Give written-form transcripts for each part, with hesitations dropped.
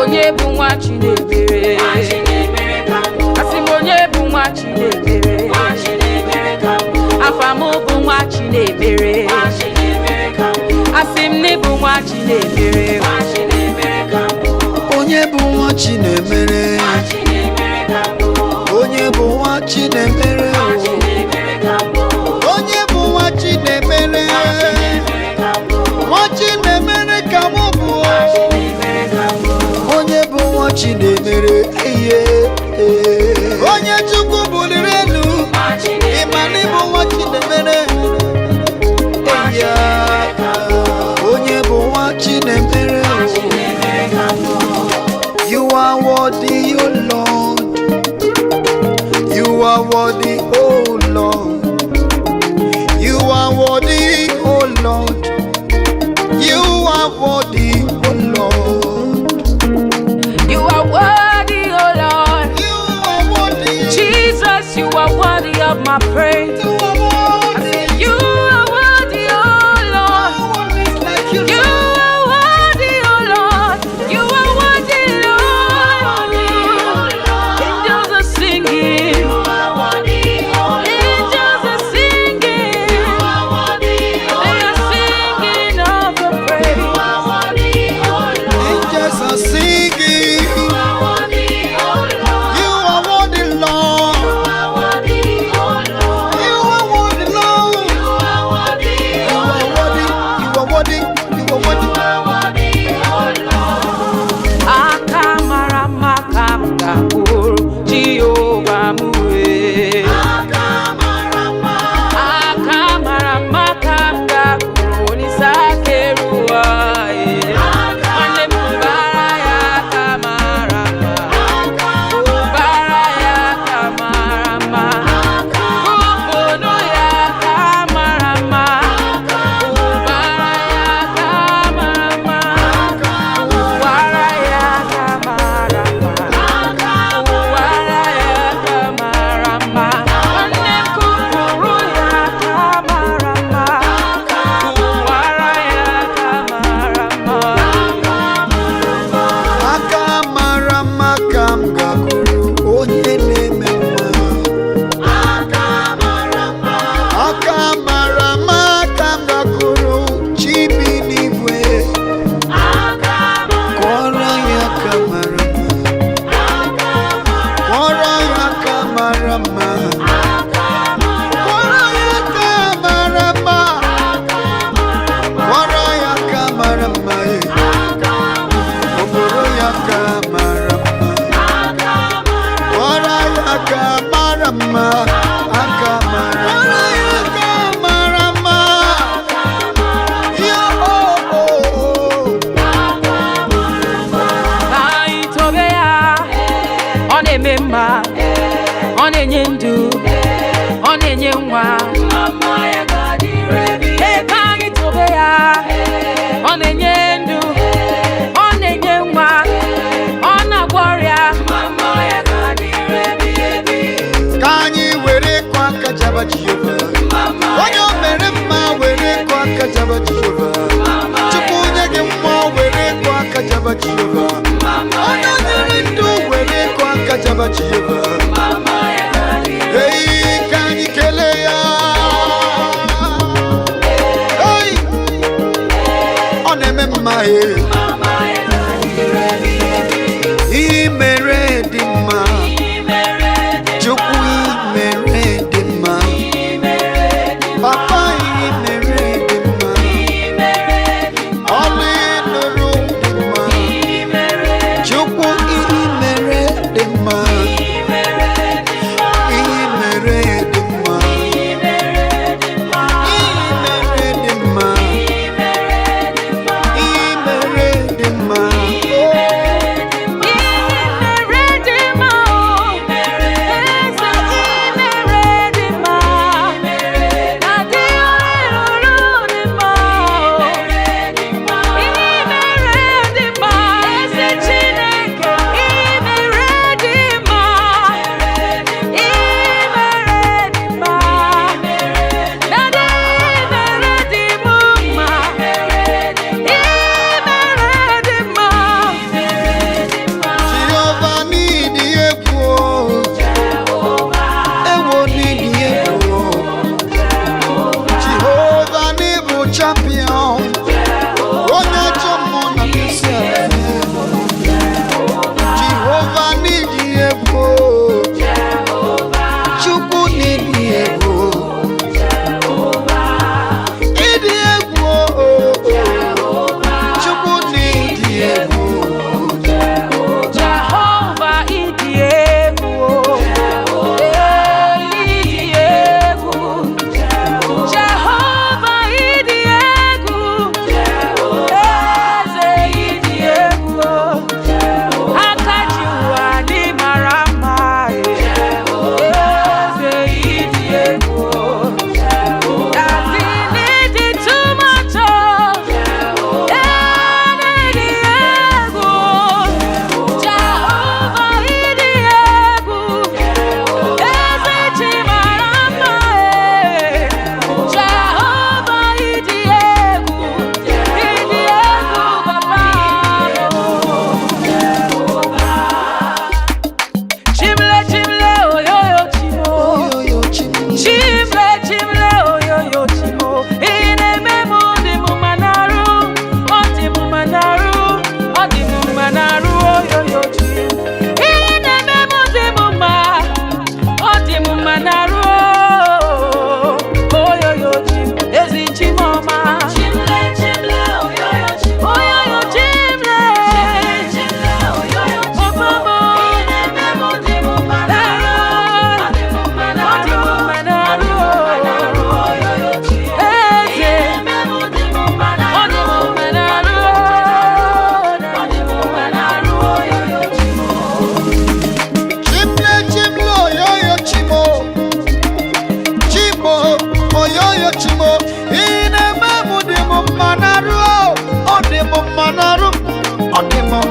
onye bụ nwa Chinemere asị m onye bụ nwa Chinemere afa m bụ nwa Chinemere asị m na bụ nwa Chinemere onye bụ nwa Chinemere onye bụ nwa Chinemere onye bụ nwa Chinemere nwa Chinemere ka mụ bụ onye bụ nwa Chinemere onye Chukwu buliri elu ịma na ịbụ nwa Chinemere onye bụ nwa Chinemere. You are worthy, O Lord. You are worthy, O Lord. You are worthy, O Lord. You are worthy, O Lord. You are worthy, O Lord. You are worthy. Jesus, you are worthy of my praise. You are worthy, O Lord. You are worthy, O Lord. You are worthy, Lord. Angels are singing. Angels are singing. They are singing of the praise. Angels are singing. You are worthy, Lord. You are worthy, Lord. You are worthy. You are worthy. You are worthy. Akamara makam gakuru Jehovah muwe. Akamara makam gakuru nisakerua. Mane mubara ya kamarama. Mubara ya kamarama. Kubono ya kamarama. Mubara ya kamarama. Mubara ya kamarama. Mubara ya kamarama. Mane kuburu ya kamarama. Mubara ya kamarama. Akamarama kam gakuru onye na-eme mma. Akamarama kam gakuru chibi n'igwe. Kọrọ ya kamarama. Kọrọ ya kamarama. Kọrọ ya kamarama. Kọrọ ya kamarama. Okoro ya kamarama. Kọrọ ya kamarama. Akamarama. Kọrọ ya kamarama. Yo, oh, oh. Anyị tobe ya, ọ na-eme mma, ọ na-enye ndụ, ọ na-enye nwa. Ee, ka anyị tobe ya, ọ na-enye ndụ, ọ na-enye nwa, ọ na-agwọ ọrịa. Ka anyị were kwa aka jaba Jehova. Onye o mere mma were kwa aka jaba Jehova. Chukwu nye gị mma were kwa aka jaba Jehova. Onye o nyere ndụ were kwa aka jaba Jehova. Hey, ka anyị kelee ya. Hey, ọ na-eme mma i mere dị mma. Chukwu i mere dị mma. Papa i mere dị mma. Ọlụ ị lụrụ dị mma. Chukwu i mere dị mma. I mere dị mma. I mere dị mma. I mere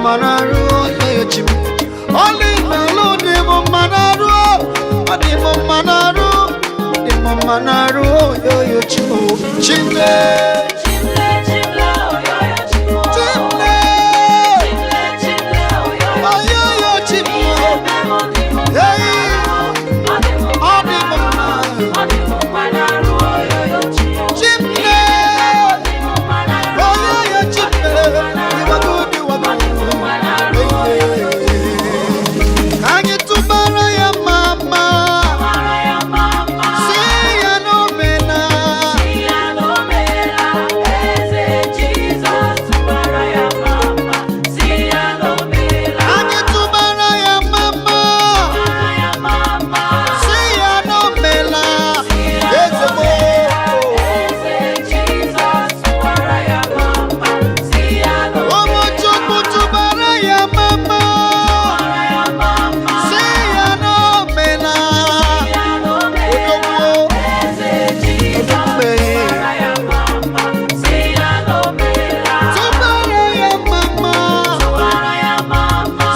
manaru yo chim. Only melo di mo manaru, di mo manaru, di mo manaru yo chim. Chimle, chimle, chimle, yo yo chimo. chimle, Chimle, chimle, yo chim. Hey, adi mo manaru yo chim. Chimle, yo chimle, you are good, you are good. Can you to bara ya mama? See ya no mena. Can you to bara ya mama? See ya no mena. Yes, Omo chuku to bara ya mama. See ya no mena. To bara ya mama.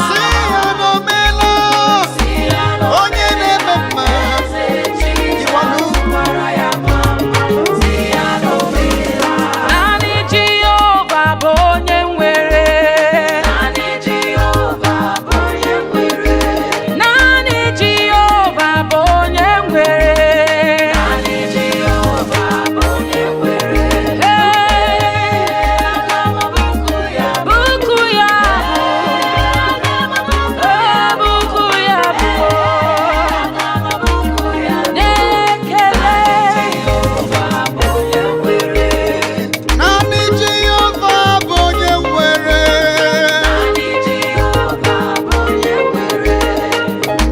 See ya no mena. Onye na mama. You are good. Nani Jehovah bụ onye nwere. Nani Jehovah bụ onye nwere. Nani Jehovah bụ onye nwere. Nani Jehovah bụ onye nwere. Buku ya bụ. Buku ya bụ. Na-ekele. Nani Jehovah bụ onye nwere.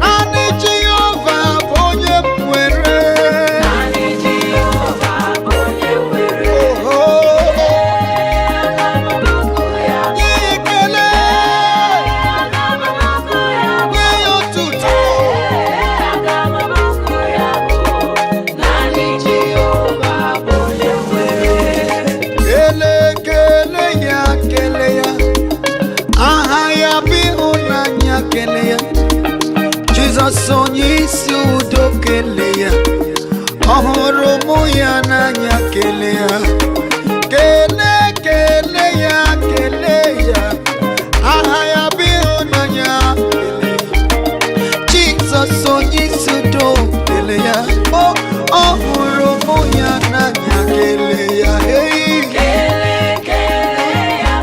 Nani Jehovah bụ onye nwere. Oh, nye ekele, nye ya otuto. Kele ya, aha ya bụ ịhụnanya, kele ya. Jizọs onye isi udo, kele ya. Ọ hụrụ mụ ya n'anya, kele ya. Kele ya, kele ya. Aha ya bụ ịhụnanya, kele ya. Jizọs onye isi udo, kele ya. Ọ hụrụ mụ ya n'anya, kele ya. Hey. Kele ya, kele ya,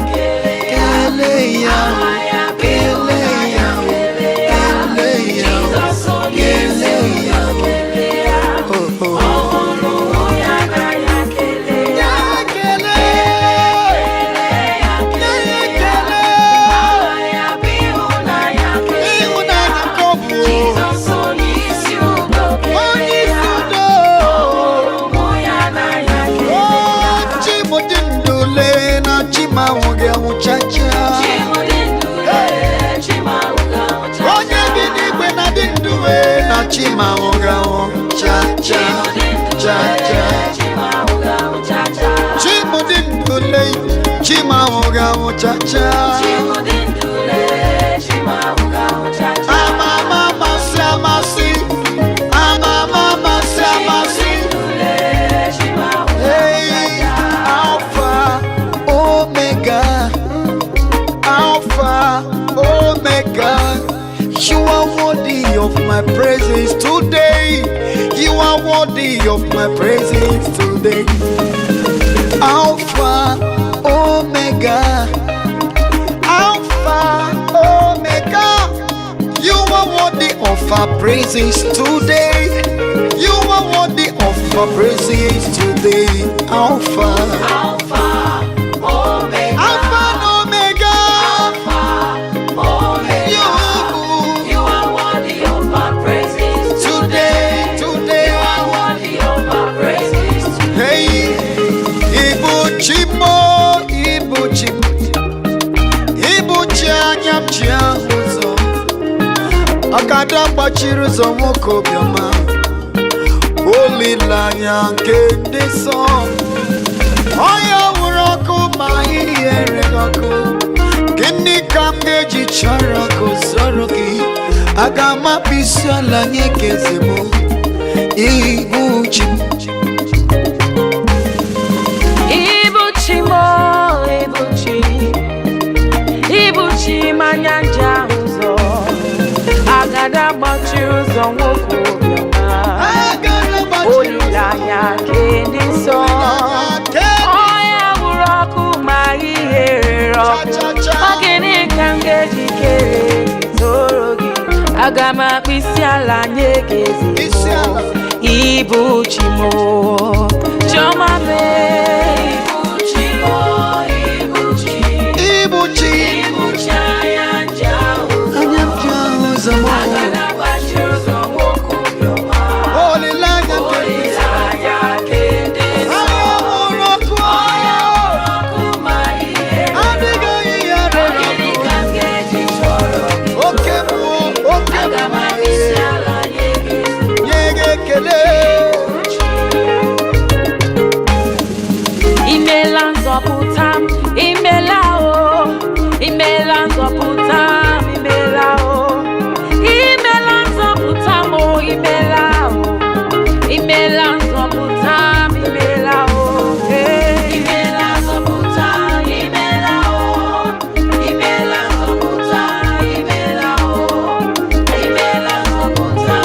kele ya, kele ya. Oh, oh. Ya kele, ya kele. Ịhụnanya ka ọ bụ. Onye isi udo. Oh, Chimodi ndule na chimawuge muchacha. Onye bi n'igwe na dị ndue na chimawuge muchacha. Chimodi ndule chimawuge muchacha. Amasi. Hey, Alpha, Omega. You are worthy of my praises today. You are worthy of my praises today. Alpha, Omega. You are worthy of our praises today. You are worthy of our praises today. Alpha, Alpha and Omega. You are worthy of our praises today. Hey, Ibu Chimo, Ibu Chianyam Chiahuzo. Akada gbachiri ụzọ nwoke obiọma, olileanya nke ndị nsọ. Onye wụrụ ọkụ ma ihe ere ọkụ, Gịnị ka m ga-eji chọrọ ka o soro gị? Aga m akpụ isi ala nye gị eze m. Ibu chi m, Ibu chi mo, Ibu chi, Ibu chi manya nja ụzọ. Agada gbachi ụzọ nwoke obiọma. Olileanya nke ndị nsọ. Onye gburu ọkụ ma ihe rere ọkụ. Ọ gịnị ka m ga-eji kere gị toro gị? Aga m akpụ isi ala nye gị eze m. Ibu chi mo, Chioma mee. Ibu chi mo, Ibu chi, Ibu chi, Ibu chi anya nja ụzọ. anya m ji ahụ ụzọ m. Agada gbachi ụzọ nwoke obiọma. Olileanya nke Olileanya nke ndị nsọ. Onye gburu ọkụ, Onye gburu ọkụ ma ihe adịghị ihe rere gịnị ka m ga-eji chọrọ gị? oke mmụọ, oke Aga m mmụọ. akpụ isi ala nye gị Nye gị ekele. imela nzọpụta m, imela o, imela nzọpụta m, imela o, imela nzọpụta m o, imela o, imela nzọpụta m, imela o, imela nzọpụta, imela o, imela nzọpụta, imela o, imela nzọpụta,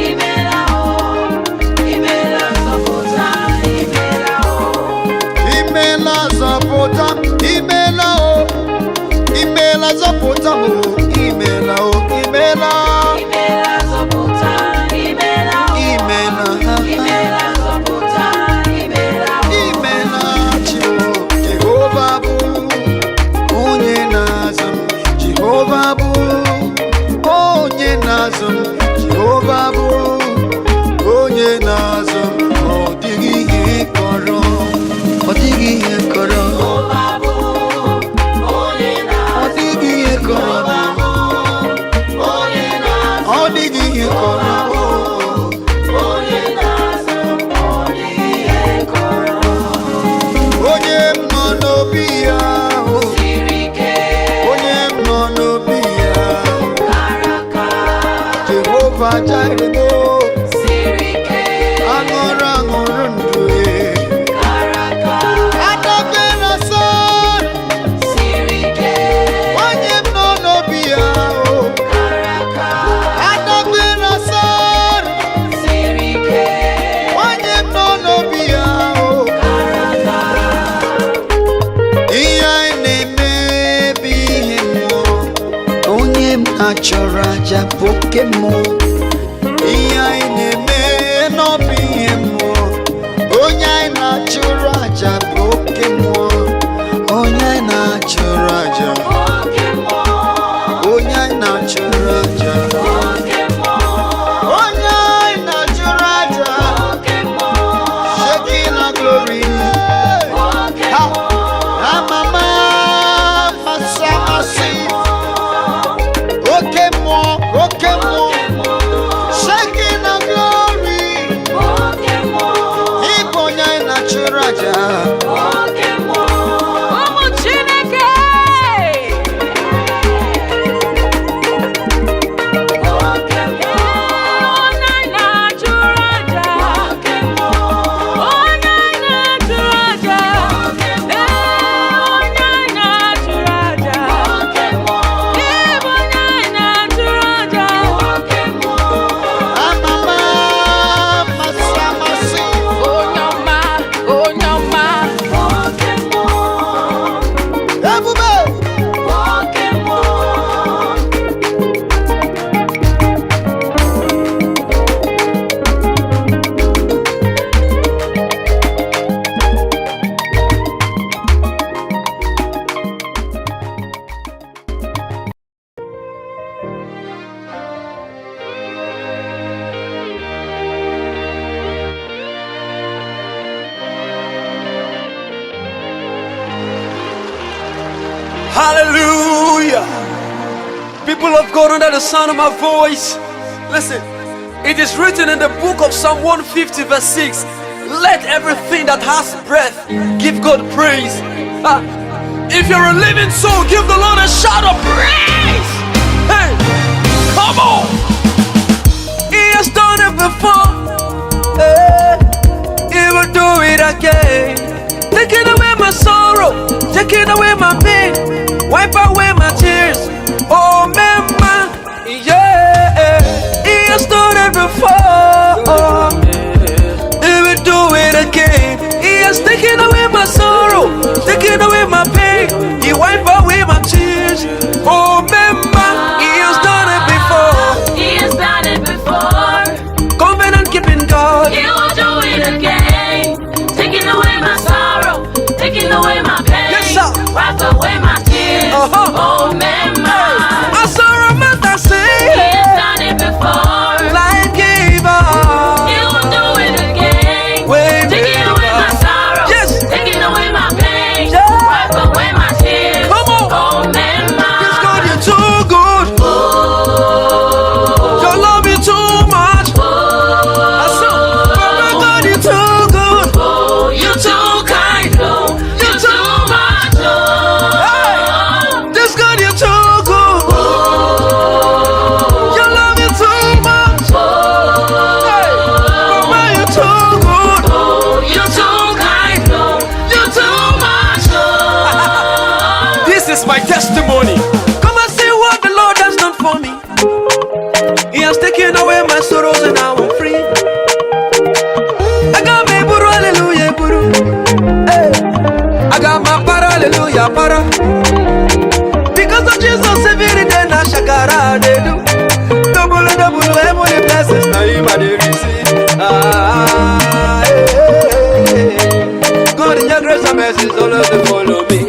imela o, imela nzọpụta, imela o. Imela zọpụta m, imela o, imela zọpụta m o, imela o, imela, Imela zọpụta, imela o. imela ha, Imela zọpụta, imela o. imela chi o. Jehova bụ onye na-azụ m, Jehova bụ onye na-azụ m, Jehova bụ onye na-azụ m. Ọ dịghị ihe kọrọ, ọ dịghị ihe kọrọ, Jehova bụ onye ọ na-azụ. dịghị ihe kọrọ, Onye na-azụ, ọ dịghị ihe kọrọ. onye na-azụ, ọ dịghị ihe kọrọ. Onye m nọ n'obi ya, Siri ike, onye m nọ n'obi ya, kara aka. Jehova Jireh m, Siri ike, aṅụrụ aṅụrụ ndụ ya. kara aka. Adabere sọrọ Siri ike, onye m nọ n'obi ya, kara aka. adabere sọrọ Siri ike, onye m nọ n'obi ya. kara aka. Ihe anyị na-eme bụ ihe mmụọ, onye m na-achọrọ aja bụ oke mmụọ. Ihe anyị na-eme n'ọbụ ihe mmụọ, onye anyị na-achụrụ aja bụ oke mmụọ. Onye anyị na-achụrụ aja, Oke mmụọ, onye anyị na-achụrụ aja, oke mmụọ, onye anyị na-achụrụ aja. oke mmụọ, Shekinah glory, oke ha, mmụọ, amama, masamasi, oke mmụọ, oke mmụọ. Shekinah glory, oke mmụọ, ịbụ onye anyị na-achụrụ aja. oke mmụọ. Ụmụ Chineke, oke mmụọ, onye anyị na-achụrụ aja. Oke mmụọ, onye anyị na-achụrụ aja. Oke mmụọ, onye anyị na-achụrụ aja. Oke mmụọ, ịbụ onye anyị na-achụrụ aja. Oke mmụọ, Amama, masamasi, onye ọma, onye ọma. Oke mmụọ, ebube. oke mmụọ. Hallelujah. People of God, under the sound of my voice, listen. It is written in the book of Psalm 150 verse 6. Let everything that has breath give God praise. If you're a living soul, give the Lord a shout of praise. Hey, come on. He has done it before. Hey, he will do it again. Taking away my sorrow, taking away my pain, wipe away my tears. Oh, mama, yeah. He has done it before. He will do it again. He has taken away my sorrow, taken away my pain. He wiped away my tears. Oh, mama, he has done it before. He has done it before. Covenant keeping God. He will do it again. Taking away my sorrow, taking away my pain. Yes, sir. Wipe away my tears. Oh, mama. I saw a man that He said, has done it before. life gave up. He will do it again. Way Taking away my sorrow. Yes. Taking away my pain. Yeah. Wipe away my tears. Come on. Oh, mama. It's God, you're too good. Your love you too much. I saw, Papa God, you're too good. Oh, you too kind. You too much. Hey, this God, you're too good. Your love you too much. Hey, Papa, you're too good. You too kind. You too much. This is my testimony. Come and see what the Lord has done for me. He has taken away my sorrows and now I'm free. I got my buru, hallelujah, buru. Hey. I got my para, hallelujah, para. Because of Jesus, every day na shakara they do. Double, double, heavenly blessings now you might receive. God in your grace and mercy all of them follow me.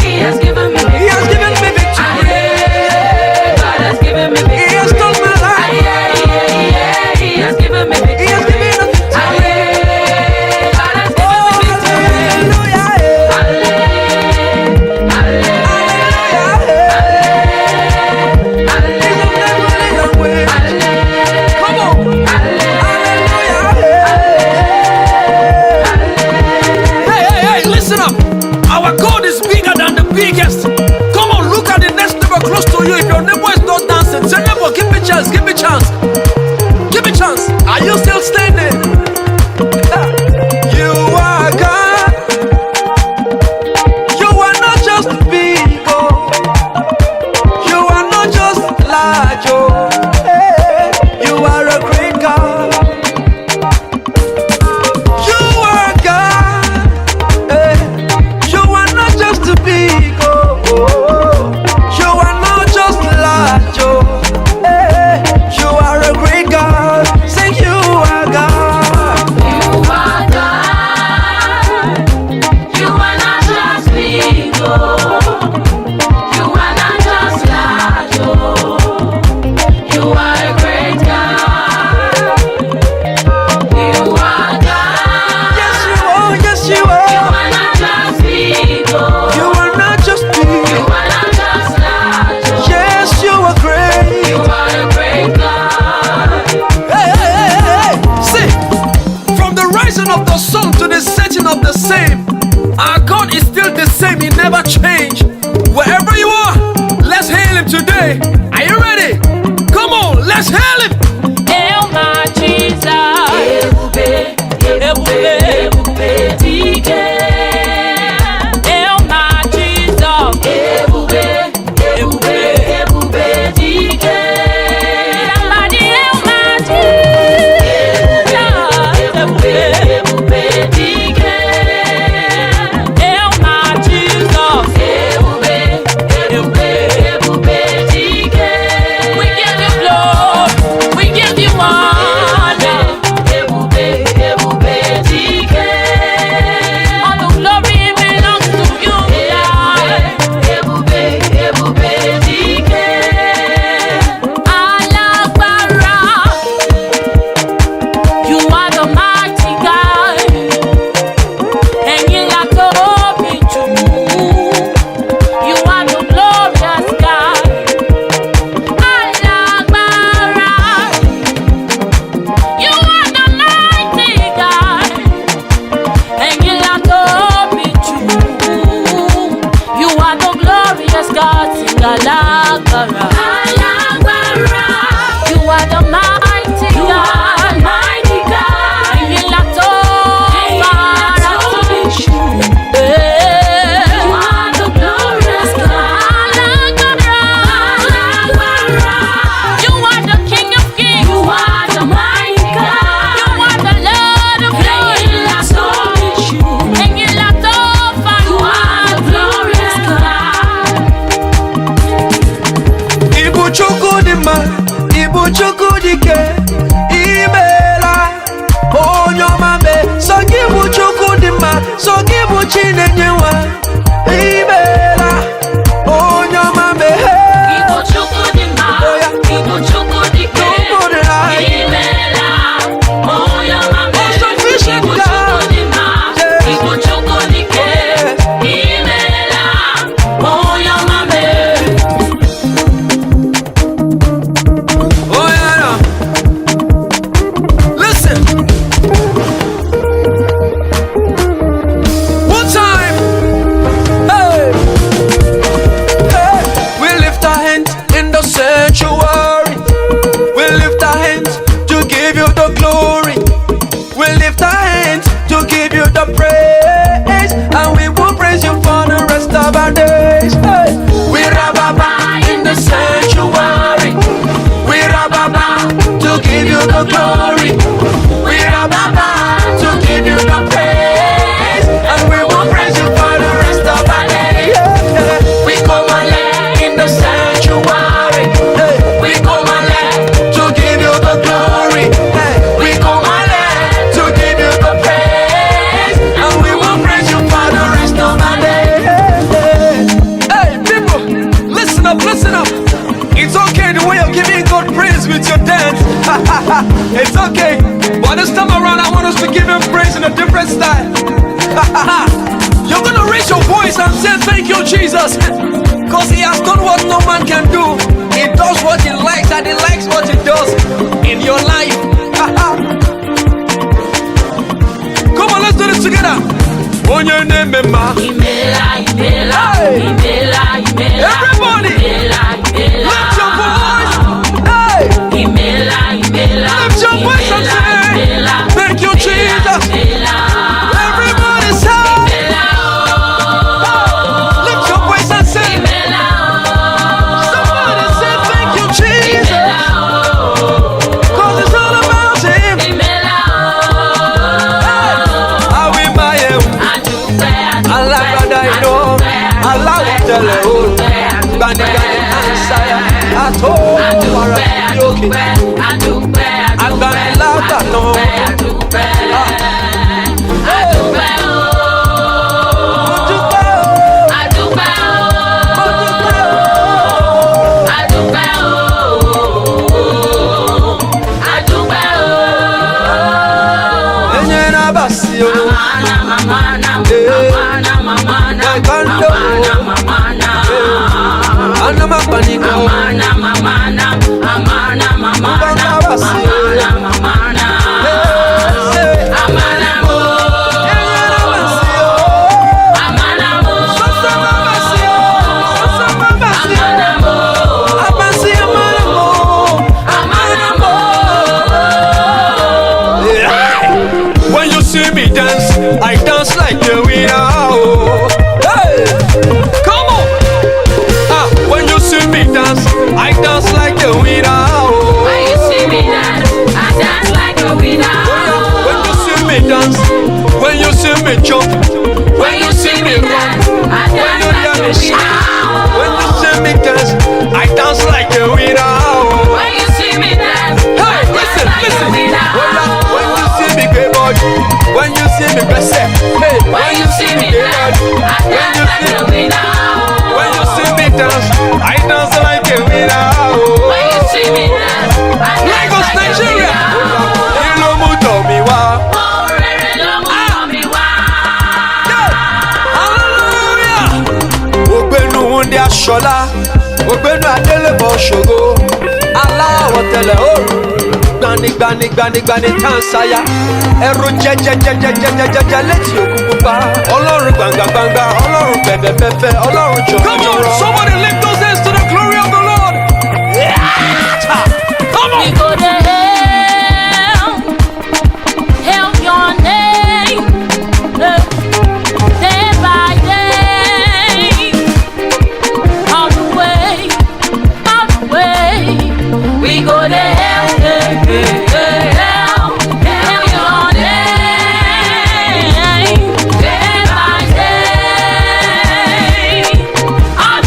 He has given me He has given me victory. God has given me victory. He has told my life. He has given me victory. He has given us victory. God has given me victory. Come on. Hey, listen up. Our God is bigger than the biggest. Come on, look at the next neighbor close to you. If your neighbor is not dancing, say, neighbor, give me chance, give me chance. Give me chance. Are you still standing? You are God. You are not just big, oh. You are not just large, oh. Hey, you are a great God. You are God. Hey, you are not just big, oh. You are not just large, oh. Hey, you are a great God. Say you are God. glorious God, sing Alagbara. You are the mighty God, mighty God. You are the glorious God. You are the King of Kings. You are the mighty God. You are the Lord of Lords. You are the glorious God. Ibu chukudima, Ibu chukudike, imela, onyomame, sogibu chukudima, sogibu chinenyewa, imela, onyomame, Ibu chukudima, Ibu chukudike, imela, onyomame, Ibu chukudima, Ibu chukudike, imela, onyomame. oh yeah, no. Listen. One time, hey, hey, we lift our hands in the sanctuary. We lift our hands to give you the glory. We lift our hands to give you the praise, and we will praise you for the rest of our days. Hey. We rababa in the sanctuary. We rababa to give you the glory. We rababa to give you the praise, and we will praise you for the rest of our days. We come alive in the sanctuary. We come alive to give you the glory. We come alive to give you the praise, and we will praise you for the rest of our days. Hey, people, listen up, listen up. It's okay the way you're giving God praise with your dance. It's okay. But this time around, I want us to give Him praise in a different style. You're gonna raise your voice and say, "Thank you, Jesus," because He has done what no man can do. He does what He likes, and He likes what He does in your life. Come on, let's do this together. On your name, Mama. Imela, imela, imela, imela. Everybody, lift your voice. Hey, Imela, imela, lift your voice and say, "Thank you, Jesus." Everybody say, lift your voice and say, somebody say, "Thank you, Jesus," 'cause it's all about Him. I will buy Him. Allah, brother, you know. Allah will tell you. Bani, bani, Ansaya. I told you, okay. I'm gonna love that, no. When you see me dance, I dance like a winner. Oh. Hey, come on. When you see me dance, I dance like a winner. Oh. When you see me dance, I dance like a winner. When you see me dance, when you see me jump, when you see me run, I when you hear me dance shout, when you see me dance, I dance like a winner. Oh. When you see me dance, Hey, listen, listen. When you see me gay boy, when you see me best, hey, when you see me dance, I dance like a winner. when you see me dance, I dance like a winner. When you see me dance, I dance Lagos, like a Nigeria. winner. Ilomu Tomiwa. Oh, rere lomu tomiwa. Hallelujah. Ogbenu Wunde Ashola, Ogbenu Adelebo Shogo, aláwọ̀ tẹ̀lẹ̀ òòrùn, gbanigbanigbanigbani tansaya. Ẹ̀rù jẹjẹjẹjẹjẹjẹjẹ létí òkun pupa. Ọlọ́run gbàngbàngbà, Ọlọ́run bẹ̀bẹ̀bẹ̀fẹ̀, Ọlọ́run jọ̀rọ̀jọ̀rọ̀. Come on, somebody lift those hands to the glory of the Lord. Come on. We go to hail your name, day by day, all the way, we go to hail your name, day by day, all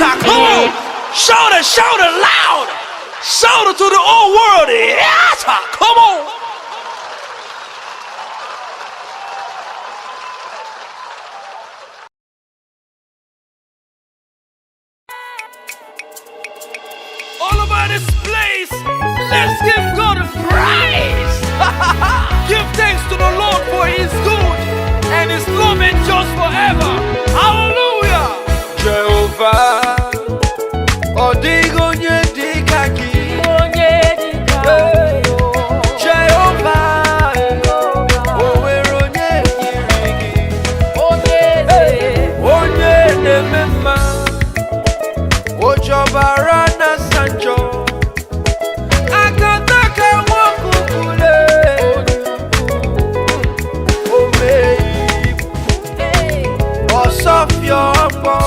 Come on. Shout it loud. Shout it to the whole world. Yes, come on. All over this place, let's give God a praise. Give thanks to the Lord for His good and His love endures forever. Hallelujah. Jehovah, Odigo Nyedikaki. Jehovah, Owero Nyedikaki. Onye Nemema, Ojobara na Sancho. Akataka wakukule. Omei, Osofiopo.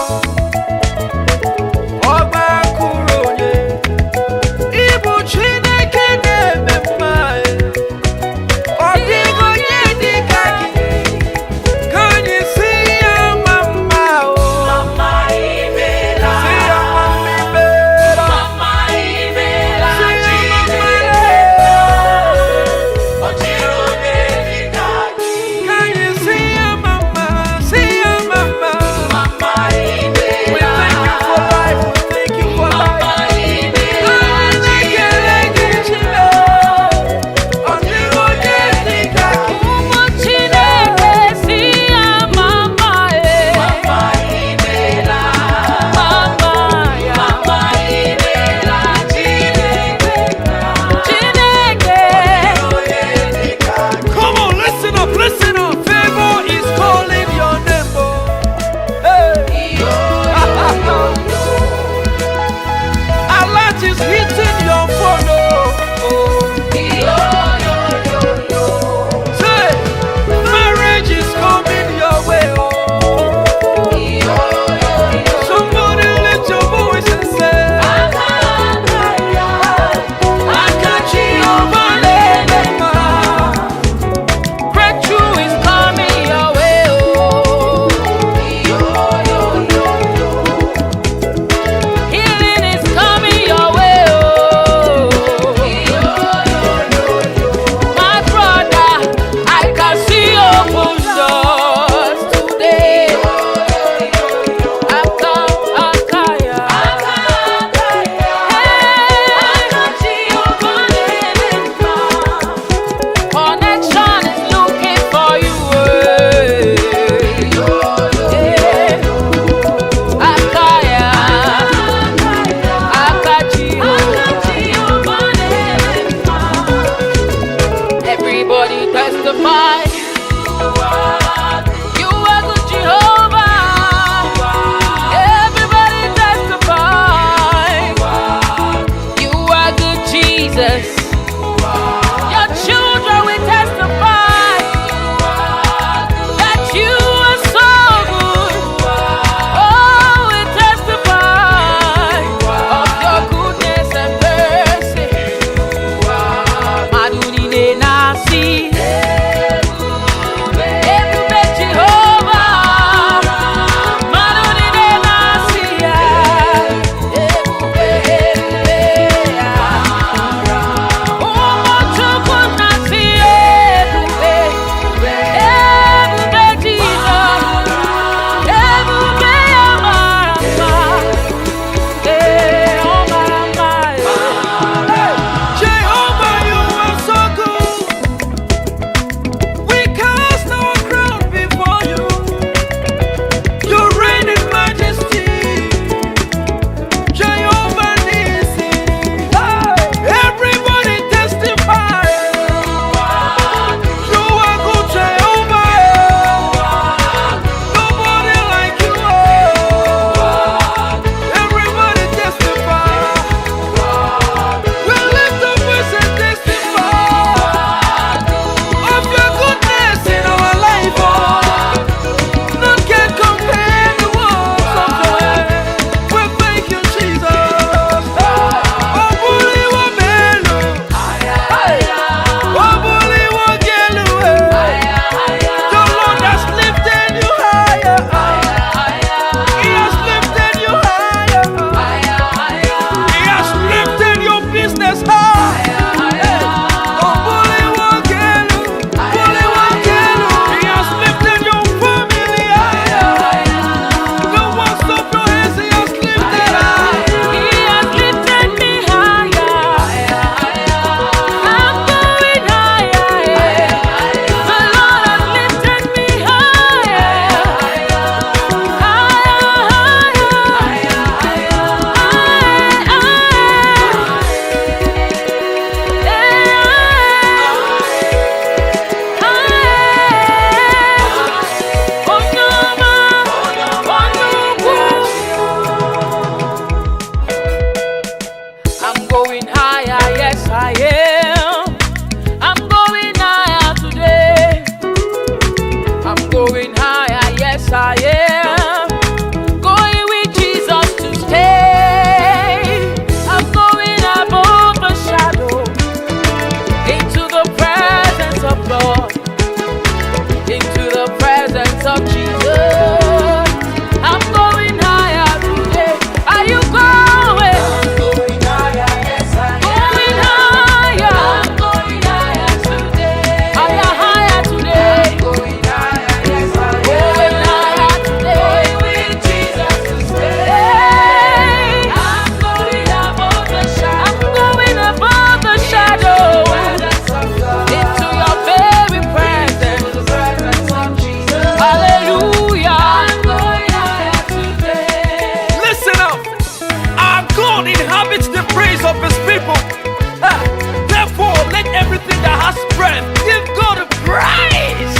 breath, give God a praise.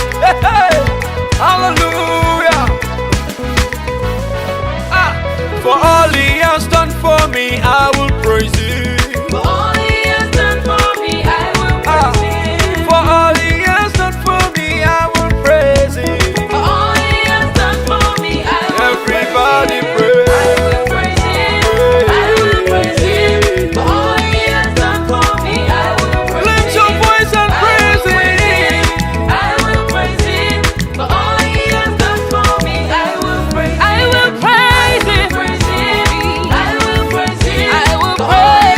Hallelujah. For all He has done for me, I will praise Him. For all He has done for me, I will praise Him. For all He has done for me, I will praise Him. For all He has done for me, I will Everybody praise praise. Him. I will praise Him. I will praise Him. For all He has done for me, I will praise Him. Lift your voice and praise Him. I will praise Him. For all He has done for me, I will praise Him. I will praise Him. I will praise Him. I will praise Him.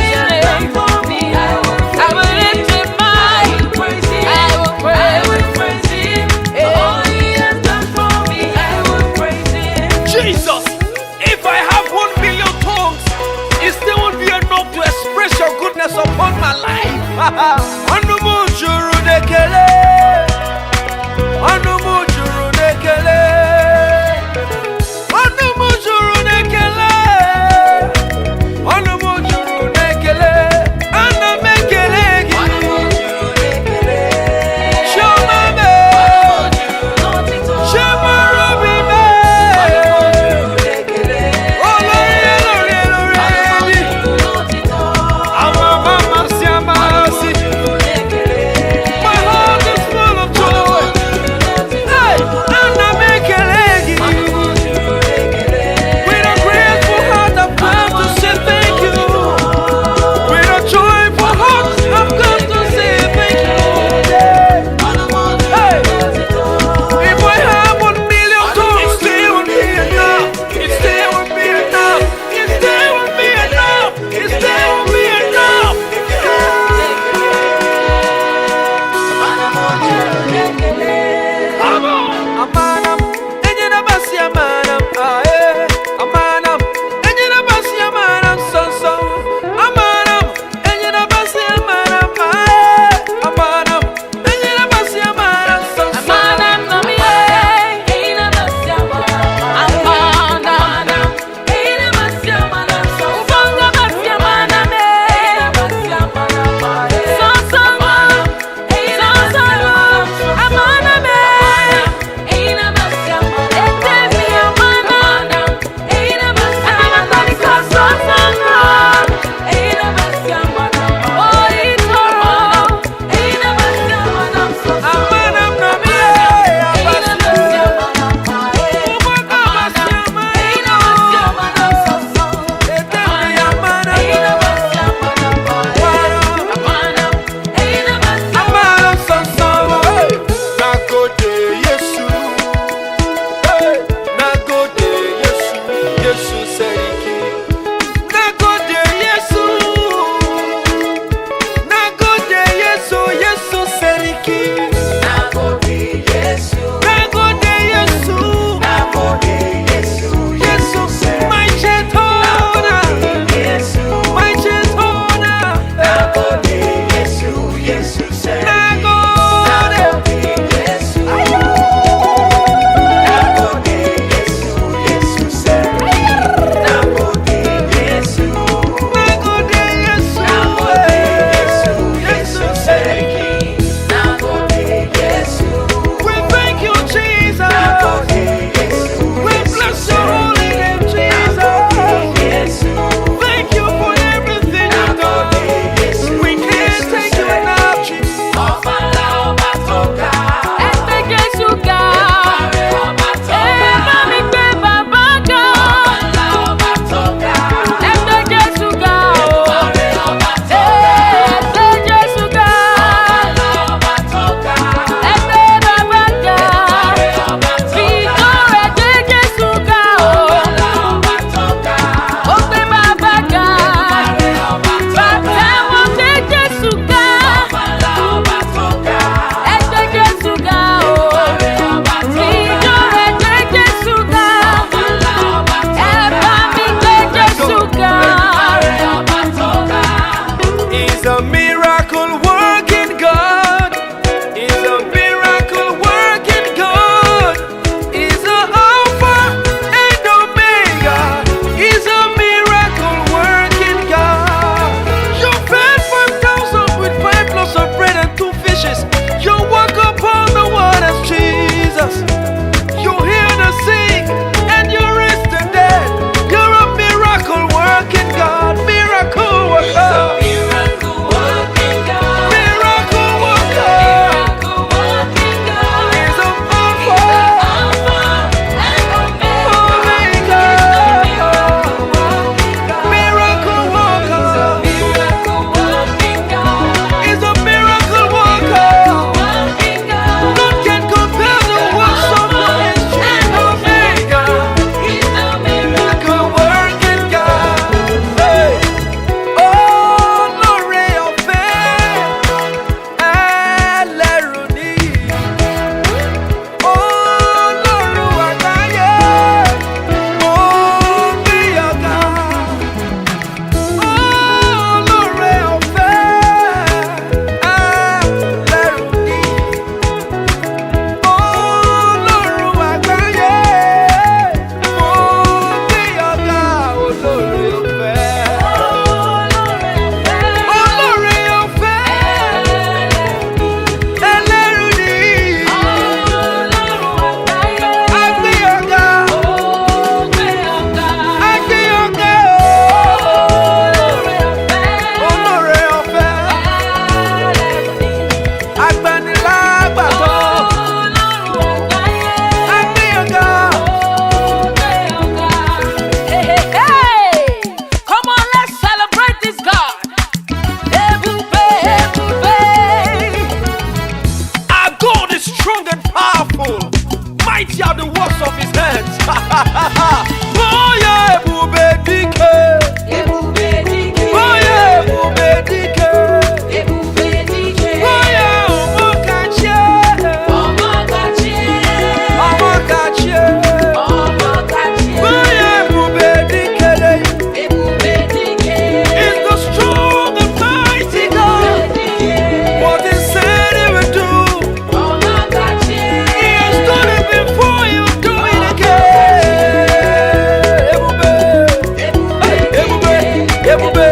Ebube,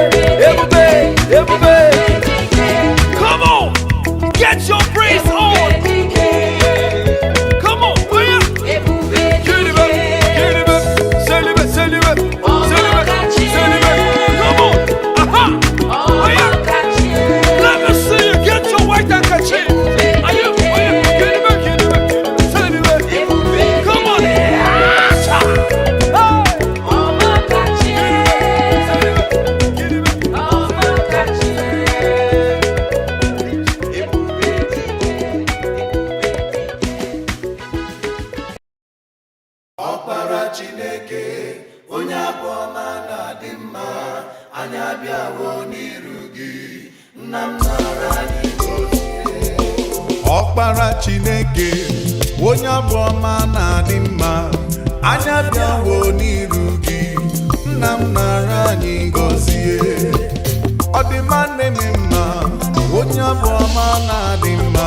Ebube, Ebube. Come on, get your praise on. Come on, get it back, celebrate, celebrate, celebrate, celebrate. Come on, aha, let me see you get your white handkerchief. Are you, get it back, celebrate. Come on, Ọkpara Chineke onye abụọma na-adị mma, anyị abịawo n'iru gị, nna m nara anyị gọzie. Ọkpara Chineke onye abụọma na-adị mma, anyị abịawo n'iru gị, nna m nara anyị gọzie. Ọ dị mma na-eme mma, onye abụọma na-adị mma,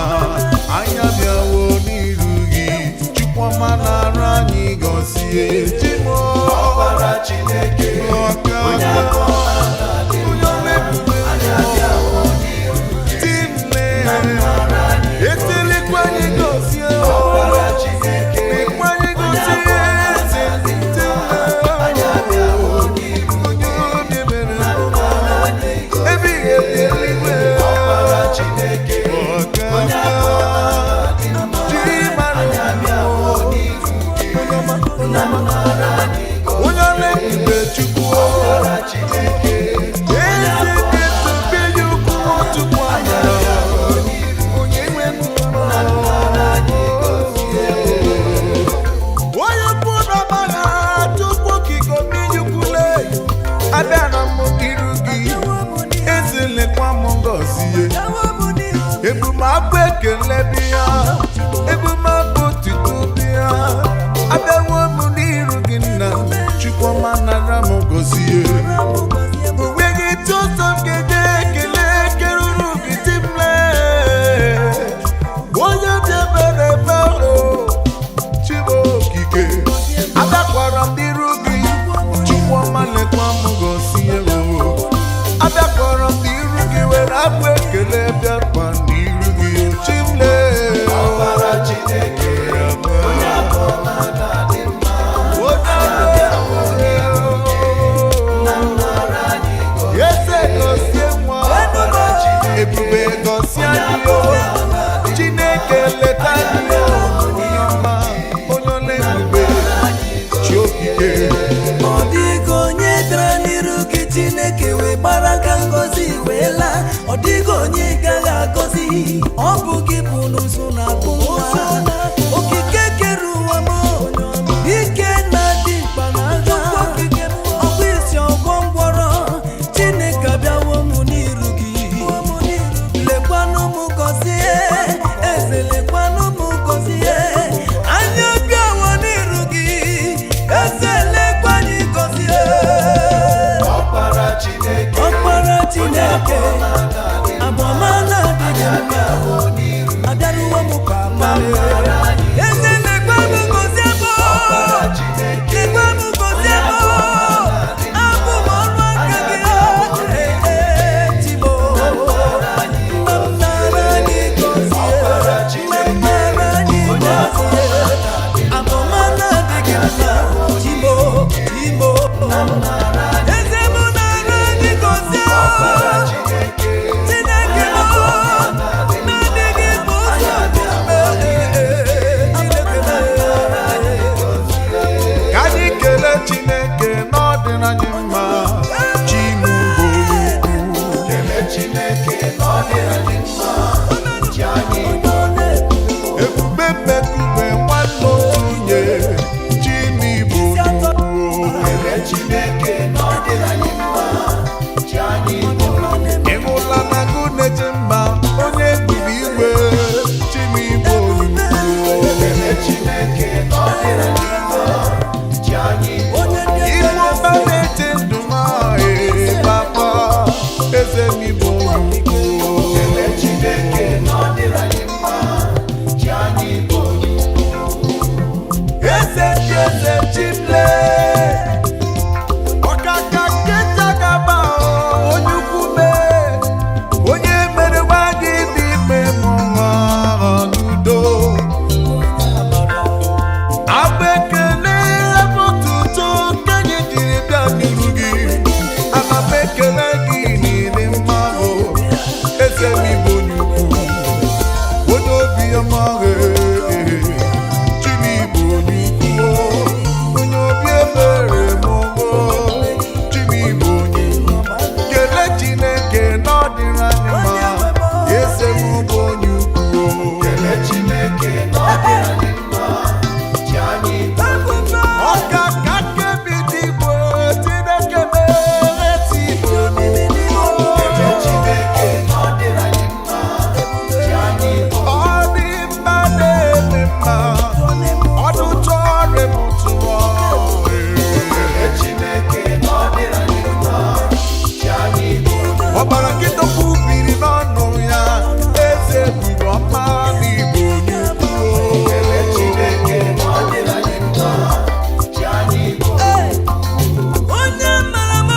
anyị abịawo n'iru gị, Chukwuma nara anyị gọzie. Ọkpara Chineke onye abụọma na-adị mma, anyị abịawo n'iru gị, nna m nara anyị gọzie. Ọkpara Chineke onye abụọma na-adị mma, anyị abịawo n'iru gị, nna m nara anyị gọzie. Ọkpara Chineke onye abụọma na-adị mma, anyị abịawo n'iru gị, nna m nara anyị gọzie. Ọkpara Chineke onye abụọma na-adị mma, anyị abịawo n'iru gị, nna m nara anyị gọzie. Onye ukwu n'ọgbagha Chukwu okike omeye ukwule, abịara m n'iru gị, eze lekwa m ngọzie. Ebumabụ ekele bịa, ebumabụ otuto bịa, abịawo m n'iru gị, nna Chukwuma nara m gọzie. Onweghị etu ọzọ m ga-eje ekele keruru gị dị m lee. Onye dị ebere ebere Chibu okike, abịakwara m n'iru gị, Chukwuma lekwa m gọzie. Abịakwara m n'iru gị, were abụ ekele bịakwa n'iru gị, Chimle. Ọkpara Chineke onye abụọma na-adị mma, anyị abịawo n'iru gị, nna m nara anyị gọzie. Eze gọzie nwa, Ọkpara Chineke ebube gọzie onye anyị, abụọma na-adị mma, Chineke leta anyị, onye ọma, onye ọla ebube, chi okike. Ọ dịghị onye dara n'iru gị Chineke wee gbara aka ngọzi wee laa. Ọ dịghị onye gaghị agọzi, ọ bụ gị bụ n'ụzụ na-abụ nwa. Okike kere ụwa m, ike na-adị mkpa n'agha, ọkwa isi ọgwọ ngwọrọ. Chineke abịawo m n'iru gị, lekwanụ m gọzie, eze lekwanụ m gọzie. Anyị abịawo n'iru gị, eze lekwa anyị gọzie. Ọkpara Chineke Ọkpara Chineke abụọma na-adịghị mma, abịawo n'iru gị, abịaruwo m papa. nara anyị Eze lekwa m gọzie m, Ọkpara Chineke lekwa m gọzie m, abụ m ọrụ aka gị. Chibo nna m nara anyị gọzie, Ọkpara nna m Chineke nara anyị gọzie. Abụọma na-adịghị mma, Chibo Chibo eze m nara anyị gọzie. Ọkpara Chineke ọbara nkịta kwubiri n'ọnụ ya eze ebube ọma n'igbo onye mara m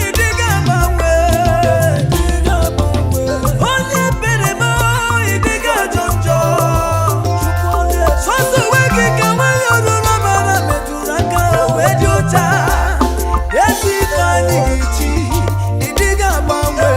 ịdịga agbanwe onye bere m ịdịga ajọ njọ sọsọ onwe gị ka nwanyị ọlụlụ mara metụrụ aka wee dị ụcha ezi ife anyị gị chi ịdịga agbanwe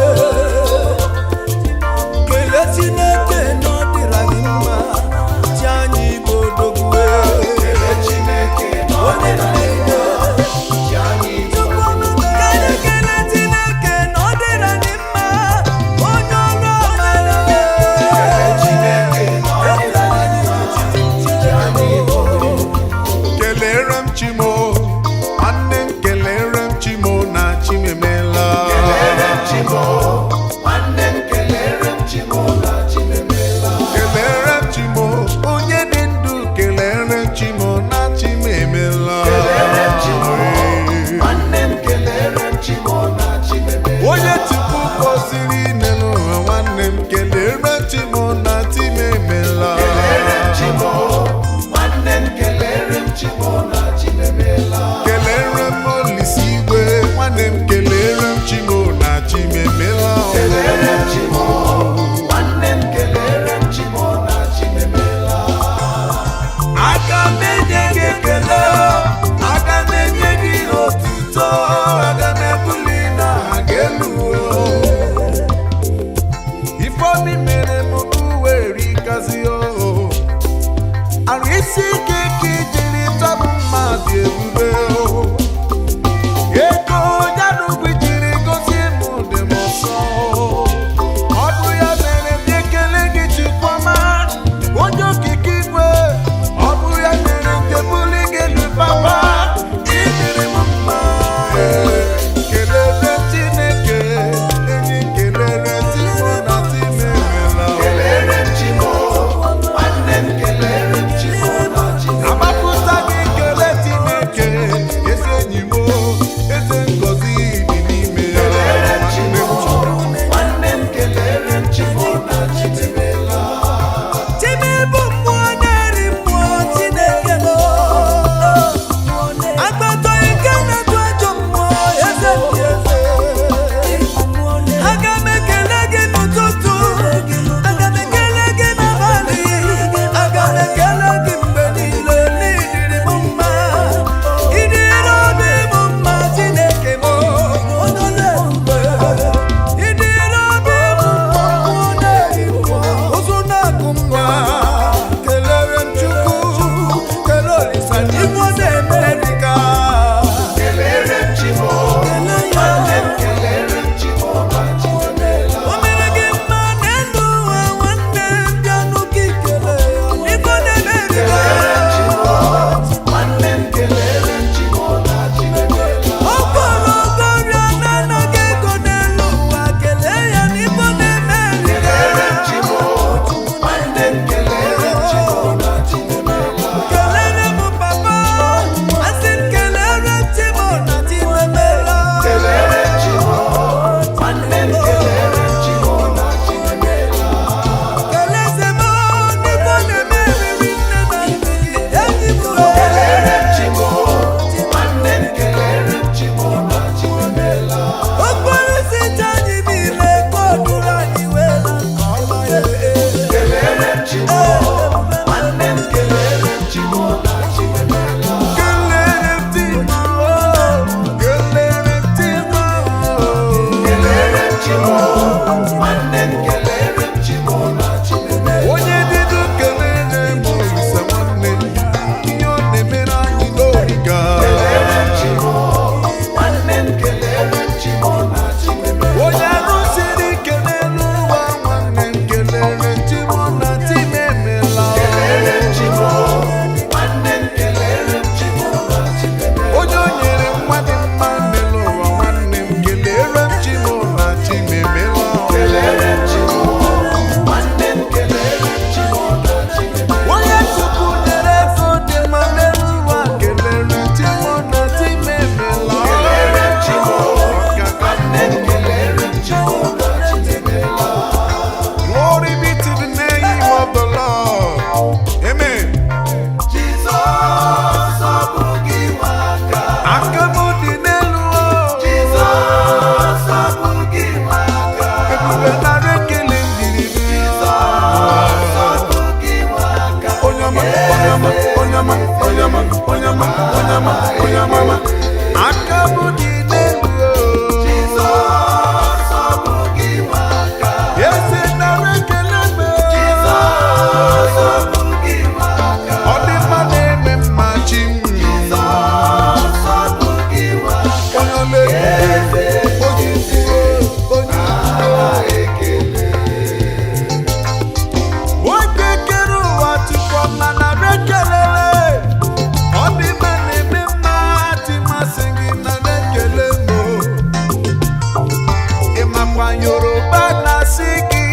Yoruba na-asị gị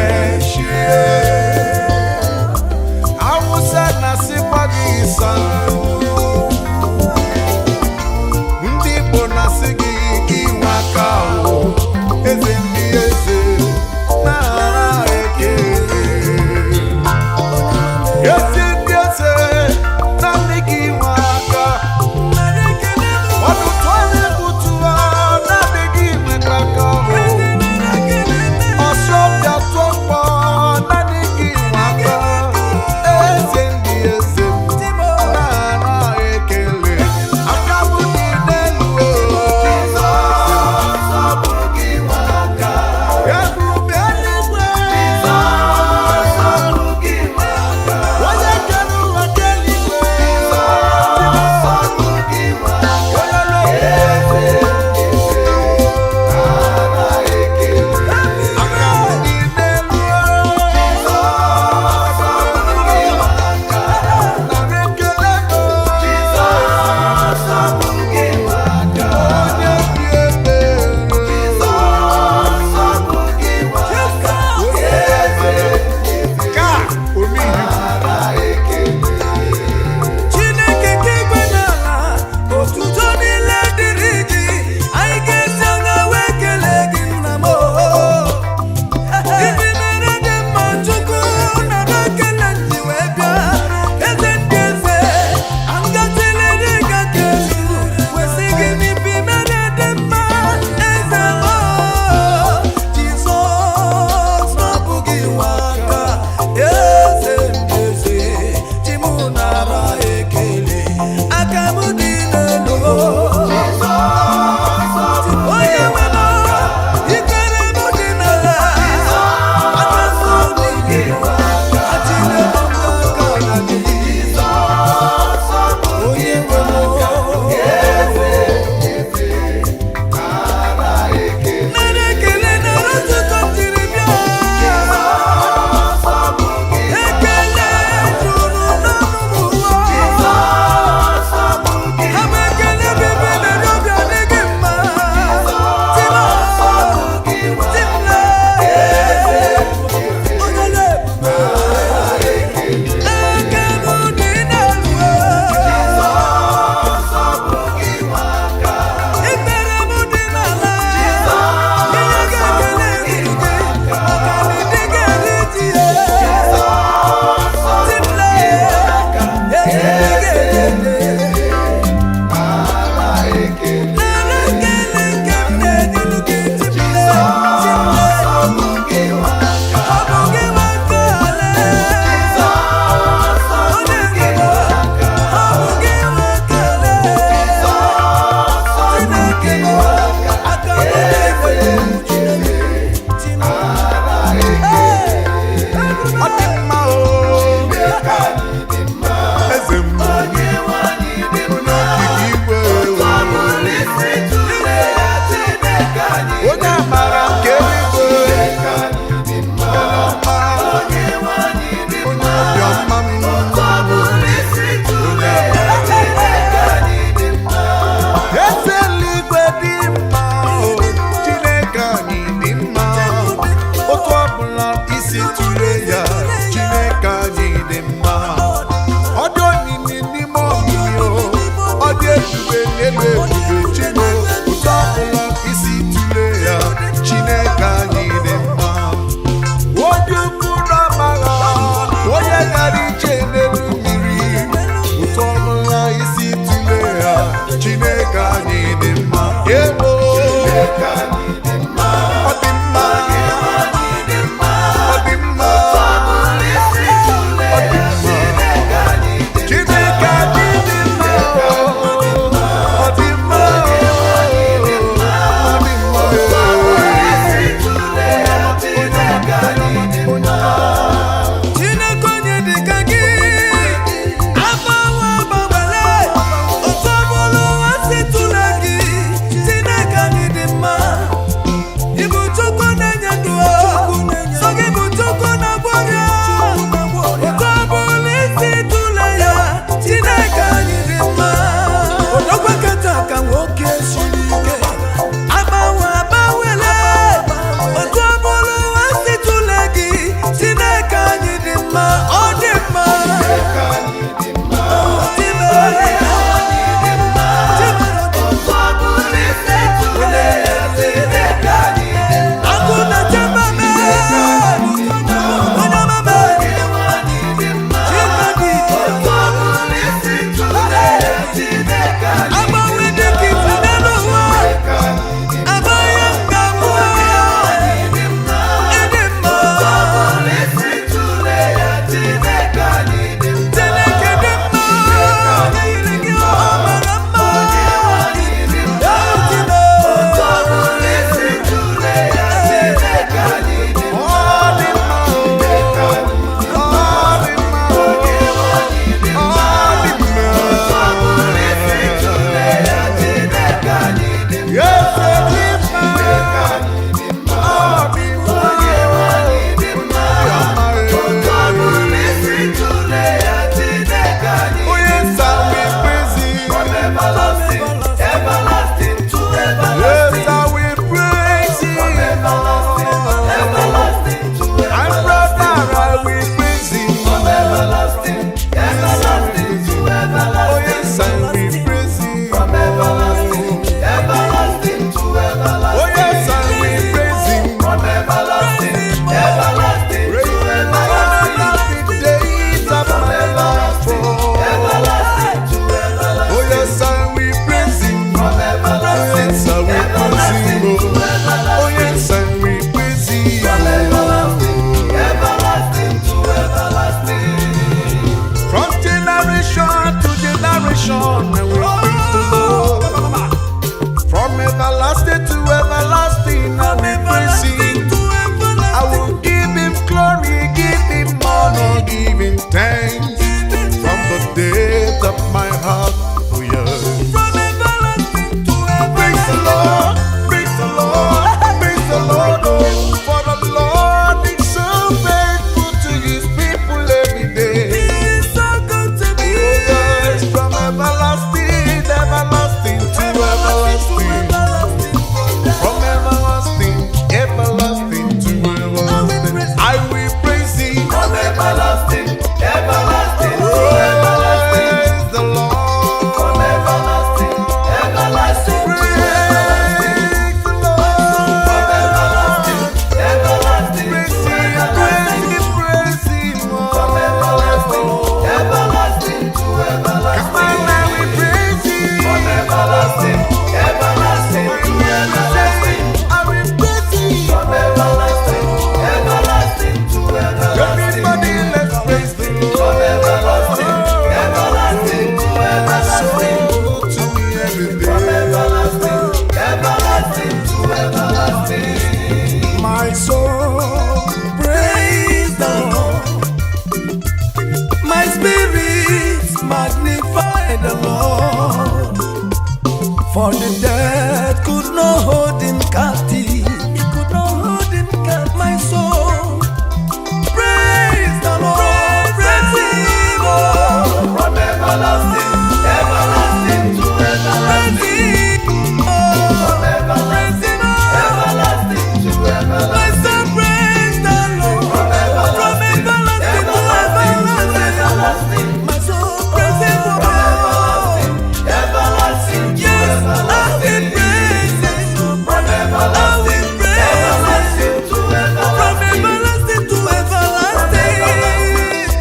eshie, Hausa na-asịkwa gị ịsanụ, ndị Igbo na-asị gị inwe aka ahụ, eze ndị eze na-ara ekele. Ezi ndị eze na-adị gị inwe aka, ọtụtụ onye butu na-adị gị inwe aka ahụ, ọsọ bịa tụọ mkpọ na-adị gị inwe aka, eze ndị eze na-ara ekele. Aka bụ niile luo ebube eluigwe, onye kere ụwa dị eluigwe, aka bụ niile luo nara ekele bụ onye dị ebere ka omeiwu. Chineke ka igwe n'ala, otuto niile dịrị gị, anyị ga-esi anya wee kelee gị nna m. Ibi mere dị mma Chukwu, nara ekele nji wee bịa, eze ndị eze, angatịrị dị ka kedu, wesị gị n'ibi mere dị mma, eze m. Jizọs n'ọbụghị nwa aka, eze ndị eze, chi mụ nara ekele, aka m dị n'elu. Onye nwe m, ikere m dị n'ala, aka m dị n'elu, atịle m n'aka na gị. Onye nwe m, nara ekele, nara otuto jiri bịa. Ekele juru n'ọnụ m ụwa. Ha bụ ekele bibi na n'obi adịghị mma. Timle, onye na-ebube, aka m dị n'elu. Ekpere m dị n'ala, ihe ga-ekele ruru gị, maka na ị dịghị eri ji ya. Timle, nara ekele nke m na-enyelu gị. Timle, ọ bụ gị nwe aka ale. Onye nwe m, ọ bụ gị nwe aka ale. Chineke m, aka m na-ekwe Chineke. Ọ dị mma o, eze m, onye okike igwe, onye amara nke eluigwe, onye ọma, onye obiọma m, eze eluigwe dị mma o, Chineke anyị dị mma, otu ọbụla isi tụle ya, Chineke anyị dị mma. Ọ dị omimi n'ime omimi o, ọ dị ebube n'elu ebube Chimo, otu ọbụla isi tụle ya, Chineke anyị dị mma. Onye ukwu n'amagha, onye gara ije n'elu mmiri, otu ọbụla isi tụle ya, Chineke anyị dị mma. Ewo, ọ dị mma, ọ dị mma, ọ dị mma. Chineke anyị dị mma, ọ dị mma, Chineke onye dị ka gị, agbanwe agbanwele, otu ọbụla ụwa si tụle gị. Chineke anyị dị mma, Oh yes, and we praise you. From everlasting to everlasting. From generation to generation, and we praise the Lord. From everlasting to everlasting, and we praise Him. I will give Him glory, give Him honor, give Him thanks from the depth of my heart. Oh yes. From everlasting to Praise the Lord, praise the Lord, praise the Lord. Oh, for the Lord is so faithful to His people every day. He's so good to me. Oh yes, from everlasting, everlasting to everlasting. From everlasting, everlasting to everlasting. I will praise Thee. From everlasting, everlasting to everlasting. Praise the Lord. From everlasting, everlasting to everlasting. Praise the Lord. From everlasting, everlasting Praise to Him, everlasting. praise Him, From everlasting, everlasting to Come on, everlasting. now we praise Him. From everlasting, everlasting to everlasting. I will praise Him. From everlasting, everlasting to everlasting. Everybody, let's praise the From Lord. everlasting, everlasting to everlasting. So good to me every From day. everlasting, everlasting to everlasting. My soul, Praise the Lord. My spirit magnify the Lord. For the dead could not hold him captive. He could not hold him captive. My soul, praise the Lord. Praise Him, oh. From everlasting, everlasting to everlasting. From everlasting, everlasting to everlasting. My soul, praise the Lord. From everlasting to everlasting. My soul, praise Him, oh. Everlasting to everlasting. I will praise Him. From everlasting, everlasting to everlasting. From everlasting to everlasting.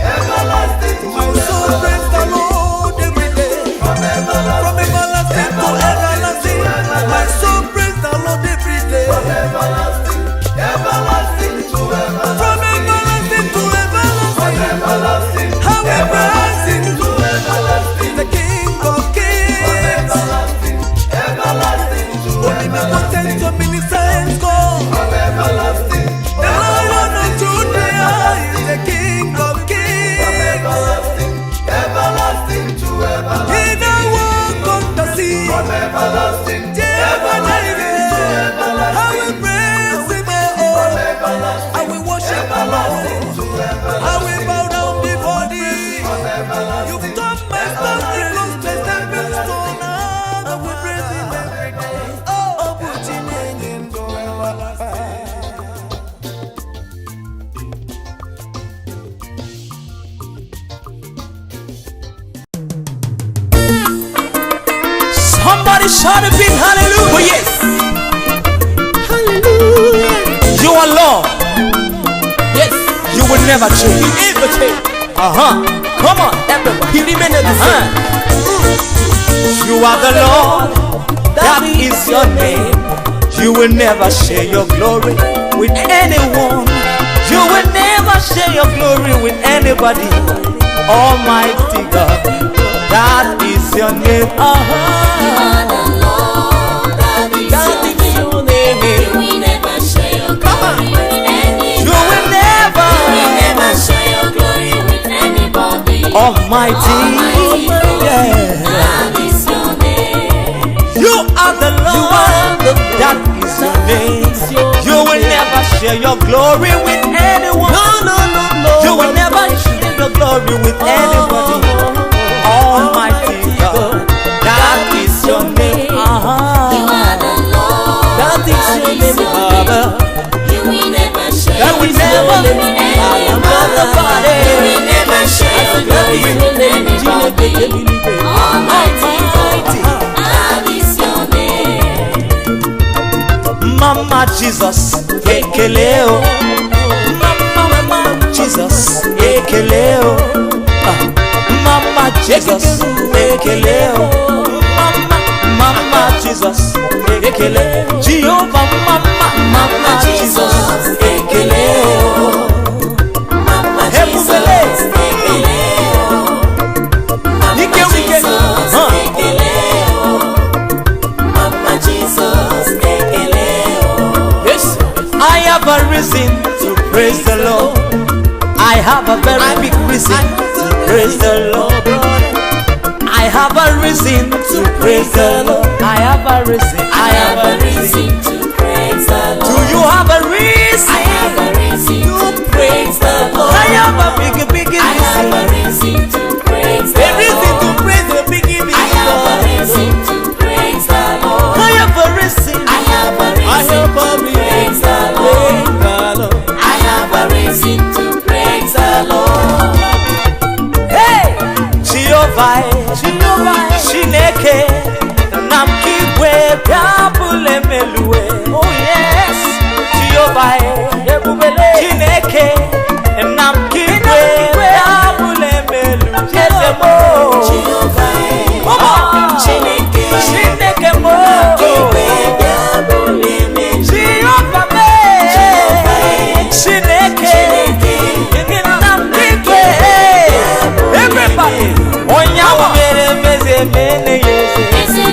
Everlasting to my soul, praise the Lord every day. From everlasting to everlasting. My soul, praise the Lord every day. From everlasting, everlasting to everlasting. From everlasting to everlasting. I will praise Him. The King of Kings. From everlasting, everlasting to omnipotent, omniscient God. From everlasting, the Lion of Judah is the King of Kings. From everlasting, everlasting to everlasting. He that walk on the sea. From everlasting, everlasting to everlasting. I will praise Him, oh. I will worship the Lord. I will bow down before Thee. You've turned my stone into a stepping stone. I will praise Him every day. Oh, put Him in forever. Somebody shout a big hallelujah. Oh, yes. Hallelujah. You are Lord. Yes. You will never change. You never change. Come on, everybody. He remained the same. You are the Lord. That is your name. You will never share your glory with anyone. You will never share your glory with anybody. Almighty God, that is your name. You are the Lord, that is your name. You will never share your glory with anyone. You will never share your glory with anybody. Almighty, yeah. That is your name. You are the Lord, that is your name. You will never share your glory with anyone. No. You will never share your glory with anybody. Almighty God, that is your name. You are the Lord, That is your name, Father. You will never share That your will glory never with I am anyone. the body. You will never share your glory with anybody. Almighty God, that is your name. Mama Jesus, ekeleo. Mama Jesus, ekeleo. Mama Jesus, ekeleo. Mama Jesus, ekeleo. Jehovah, Mama have a reason to praise the Lord. I have a very big reason to praise the Lord. I have a reason to praise the Lord. I have a reason. I have a reason to praise the Lord. Do you have a reason? I have a reason to praise the Lord. I have a big reason. I have a reason to praise the A reason Lord. to praise the big reason. I have a reason to praise the Lord. I have a reason. I have a reason to praise the Lord. I have a reason to praise the Lord. Hey, Jehovah, Chineke, Namkigwe, Piabule Melue. Oh yes, Jehovah, Chineke, Namkigwe, Piabule Melue. Jezemo, Jehovah, Chineke mo, Jehovah me, Chineke, Namkigwe. Everybody, Onya umere meze mene yeze.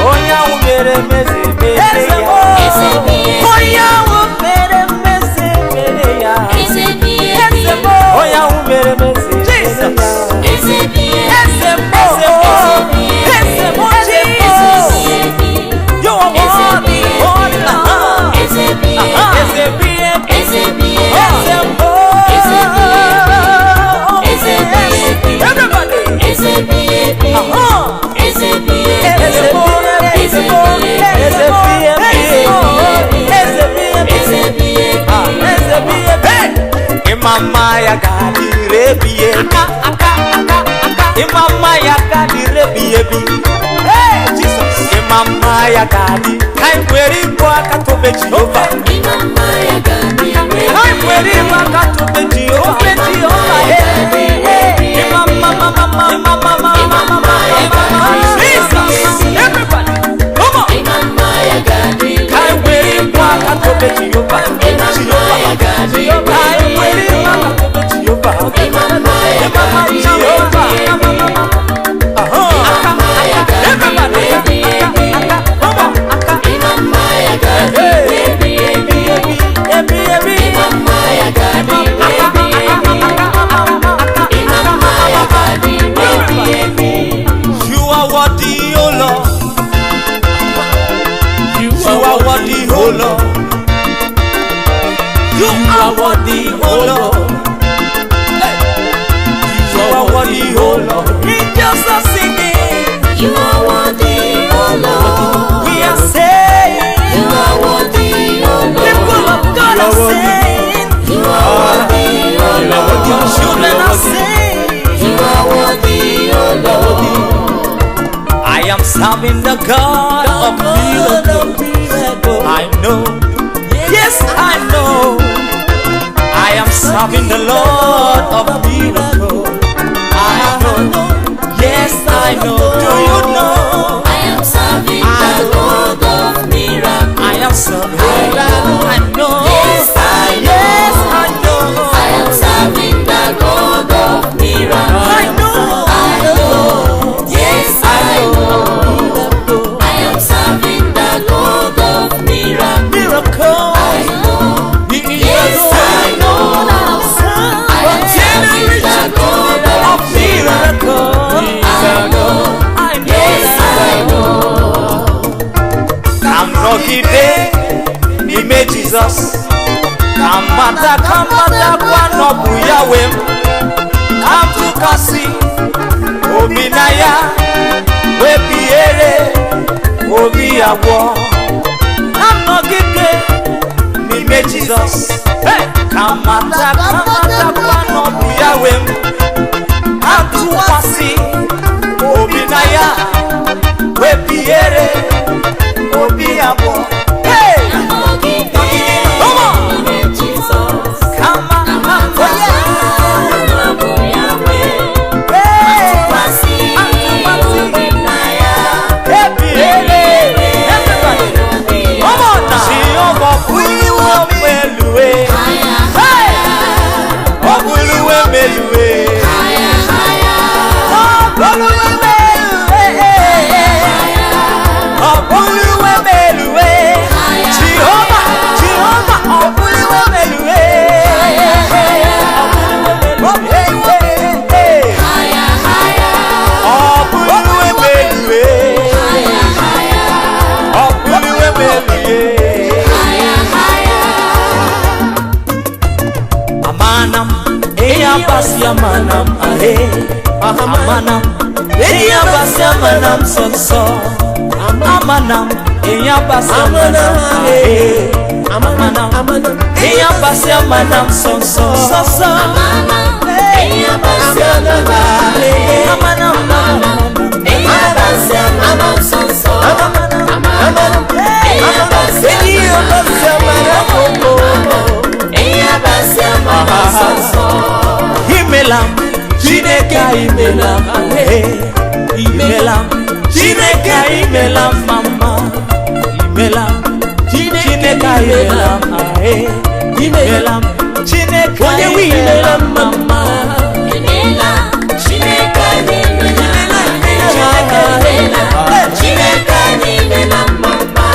Onya umere meze mene ya. Onya umere meze mene ya. Onya umere meze Jesus. You are worthy, Imama ya gadi rebiye, Imama ya gadi rebiye bi. Hey Jesus, Imama ya gadi. Kai mweri kwa katobe Jehova. Imama ya gadi Kai mweri kwa katobe Jehova. Jesus, everybody, come on. Imama ya gadi Kai mweri kwa katobe Jehova. Imama ya gadi Kai mweri kwa katobe Jehova. Imama ya gadi You are worthy, oh Lord. You are worthy, oh Lord. You are worthy, oh Lord. You are worthy, oh Lord. Angels are singing. You are worthy, oh Lord. We are saying. You are worthy, oh People Lord. of God are saying. You are worthy, oh Your Lord. children are saying. You are worthy, oh Lord. I am serving the God of miracles. I know. Yes, I know. I am serving the Lord of miracles. I know. Yes, I know. Do you know? I am serving the Lord of miracles. I am serving. I know. Yes, I know. Yes, I know. I am serving the Lord of miracles. I know. I know. Yes, I know. I am serving the Lord of miracles. Miracle. I know. Yes, I know. I am serving the Lord of Miracle. I know. I know. Yes, I know. I'm lucky day, ime Jesus. Kamata kwa nobu Yahweh. Come to kasi, obinaya, webiere, obi awo. I'm lucky day, ime Jesus. Hey, kamata kwa nobu Yahweh. Come to kasi, obinaya, webiere, obi awo. Hey, come on. Come on, everybody, come on now. Jehovah, Buluwe Melue. Hey, oh Buluwe Melue. Oh Buluwe Melue. Oh Buluwe Melue. basia manam ahe amanam eya basia manam sonso amanam eya basia manam ahe amanam eya basia manam sonso amanam eya basia manam ahe amanam eya basia manam sonso amanam eya basia manam Imelam, Chineke imelam, imelam, Chineke imelam, mama, imelam, Chineke imelam, imelam, Chineke imelam, mama, imelam, Chineke imelam, Chineke imelam, mama,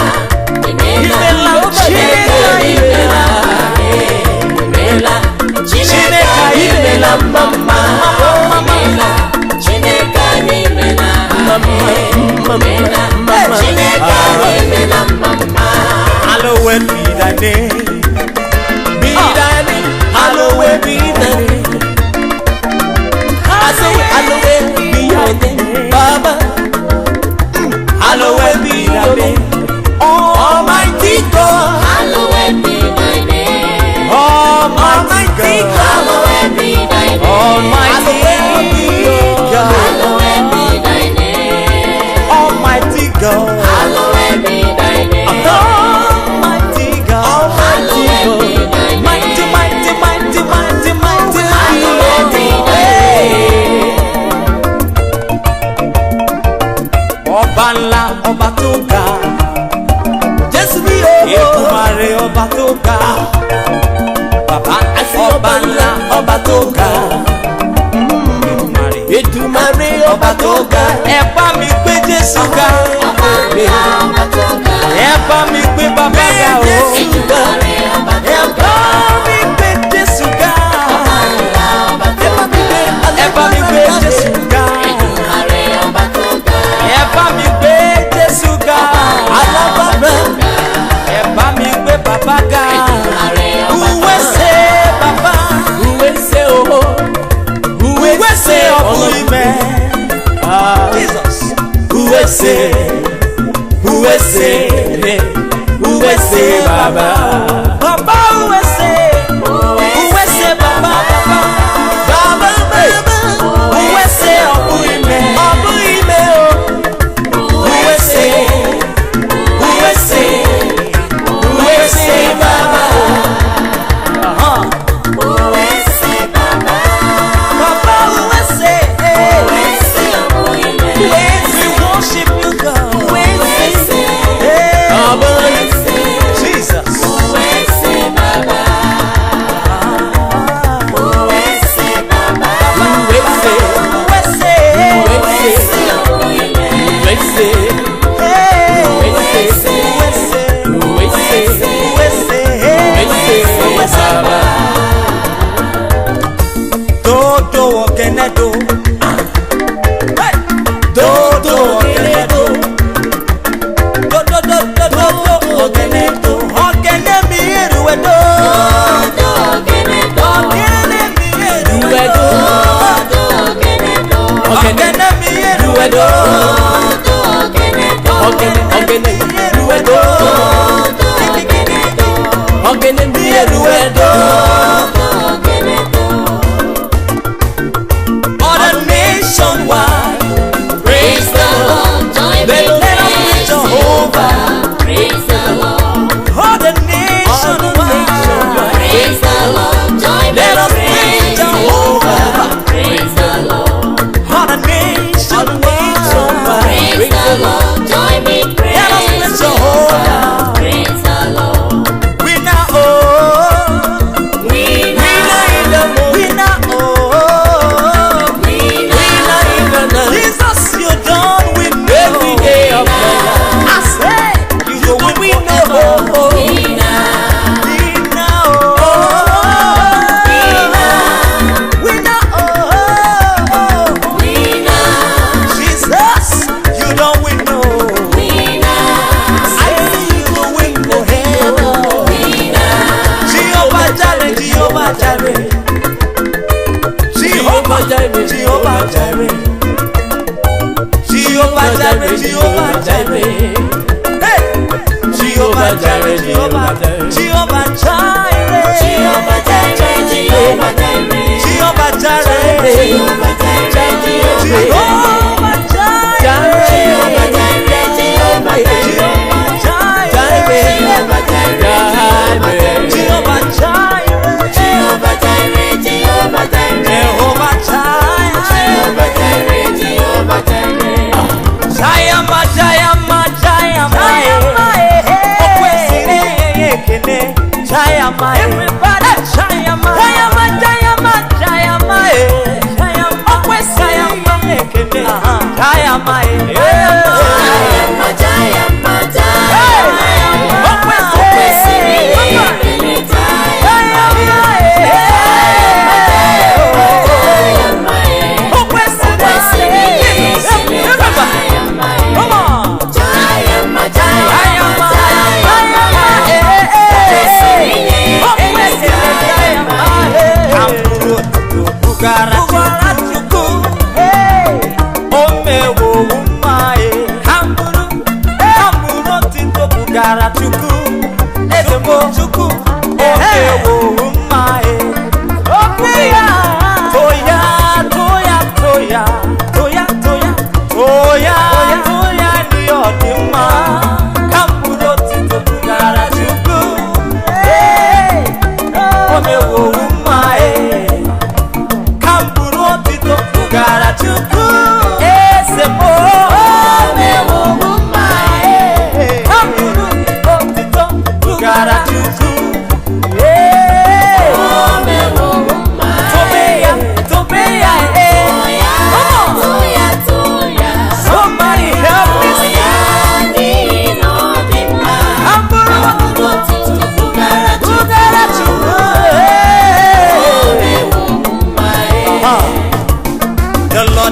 imelam, Chineke imelam, mama, Chineke imelam, mama. Hallowed be thy name, be thy name, hallowed be thy name. I say, hallowed be thy name, Baba. Hallowed be thy name, Almighty God. Hallowed be thy name, Almighty God. hallowed be thy name, Almighty God. hallowed be thy name, Almighty God. hallowed be thy name, Almighty God. hallowed be thy name, Mighty, mighty, mighty, mighty, mighty. hallowed be thy name. Ọba ńlá, ọba tó ga. Jésù ni o. Èkùmàrè ọba tó ga. Bàbá ọba ńlá, ọba tó ga. Èdùmàrè ọba tó ga. Ẹ bá mi gbé Jésù ga. Ọba ńlá, ọba tó ga. Ẹ bá mi gbé bàbá ga o. Èdùmàrè ọba tó Ẹ ga. bá mi gbé Jésù ga. Ọba ńlá, ọba tó ga. Ẹ bá mi gbé Jésù ga. Èdùmàrè ọba tó ga. Ẹ bá mi gbé Jésù ga. Alábàárà. Ẹ bá mi gbé bàbá ga. Èdùmàrè ọba tó ga. Uwe se bàbá. Uwe se o. Uwe se ọkùnrin mẹ́. Jesus. Uwe se. Uwe se. Uwe se bàbá. Bàbá uwe se. Uwe se bàbá bàbá. Bàbá bàbá. Uwe se ọkùnrin mẹ́. Ọkùnrin mẹ́ o. Uwe se. Uwe se. Uwe se bàbá. Uwe se bàbá. Bàbá uwe se. Uwe se ọkùnrin mẹ́. We worship you, God. Uwe se. Hey. Uwe se. Jesus. Jehovah Jireh, Jehovah Jireh, Jehovah Jireh, Jehovah Jireh, Jehovah Jireh, Jehovah Jireh, Jehovah Jireh, Jehovah Jireh, Jehovah Jireh, Jehovah Jireh, Jehovah Jireh, Jehovah Jireh, Jehovah Jireh, Jehovah Jireh, Jehovah Jireh, Jehovah Jireh. Jayama, Jayama, Jayama, Okwesiri ekele, Jayama, everybody, Jayama, Jayama, Jayama, Jayama, Jayama, Okwesiri ekele, Jayama, Jayama, Jayama, Jayama, Okwesiri ekele, Jayama,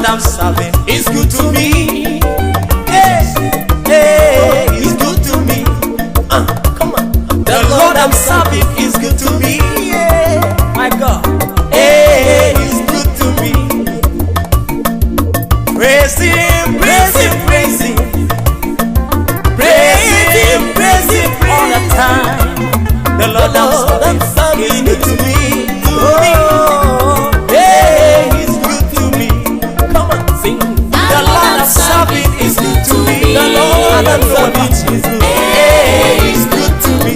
I'm serving is good to me. Hey, hey, he's good to me. Come on. The Lord I'm serving is good to me. Yeah, my God. Hey, he's good to me. Praise him, praise him, praise him. Praise him, praise him, all the time. The Lord I'm serving is good to me. To me. Hey, he's good to me. Come on, sing. The Lord I'm serving is good to me. The Lord I'm serving is good. Hey, he's good to me.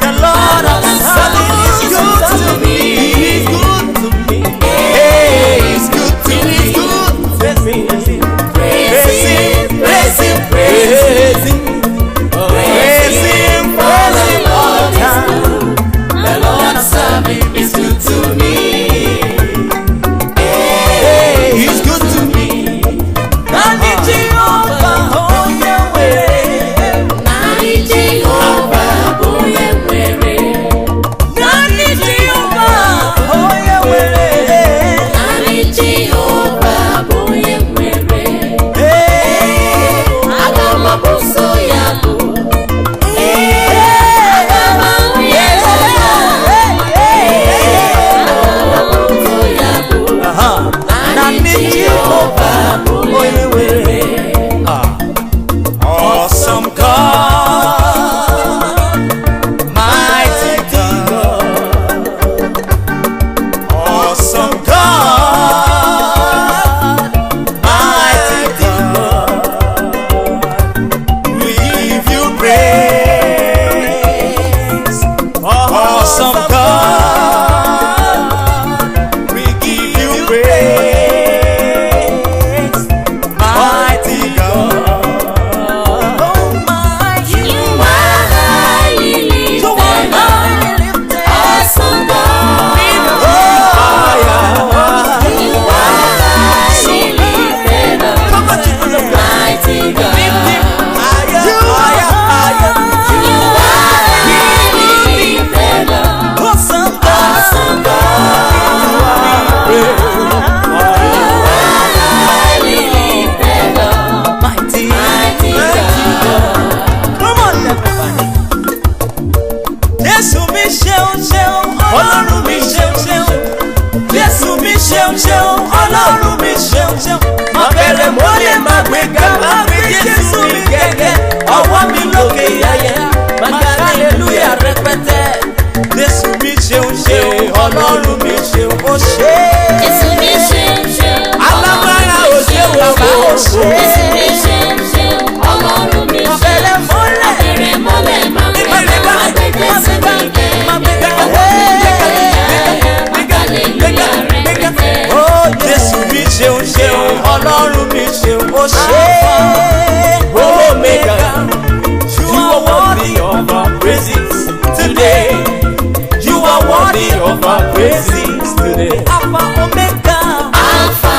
The Lord I'm serving is good to me. He's good to me. Hey, he's good to me. Praise him, praise him, praise him, praise him, praise him for the long time. worthy of our praises today. Alpha, Omega. Alpha,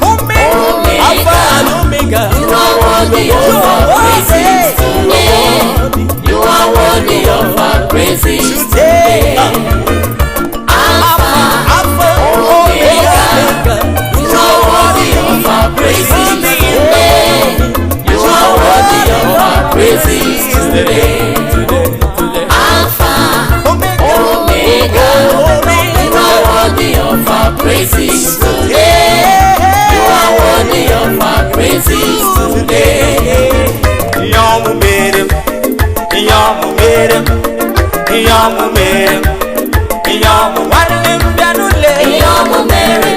Omega. Alpha and Omega. you are worthy of our praises today. You are worthy of our praises today. Alpha, Omega, you are worthy of our praises today. You are worthy of our praises today. Alpha, Omega, you are worthy of our praises today. You are worthy of our praises today. Yamu merim, yamu merim, yamu merim, yamu walim bianule. Yamu Mary,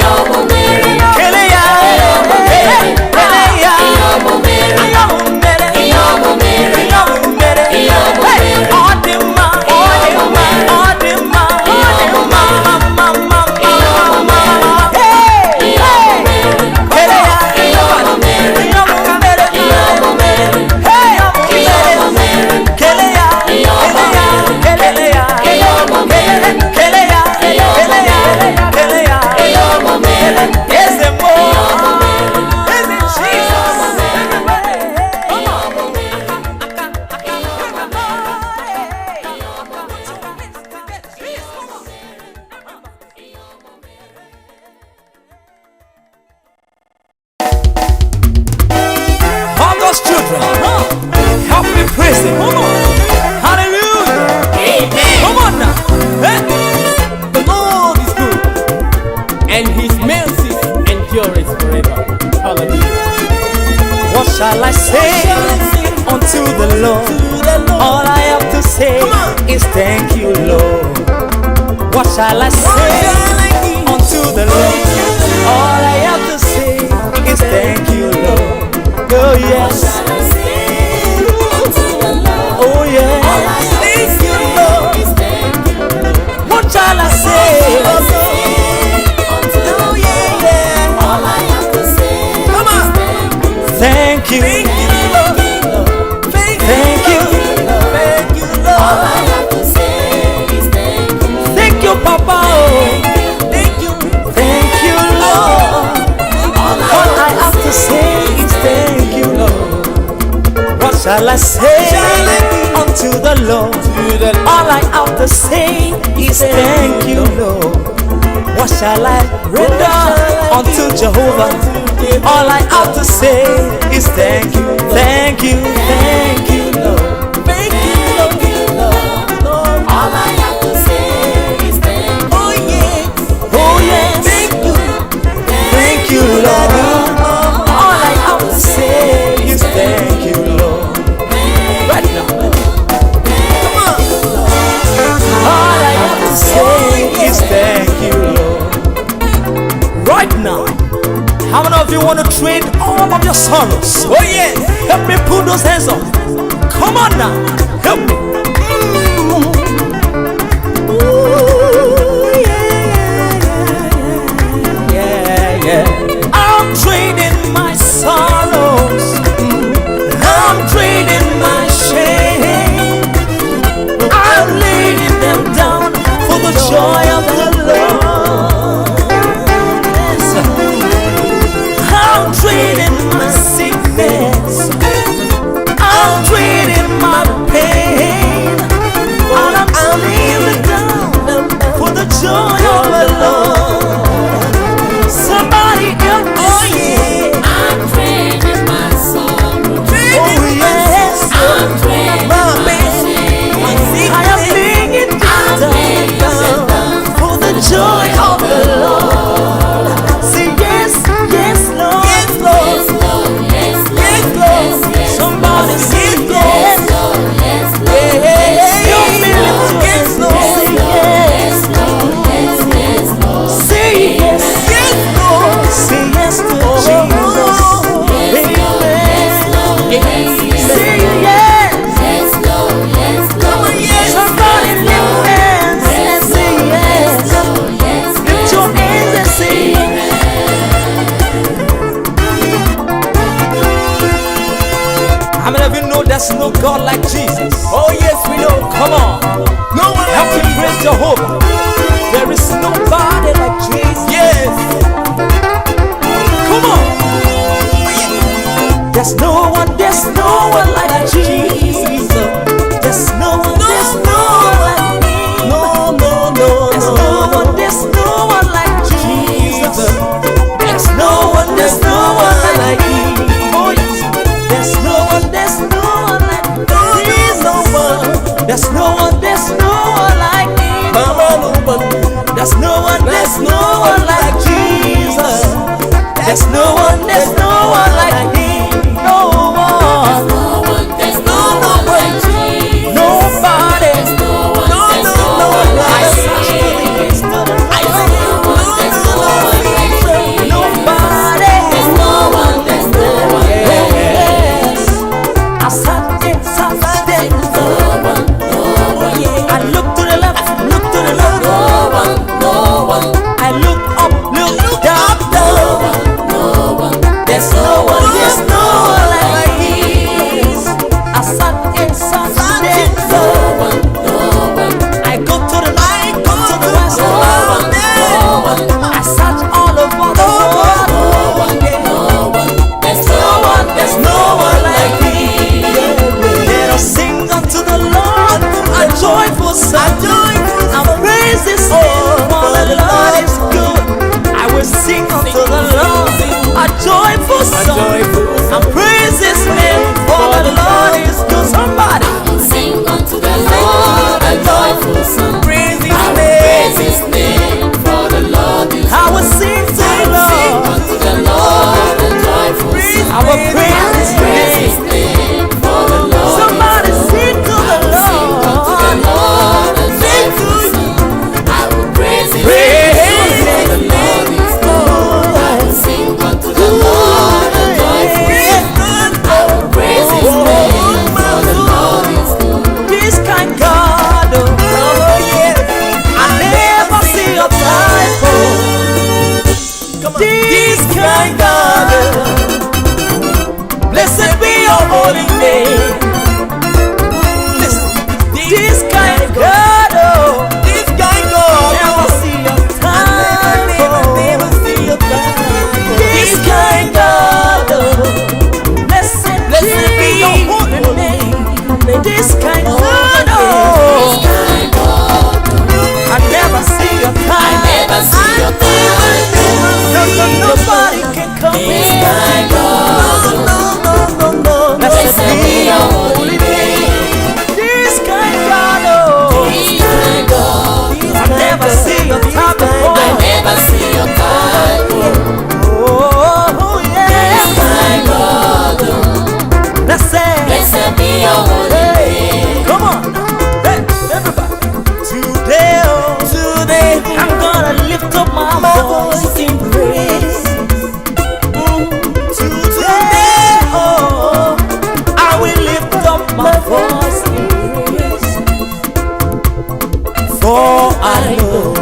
Yamu Mary, Keleya, keleya, Yamu Mary, yamu mere, Yamu Mary, yamu mere, Yamu Mary, odima, odima, odima, odima, mama, mama, hey, keleya, Yamu Mary, yamu mere, Yamu Mary, hey, Yamu Mary, keleya, keleya, keleya, Yamu Mary, keleya, keleya, keleya, Yamu Mary, yes, the more, Yamu Mary, yes, in Jesus, everybody, come on. All those children, help me praise Him. Hallelujah. Come on now. The Lord is good, and His mercy endures forever. Hallelujah. What shall I say unto the Lord? All I have to say is thank you, Lord. What shall I say unto the Lord? All I have to say is thank you, Lord. Oh yes, oh yes, thank you, Lord. What shall I say? Oh yeah, yeah. Come on. Thank you, Lord. Thank you, Lord. Thank you, Papa. Oh. Thank you, Lord. All I have to say is thank you, Lord. What shall I say unto the Lord? All I have to say is thank you, Lord. What shall I render unto Jehovah? All I have to say is thank you, thank you, thank you, Lord. Thank you, Lord. Oh yes, oh yes. Thank you, Lord. All I have to say is thank you, Lord. Right now. Come on. All I have to say is thank you, Lord. Right now. How many of you want to trade all of your sorrows? Oh yes. Help me put those hands up. Come on now. Help me. Ooh, yeah, yeah. I'm trading my sorrows. I'm trading my shame. I'm laying them down for the joy of the Lord. Yes. I'm trading my sickness. I'm trading my pain. And I'm laying it down for the joy of the Lord. Somebody help me. Oh yeah. I'm trading my sorrow. Oh yes. I'm trading my shame. I am laying it down for the joy of the Lord. Say yes, yes, Lord, yes, Lord, Yes, Lord, yes, Lord. Somebody say yes, yes, you feel it, yes, Lord. Say yes, say yes, Lord. Say yes to Jesus, baby. Say yes. Come on, yes. Somebody lift hands and say yes. Lift your hands and say yes. How many of you know there's no God like Jesus? Oh yes, we know. Come on. No one help me praise Jehovah. There is nobody like Jesus. Yes. Come on. There's no one like Jesus. There's no one like me. No. There's no one like Jesus. There's no one like me. Oh yes. There's no one like me. There's no one like me. There's no one like Jesus. There's no one like me. No one. There's no one like Jesus. Nobody. No one like Jesus. There's no one like Jesus. Nobody. There's no one like Yes. I sat inside. I look to the left, look to the left. no one. I look up, look down. There's no one like this. I sat inside. I go to the right, go to the west. I search all over the world. There's no one like me. Let us sing unto the Lord a joyful song. And praise His name, for the Lord is good. I will sing unto the Lord a joyful song. And praise His name, for the Lord is good. Somebody Sing unto the Lord a joyful song. praise His I will name. praise His name, for the Lord is I will sing to the Sing Lord. unto the Lord a joyful song. I will praise His Praise His name. name, for the Lord Somebody sing to the Sing unto the Lord. Lord a joyful song. I will praise His Praise name, His for the Lord is good. I will sing unto the Lord a joyful song. I will praise His name, for the Lord is good. This kind God, oh yeah, I never see your type. This kind God, blessed be your holy name. Listen, this kind God, oh, never see your type. This kind God, oh, blessed be your holy name. This kind God, oh, I never see your kind. Never see your kind. Nobody can come This in. kind God. Blessed Blessed be be your your holy holy name. name. This kind God, oh, This kind God. I never see your time I before. never see your kind. Oh, This yeah. kind God. Blessed. Blessed be your holy name. Come on. Hey, everybody. Today, I'm gonna lift up my voice in praise. Today, oh, I will lift up my voice in praise. For I know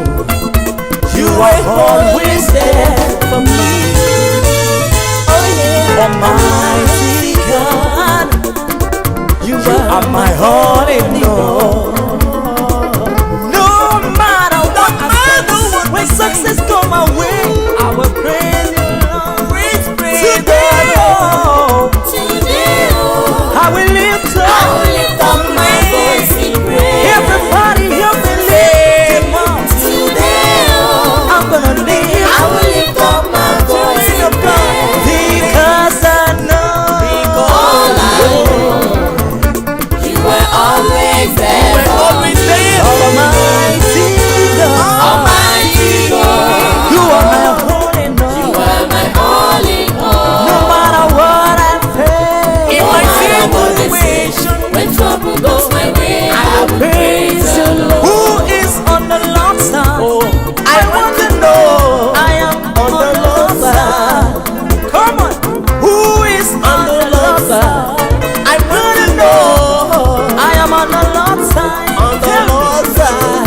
you are always there for me. Oh yeah, Almighty God, you are my all in all. No matter what happens, when success come my way, I will praise you, Lord. Today, oh, Today, oh, I will lift I up. will lift up my voice in praise. Everybody help me lift him up. Today, oh, I'm gonna lift I will lift up my voice in praise. because I know. All I know, you were always there. Almighty God, Almighty God, you are my holy you Lord. are my all in all. No matter what I face, No matter what the situation, when trouble goes my way, I will praise praise the you, Lord. Who is on the Lord's side? I want to know. I am on the Lord's side. Come on. Who is on the Lord's side? I want to know. I am on the Lord's side. On the Lord's side.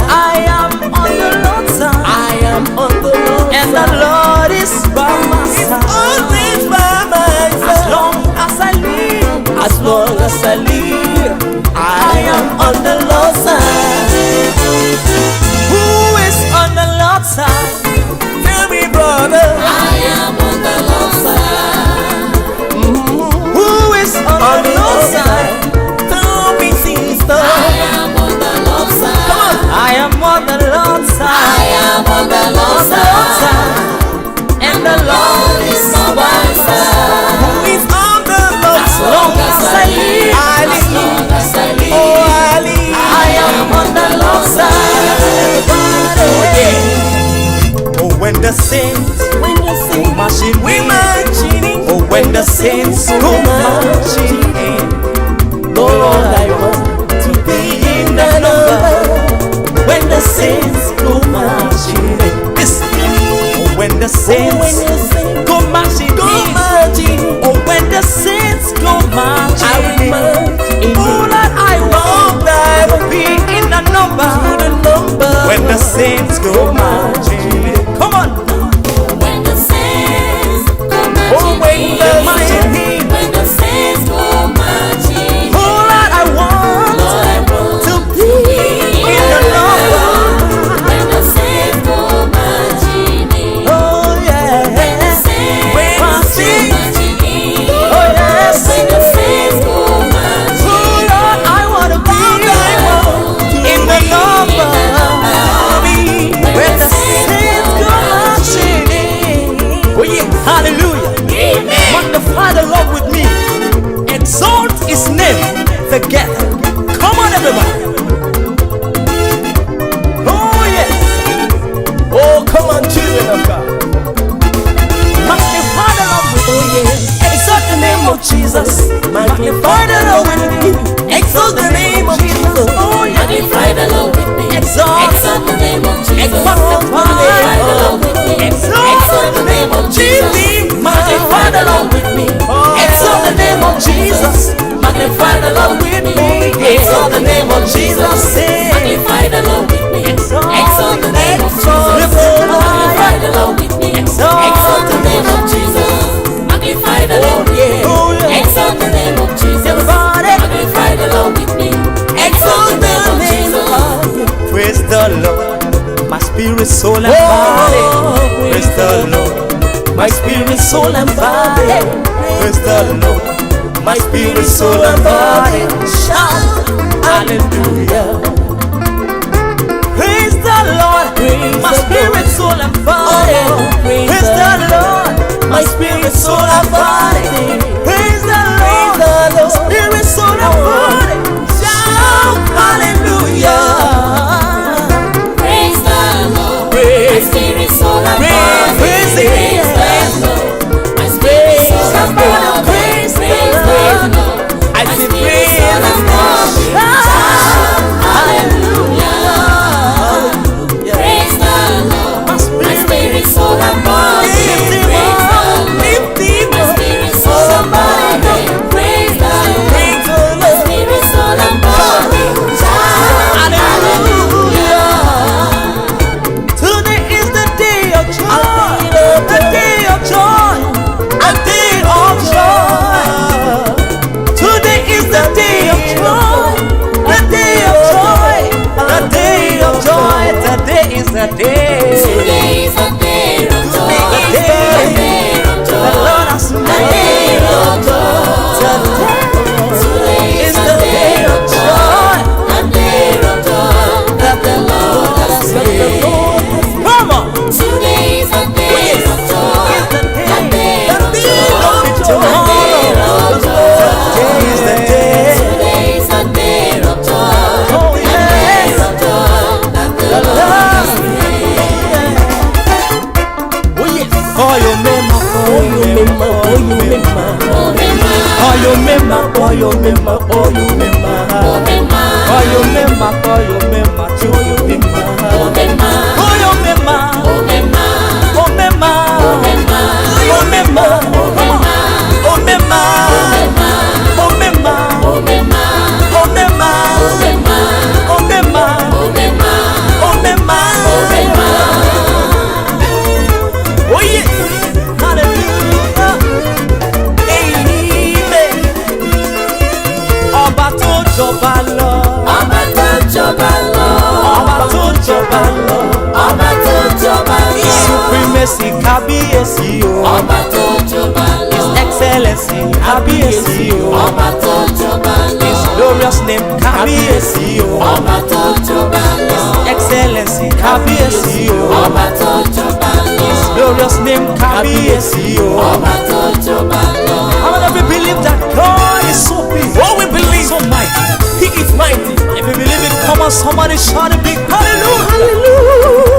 saints go marching in, oh when the saints go marching in, Lord I want to be in the number. When the saints go marching in, listen. Oh when the saints go marching in, oh when the saints go marching in, oh Lord I want to be in the number. When the saints go marching in, come on. When the saints go Oh, when the marching in, when the saints go marching, oh Lord I want Lord I want to be in the number. when the saints go marching in, Oh yeah, when the saints when go the saints, marching in, oh yes, when the saints go marching oh Lord I want to be in the number. When the saints go marching in, oh yeah, hallelujah. Magnify the Lord with me, exalt His name together. Come on, everybody. Oh yes. Oh, come on, children of God. Magnify the Lord with me. Exalt the name of Jesus. Magnify the Lord with me. Exalt the name of Jesus. Oh yeah. magnify the Lord with me, Exalt. exalt the name of Jesus, Magnify the Lord with me, Exalt. exalt the name of Jesus, magnify the Lord with me, exalt the name of Jesus, magnify the Lord with me, exalt the name of Jesus, magnify the Lord with me, exalt the name of Jesus, magnify the Lord with me, exalt the name of Jesus, magnify the Lord with me, exalt the name of Jesus, magnify the Lord with me, exalt the name of Jesus. Praise the Lord, my spirit, soul, and body. Praise the Lord, my spirit, soul, and body. Praise the Lord, my spirit, soul, and body. Shout hallelujah. Praise the Lord, my spirit, soul, and body. Praise the Lord, my spirit, soul, and body. Praise the Lord, my spirit, soul, and body. Shout hallelujah. Praise the Lord, my Praise, spirit, soul, and body. praise it. Praise the Lord, my spirit, soul, and body. Praise the Praise the Lord. Lord, I my say spirit, praise soul, and body. Hallelujah. Praise the Lord, my spirit, soul, and body. Lift him Praise the up, Lord, lift him my up. spirit, soul, and body. Praise the Lord, Praise the my Lord. spirit, soul, and body. Hallelujah. Today is the day of joy, the day of joy, a day of joy. Today is the day of joy, the day of joy, the day of joy. Today is the day. Today is a day of joy. The A day day of the joy. Lord has A made. day of joy. Today Today is the day of joy A day of joy that the Lord has that the made. Lord has. Come on. Today is a day of joy. It's the day. A day The of day joy. of tomorrow. Today is the day. Today is a day of joy. Oh A day yes. of joy that the The Lord Lord. has made. Oh yes. Oh you mema, oh you mema, oh you mema. Oh you mema, oh you mema, oh you mema. Oh you mema, oh you mema, to you mema. Oh you mema, oh mema, oh mema. Oh mema, oh mema, oh mema. Oh mema, oh mema, oh mema. Oh yes, hallelujah, amen. Ọba tó jọba lọ, Ọba tó jọba lọ. ọba tó jọba lọ. Ọba tó jọba lọ. Supremacy kábíyèsí o, Ọba tó jọba lọ. excellency kábíyèsí o, Ọba tó jọba lọ. glorious name kábíyèsí o, Ọba tó jọba lọ. excellency kábíyèsí o, Ọba tó jọba lọ. glorious name kábíyèsí o. Ọba tó jọba lọ. How many of you believe that God is so big? Oh, we believe so mighty. He is mighty. If you believe it, come on, somebody shout a big hallelujah.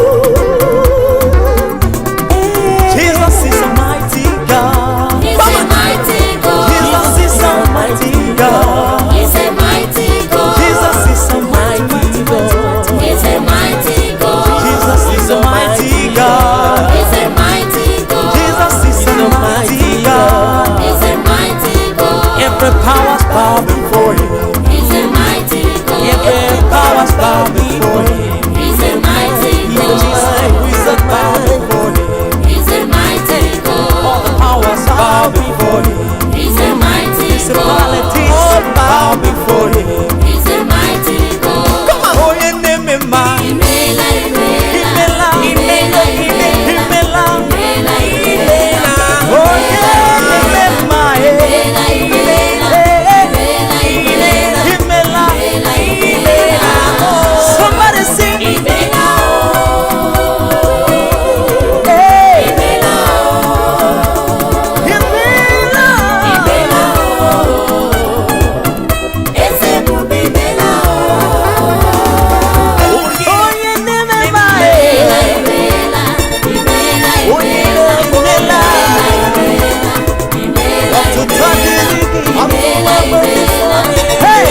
powers bow before him. He's a mighty Even God. Jesus bow before him. He's a mighty All the God. powers bow before him. He's a mighty God. Principalities all bow before him. He's a mighty God. Come on, oh yeah, name him man. Imela, Imela, Imela, Imela, Imela, Imela, Imela. oh yeah, Imela, Imela, Imela, Imela, Imela. somebody sing. Imela, Hey, Imela, Imela, Imela. Eze bubi Imela. oh yeah, name him man. Imela, Imela, Imela, Oh yeah, Imela, Imela, to touch it. Hey,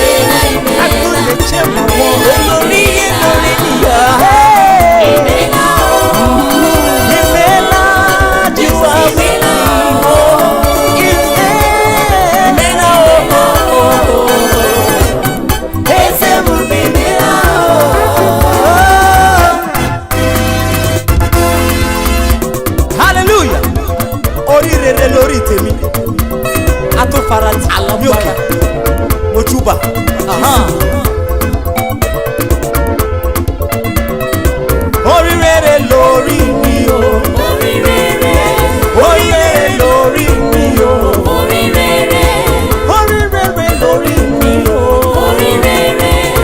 I couldn't change my world. Lori, hey, Imela, you are with me. Oh, Imela, Eze bubi Imela. Hallelujah. Oríire lórí tèmi. Atúfarati ní òkè. Mojúbà. Oríire lórí mi o. Oríire lórí mi o. Oríire lórí mi o.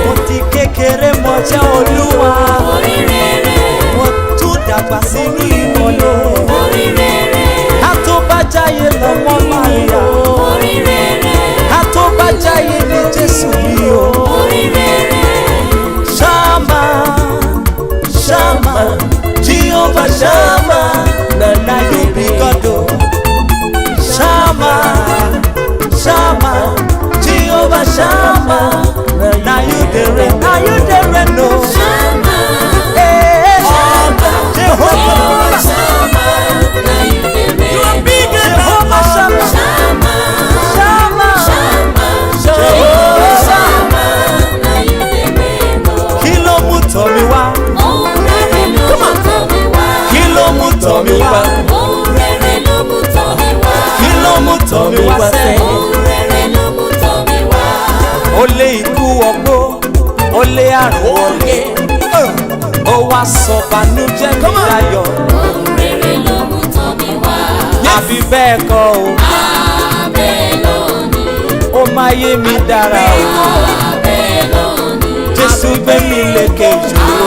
Mo ti kékeré mọjá Olúwa. Mo tún dàgbà sínú ìmọ̀lẹ̀. Ká tó bá jáyé lọ́mọ Màríà. Ká tó bá jáyé ní Jésù mi o. Ṣáàmà, Ṣáàmà, Jehovah Ṣáàmà, na you be God o. Ṣáàmà, Ṣáàmà, Jehovah Ṣáàmà, na you dey reign, na you dey reign o. Jehovah, you are bigger than Jehovah Ṣáàmà, Ṣáàmà, Jehovah. Kí ló mú tọ̀ mí wá? Kí ló mú tọ̀ mí wá? Kí ló mú tọ̀ mí wá sẹ́yìn? Ó lé ikú ọgbó, ó lé àrùn wọlé, ó wá sọ bànújẹ́ mi láyọ̀. Àbí bẹ́ẹ̀ kọ́ o, ó máa yé mi dára o. Jésù gbé mi lékè jù o.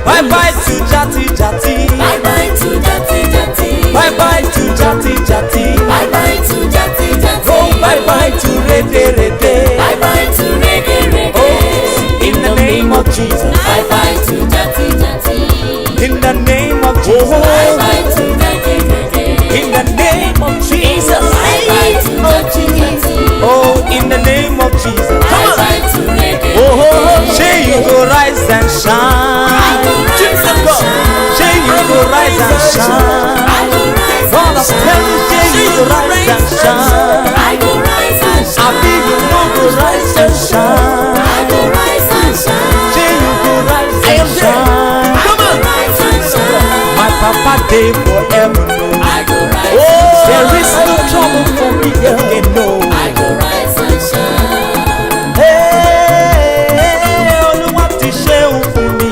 Bye bye to jati jati. Bye bye to jati jati. Oh, bye bye to rede rede. Oh, in the name of Jesus. In the name of Jesus. In the name of Jesus. Oh, in the name of Jesus. Come on. Oh, say you go rise and shine. Jesus God. Say you go rise and shine. God of heaven, say you go rise and shine. I be you know go rise and shine. Say you go rise and shine. Come on. My Papa day forever. Oh, there is no trouble for me if they know. Hey, Olúwa ti ṣeun fún mi.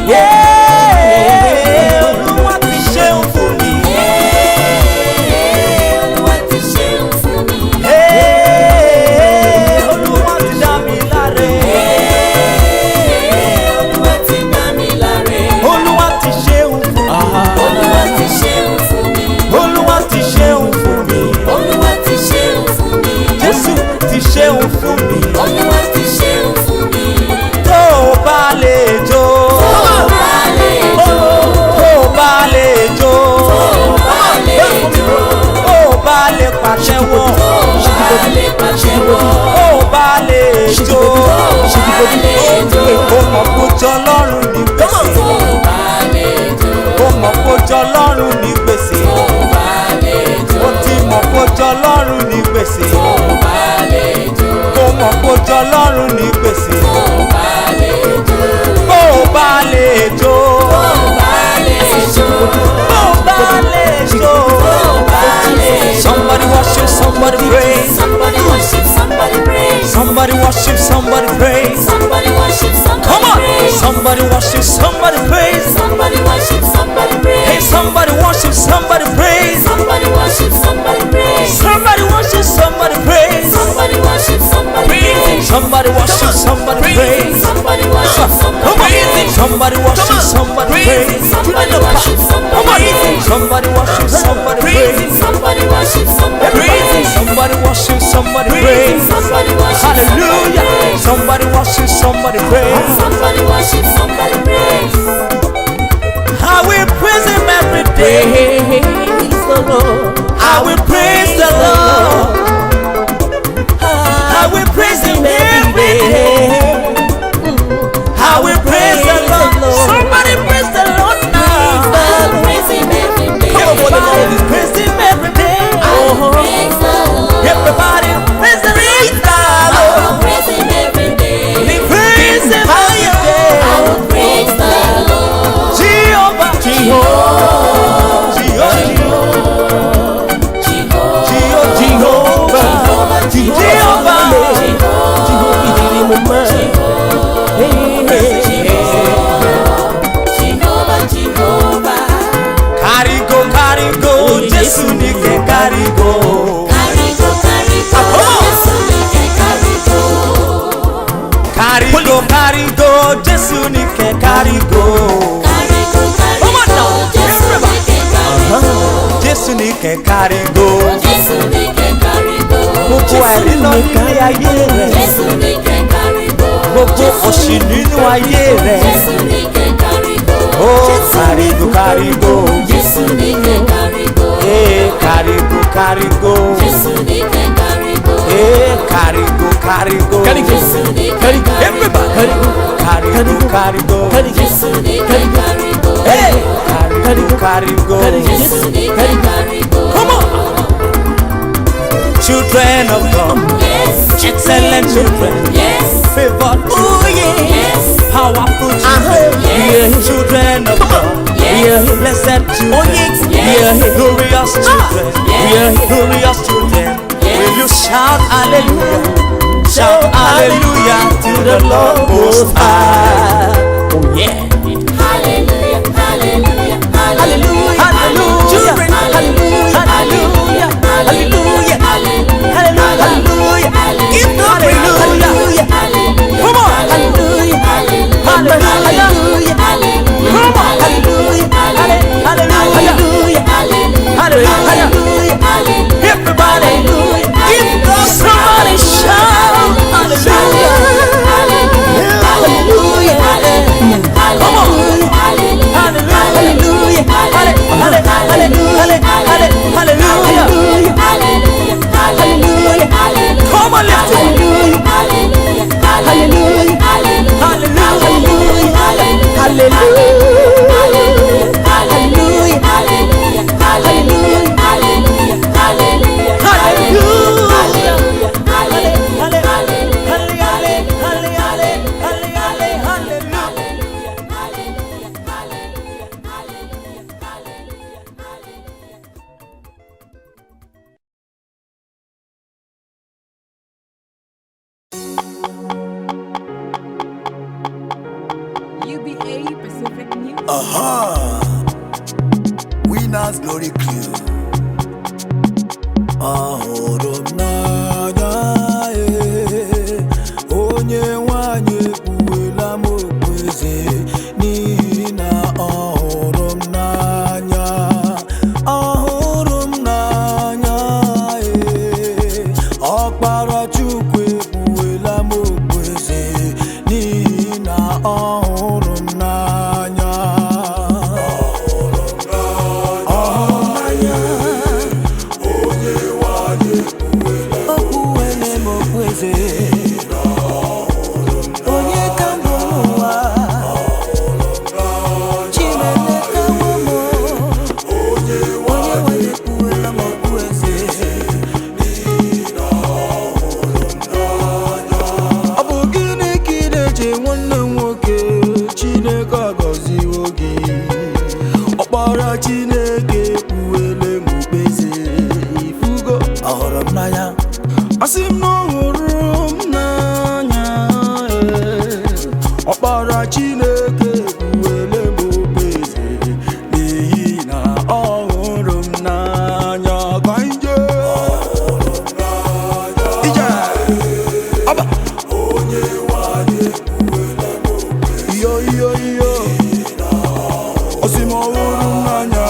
Yeah, Olúwa ti ṣeun fún mi. Hey, Olúwa ti dá mi láre. Olúwa ti ṣeun fún mi. Olúwa ti ṣeun fún mi. Jésù ti ṣeun fún mi. Tó o bá lè jó. Tó o bá lè jó. Tó o bá lè pàṣẹwọ́. Tó o bá lè jó. O mọ̀ kó jọ lọ́rùn ní gbèsè. O mọ̀ kó jọ lọ́rùn ní gbèsè. O ti jọ lọ́rùn ní gbèsè. tó bá lè jó. Kò mọ̀ kó jọ lọ́rùn ní gbèsè. tó bá lè jó. Bó bá lè jó. tó bá lè jó. Bó bá lè jó. tó bá lè jó. Somebody worship, somebody praise. Somebody worship, somebody praise. Somebody worship, somebody praise. Somebody worship, somebody Come on! praise. Somebody worship, somebody praise. Somebody worship, somebody praise. Hey, somebody worship, somebody praise. Somebody worship, somebody praise. Somebody worship, somebody praise. Somebody worship, somebody praise. Somebody worship, somebody praise. Somebody worship, somebody praise. Somebody worship, somebody praise. Somebody worship, somebody praise. Somebody worship, somebody praise. Somebody worship, somebody praise. Somebody worship, somebody praise. Somebody worship, Hallelujah. Somebody worship, somebody praise. somebody worship, somebody praise. I will praise him every day. Praise the Lord. I will praise the Lord. I will praise him every day. I will praise the Lord. Somebody praise the Lord now. Praise Him every day. Everybody praise him every day. Praise the Lord. Everybody praise the Lord. Praise Him every day. We praise him every I day. will praise the Lord. Jehovah, Jehovah, Jehovah, Karigo, Jesu nike karigo. Karigo, Jesu nike karigo. Come on now, everybody. Jesu nike karigo. Gbogbo ẹ̀rí lọ nílé ayé rẹ̀. Gbogbo òṣì nínú ayé rẹ̀. Ó karigo, karigo. Ee karigo, karigo. Ee karigo, karigo. Everybody. Karigo, karigo. Hey, karigo, karigo. Come on. Children of God, excellent children, favored children, powerful children, children of God, blessed children, glorious children, glorious children. Will you shout hallelujah? Shout hallelujah to the Lord Most High. Oh yeah. Hallelujah, hallelujah, hallelujah, Hallelujah, children, hallelujah, hallelujah, hallelujah, hallelujah, give God hallelujah, come on, hallelujah, hallelujah, come on, hallelujah, hallelujah, everybody, give God somebody shout, hallelujah, hallelujah, come on, hallelujah, hallelujah, come on, lift it, hallelujah, UBA Pacific News. Winners Glory Crew. Ahụrụ m n'anya onye nwanyị ekpuwela m okpueze n'ihi na ọhụrụ m n'anya. Ahụrụ m n'anya ọkpara Chukwu ekpuwela m okpueze n'ihi na ọhụrụ m n'anya. n'anya. Asị m na ọ hụrụ m n'anya, ọkpara Chineke ekwuwele m obeze, n'ihi na ọ hụrụ m n'anya. Ka anyị jee ije ọba iyo iyo iyo, ọ sị m ọ hụrụ m n'anya.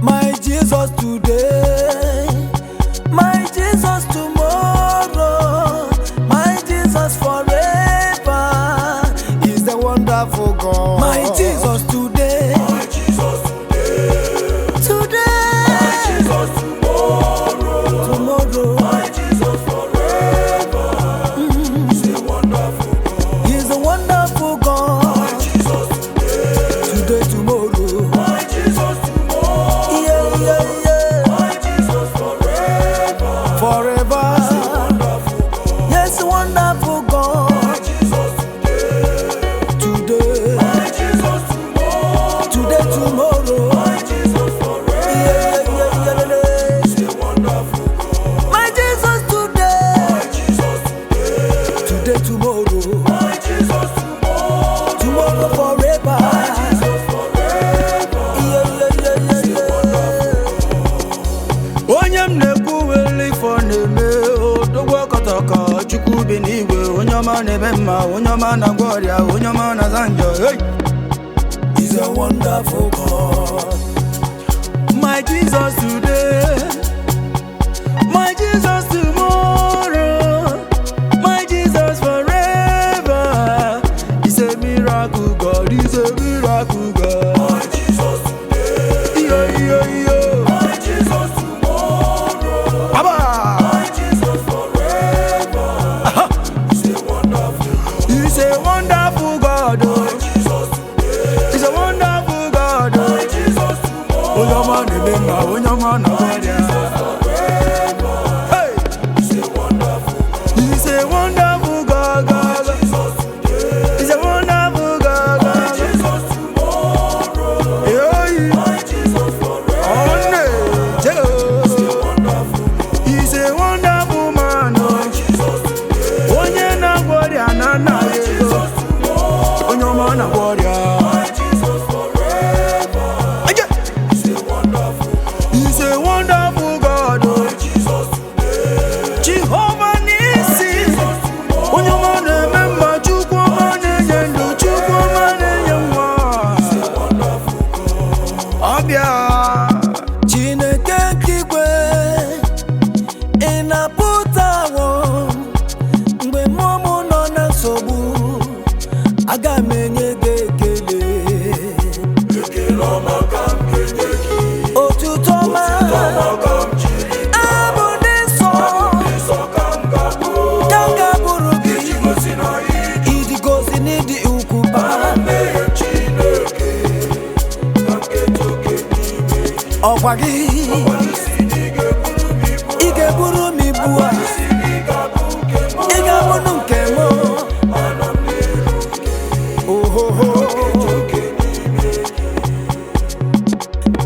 My Jesus today, my Jesus tomorrow, my Jesus forever is the wonderful God. My Jesus today, my Jesus today, my Jesus tomorrow, my Jesus forever is the wonderful God. He's the wonderful God. My Jesus today, tomorrow, my Jesus tomorrow. My Jesus forever, forever. Yes, wonderful God. My Jesus today, my Jesus tomorrow, today, tomorrow. My Jesus forever, wonderful God. My Jesus today, my Jesus today, tomorrow. My Jesus tomorrow, tomorrow forever. My Jesus forever, onye m na-ekwuwele ifo na-eme odogwu ọkọtọkọ Chukwu bi n'igwe, onye ọma na-eme mma, onye ọma na-agwọ ọrịa, onye ọma na-aza njọ. Hey! He's a wonderful God. My Jesus today, my Jesus tomorrow, my Jesus forever. He's a miracle God, he's a miracle God. My Jesus today, yo, yo, yo. My Jesus tomorrow, Abba. My Jesus forever. He's a wonderful God. He's a wonderful God. My Jesus today, he's a wonderful God. My Jesus tomorrow, oh, your man, remember, oh, your man, my Jesus forever. Hey, he's a wonderful God. He's a wonderful God. God. My Jesus today, he's a wonderful God. My Jesus tomorrow, hey, my Jesus forever. He's a wonderful man. My Jesus today, onye na-agwọrịa na nna ya ego, onye ọma na-agwọrịa. My Jesus forever. He's a wonderful God. He's a wonderful God. My Jesus today, Jehovah Nisi, onye ọma na-eme mma, Chukwu ọma na-enye ndụ, Chukwu ọma na-enye nwa. He's a wonderful God. Ọbịa Chineke nke igwe, ị na-apụtawo mgbe mmụọ nọ na nsogbu, aga m enye gị ekele. Ekele ọma ka m ga-enye gị, otuto ọma ka m jiri, abụ dị nsọ ka m ga-abụrụ gị, idigosi n'ịdị ukwu bara mmehie Chineke, ka m ga-eto gị n'ime. Ọkwa gị ị ga-eburu m ibu a, ị ga-abụnụ nke m. Ohoho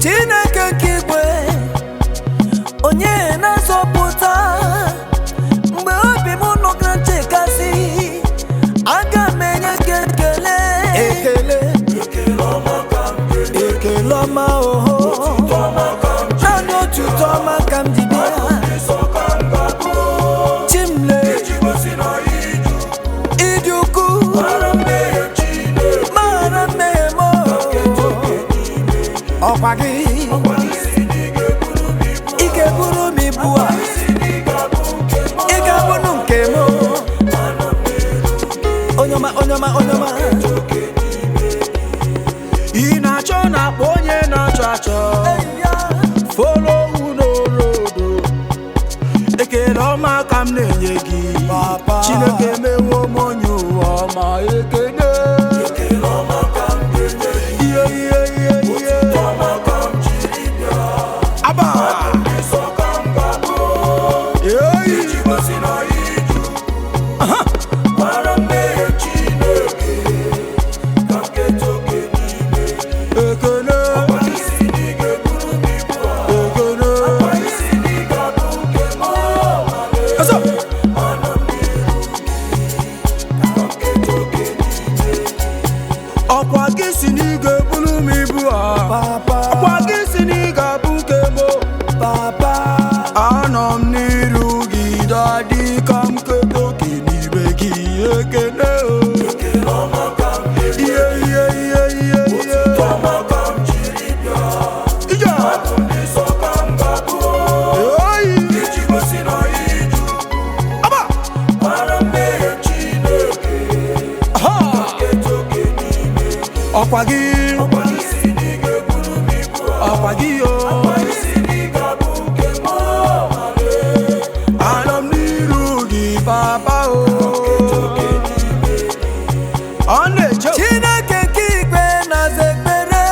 Chineke nke igwe, onye na-azọpụta mgbe obi m nọgara nchekasị, aga m enye gị ekele. Ekele ọma, oho, naanị otuto ọma ka m ji bịa. Chimle, ịdị ukwu, mara mmehie m, ọkwa gị ị ga-eburu m ibu a, ị ga-abụnụ nke m. onyoma onyoma onyoma ị na-achọ na-akpọ onye na-achọ achọ follow n'orodo ekele ọma ka m na-enye gị Papa. Chineke mewo m onye ụwa ọma ekele ihe ihe ihe ihe aba eyi ekele Eso. Ọkwa gị si na ị ga-ebulu m ibu a Papa. ọkwa gị si na ị ga-abụ nke m Papa anọ m n'iru gị dadị ka m kedo oke n'ime gị ekele o ihe ihe ihe ihe ihe ije oyi aba ha ọkwa gị o anọ m n'iru gị papa o ọ na-eje Chineke nke igwe na-aza ekpere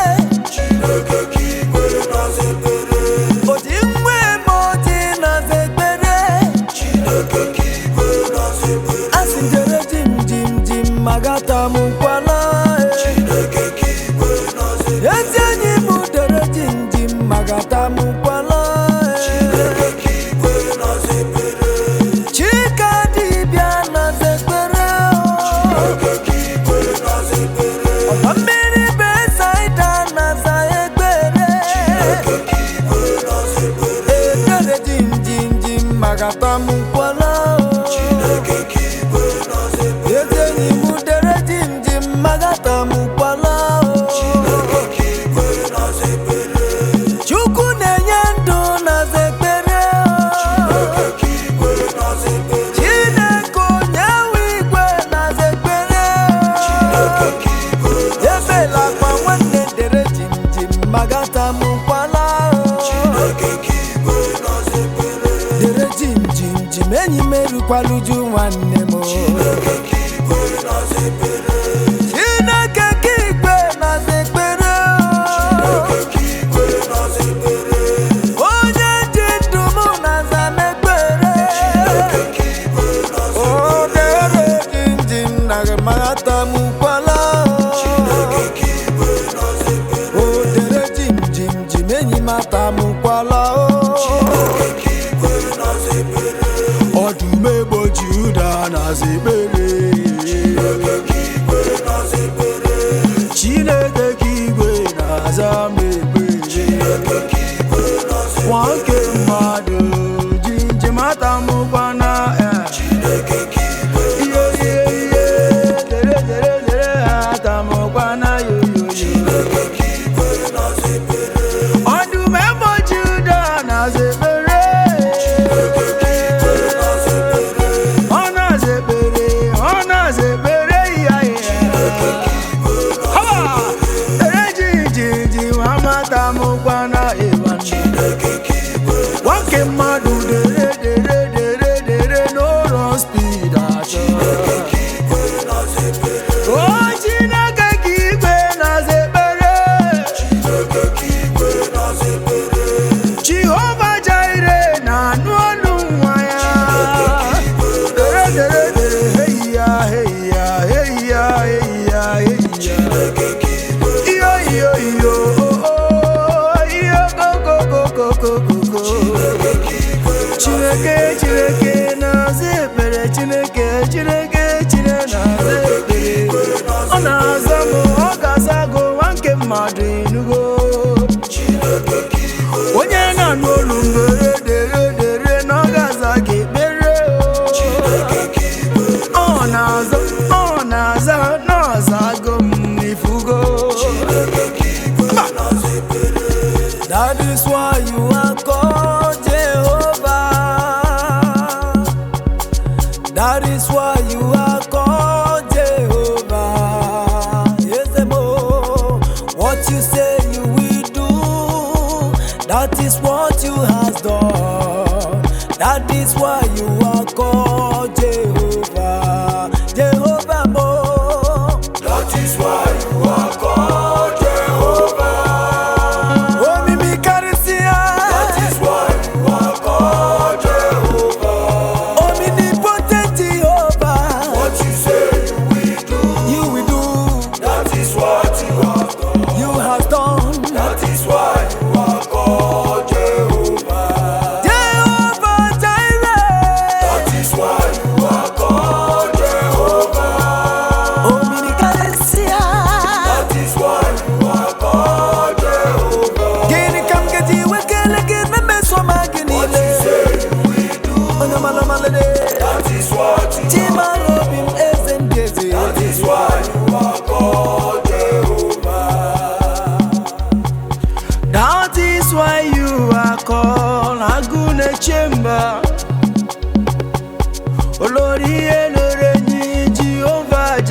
odi nwe m odi na-aza ekpere asị njere jim jim jim magata m nkwala ezi enyi m dere jim jim magata m nkwala Chika dibịa na-aza ekpere ọba mmiri bụ esaida na-aza ekpere ekpere jim jim jim magata m nkwala ezi enyi m dere jim jim magata m nkwala Chukwu na-enye ndụ na-aza ekpere Chineke onye nwe igwe na-aza ekpere efela akpa nwanne dere jim jim magata m nkwala dere jim jim jim enyi m erukwala uju nwanne m Chineke nke igwe na-aza ekpere onye ji ndụ m na-aza m ekpere o dere jim jim na magata m nkwala o dere jim jim jim enyi m ata m nkwala ọdụm egbochi ụda na-aza ekpere Chineke ka igwe na-aza m ekpere nwa nke mmadụ ji njem ata m kwana ihe ihe ihe dere dere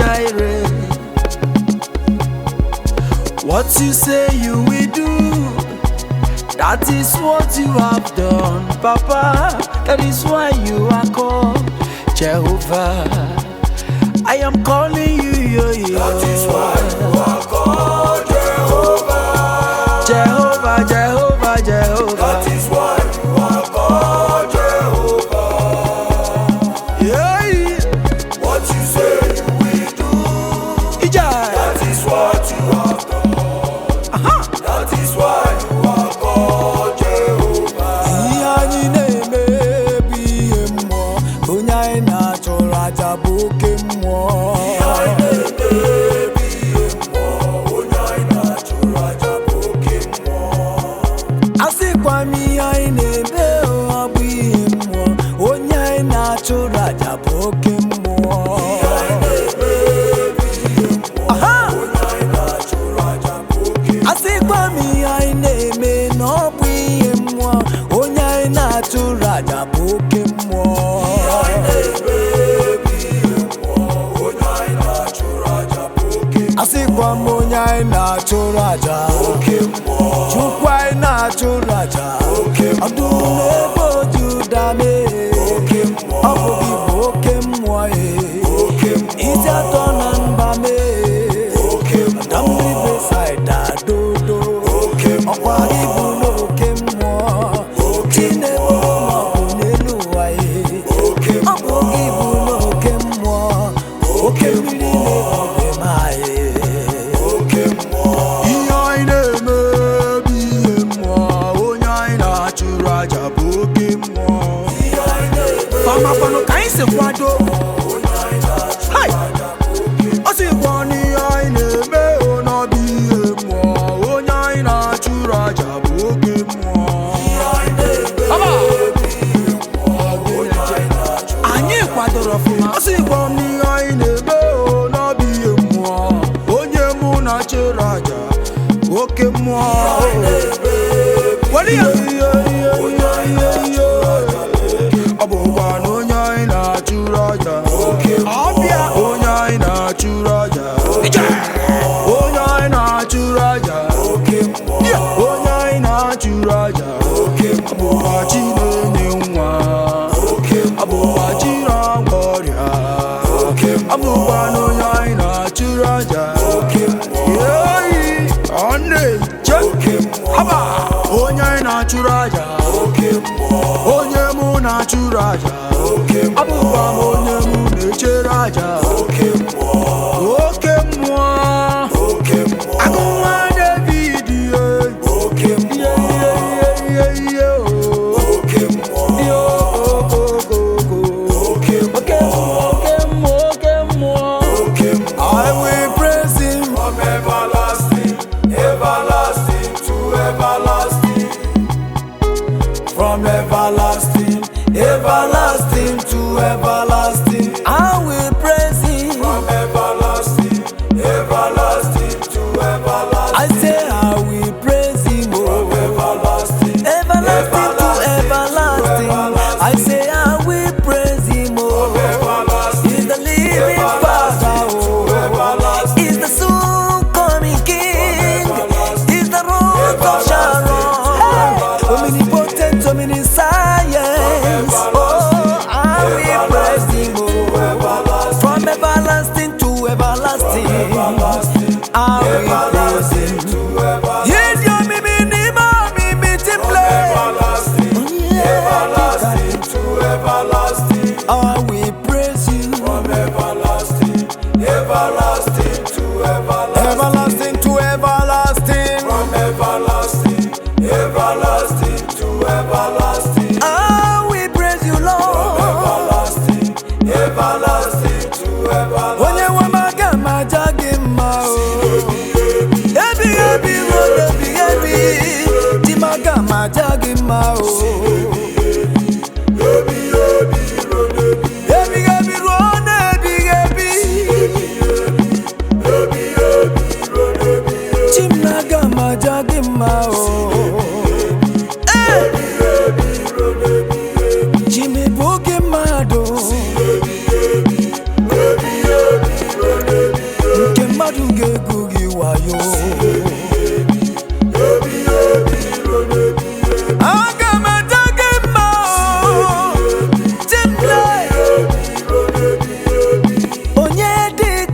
Jireh. What you say you will do, that is what you have done, Papa. That is why you are called Jehovah. I am calling you, that is why you are called Jehovah. Jehovah, Jehovah, Jehovah. That is why you are called Jehovah. Yeah. What you say you will do, that is what you have done. That is why you are called Jehovah.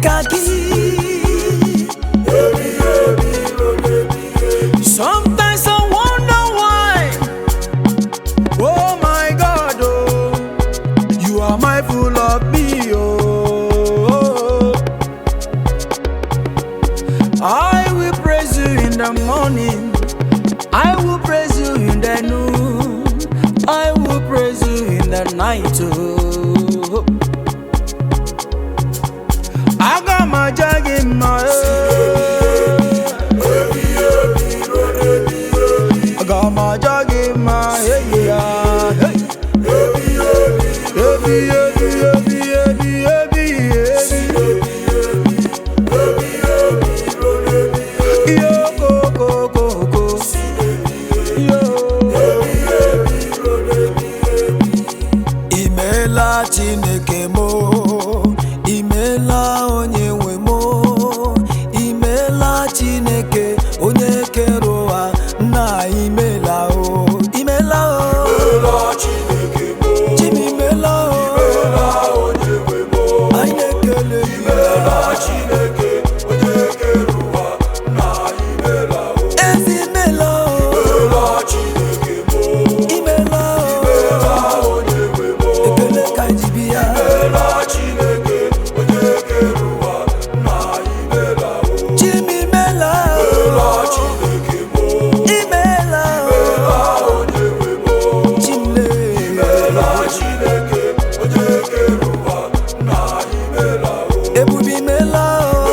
dịka gị. Sometimes I wonder why. Oh my God, oh, you are mindful of me, oh. I will praise you in the morning. I will praise you in the noon. I will praise you in the night, oh. I got my jug in my head. I got my jug in my head, yeah. Hey. Yo, go, go, go, go. Yo. Imela Chineke mo, imela onye nwe mo, imela Chineke onye kere ụwa na imela o, imela o, Chim imela o, anyị na-ekele gị. Ezi imela o, imela o, ekele ka anyị ji bịa. Chim imela o, imela o, Chimle. Ebube imela o,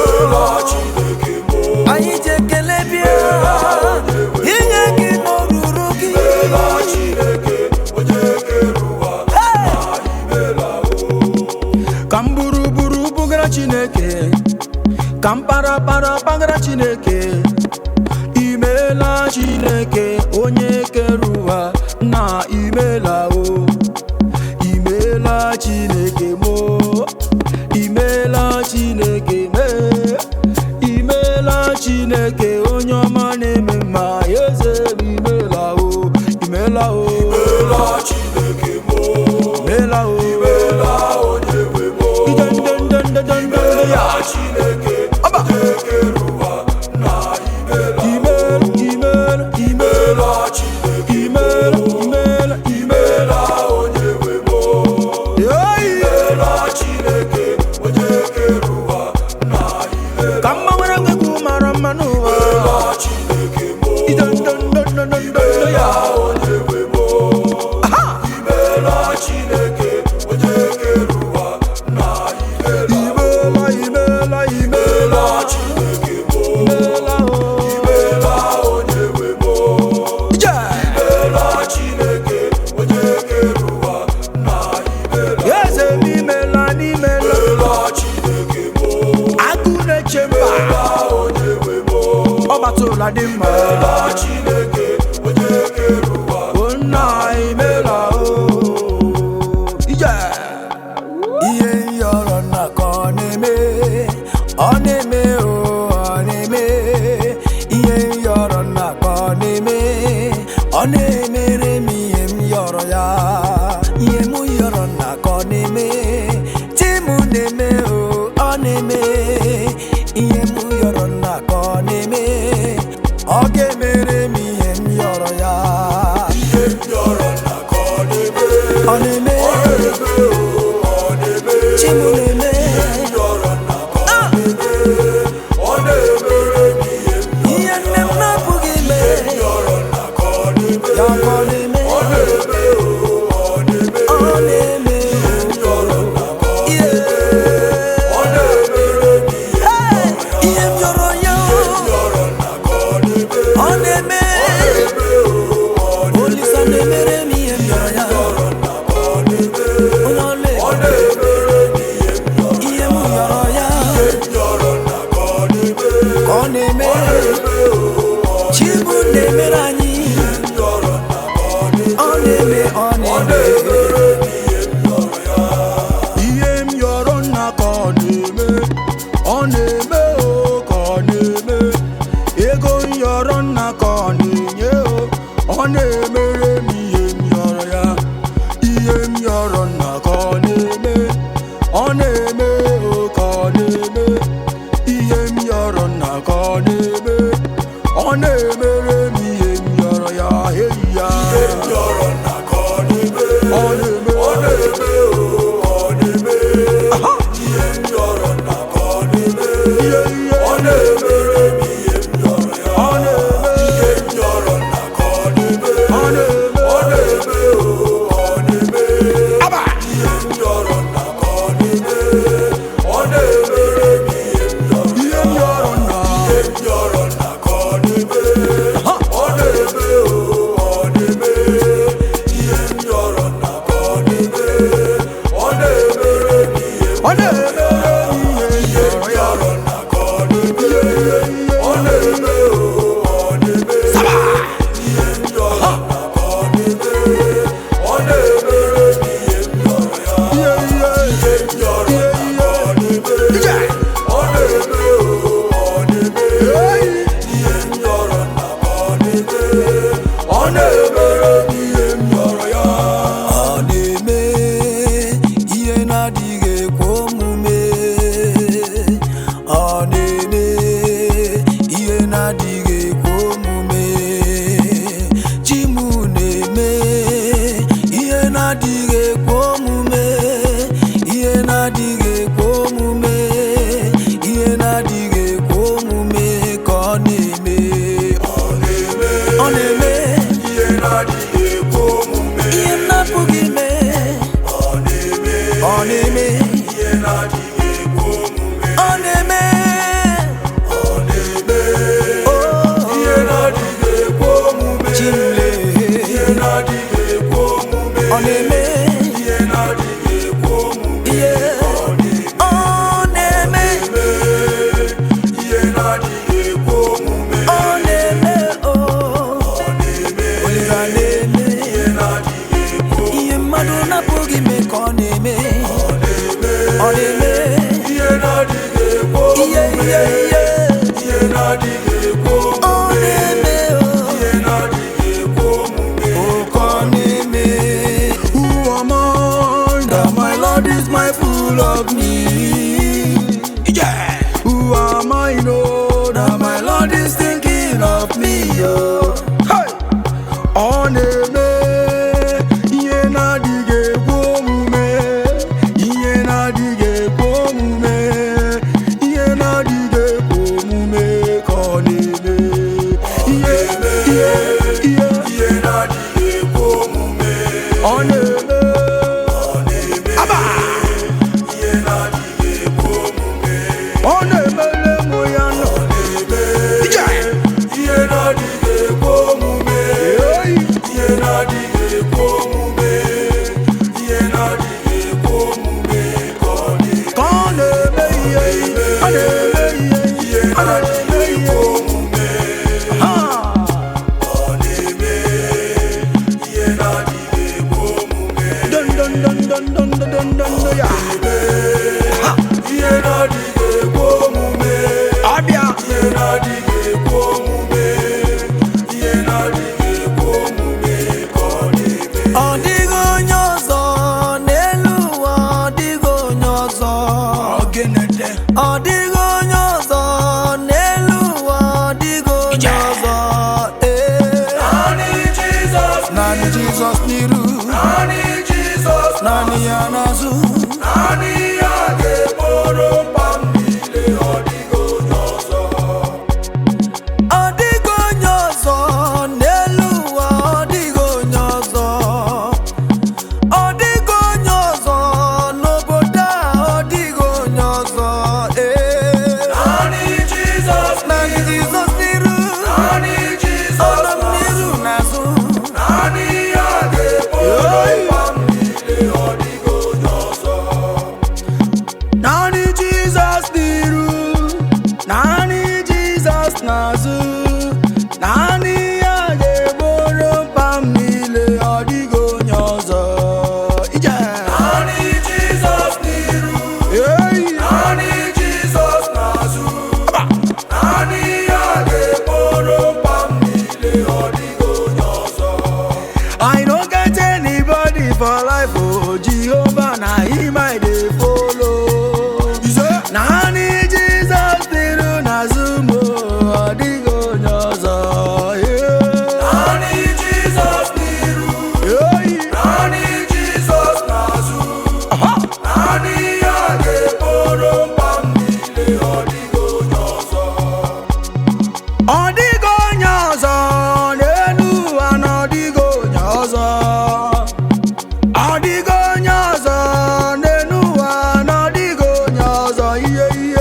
anyị ji ekele bịa inye gị n'oruru gị. Hey! Ka m buru bugara Chineke, ka m para pagara Chineke. Imela Chineke onye kere ụwa na imela o. Imela Chineke mo, imela Chineke me, imela Chineke onye ọma na-eme mma. Eze m imela o, imela o, imela o, ya Aba. Imela Hey! Ka mma nwere ngegwu mara mma n'ụwa. Ya Aha! Imela Yes, imela agụ na-eche mba ọ batụla dị mma. Onna imela o. Ihe nyọrọ nna ka ọ na-eme, ọ na-eme o, ọ na-eme. Ihe nyọrọ nna ka ọ na-eme, ọ na-emere m ihe m yọrọ ya. Ihe m yọrọ nna ka ọ na-eme, chi m na-eme o, ọ na-eme. Ihe m yọrọ nna ka ọ na-eme, ọ ga-emere m ihe m yọrọ ya. Ọ na-eme, chi m na-eme. Ihe na-adịghị ekwe omume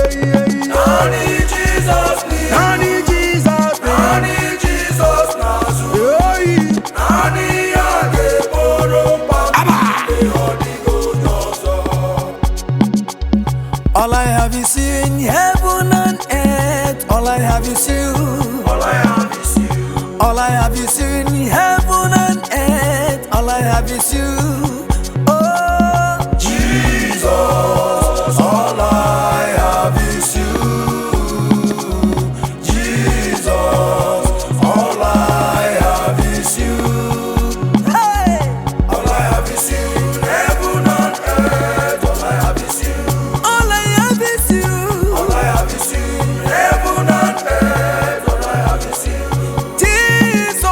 Nani Jesus name. Nani Jesus name. Nani Jesus nazu. Nani age boro papa. All I have is you in heaven and earth. All I have is you. All I have is you. All I have is you in heaven and earth. All I have is you. Oh, Jesus, all I have is you. Jesus, all I have is you. hey. All I have is you. Heaven and earth, all I have is you. All I have is you. All I have is you. Heaven and earth, all I have is you. Jesus.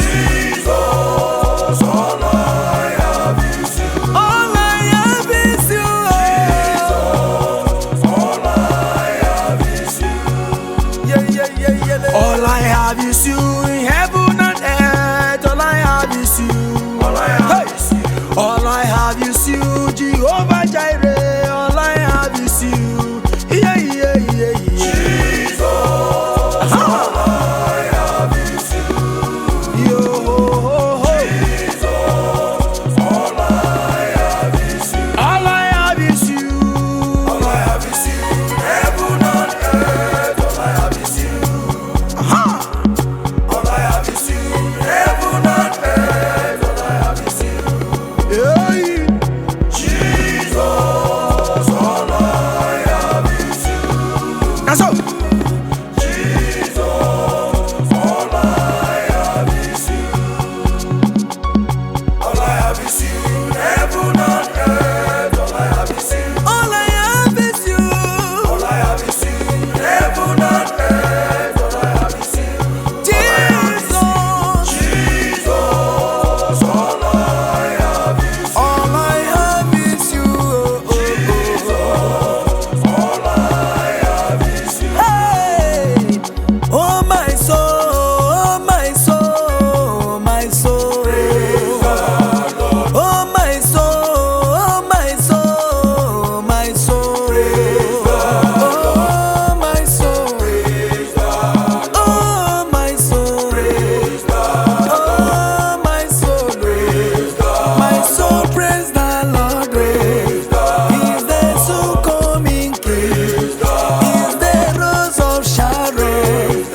Jesus, all I have is you. All I have is you. All I have is you. All I have is you in heaven and earth. All I have is you. All I have is you. All I have is you, Jehovah Jireh. All I have is you. Yeah, yeah, yeah, yeah. Jesus, all I have is you. Yo, ho, ho, ho. Jesus, all I have is you. All I have is you. All I have is you. Heaven and earth, all I have is you. All I have is you. Heaven and earth, all I have is you. Yeah. Jesus, all I have is you. That's all. Jesus, all I have is you. All I have is you. Heaven and earth, all I have is you. All I have is you. All I have is you. Heaven and earth, all I have is you. Jesus. Jesus, all I have is you. All I have is you. All I have is you. Hey. Oh my soul, my soul, my soul. Oh my soul, my soul, my soul. Oh my soul. Oh my soul. Oh my soul. My soul praise the Lord. He's the soon coming King. He's the rose of Sharon.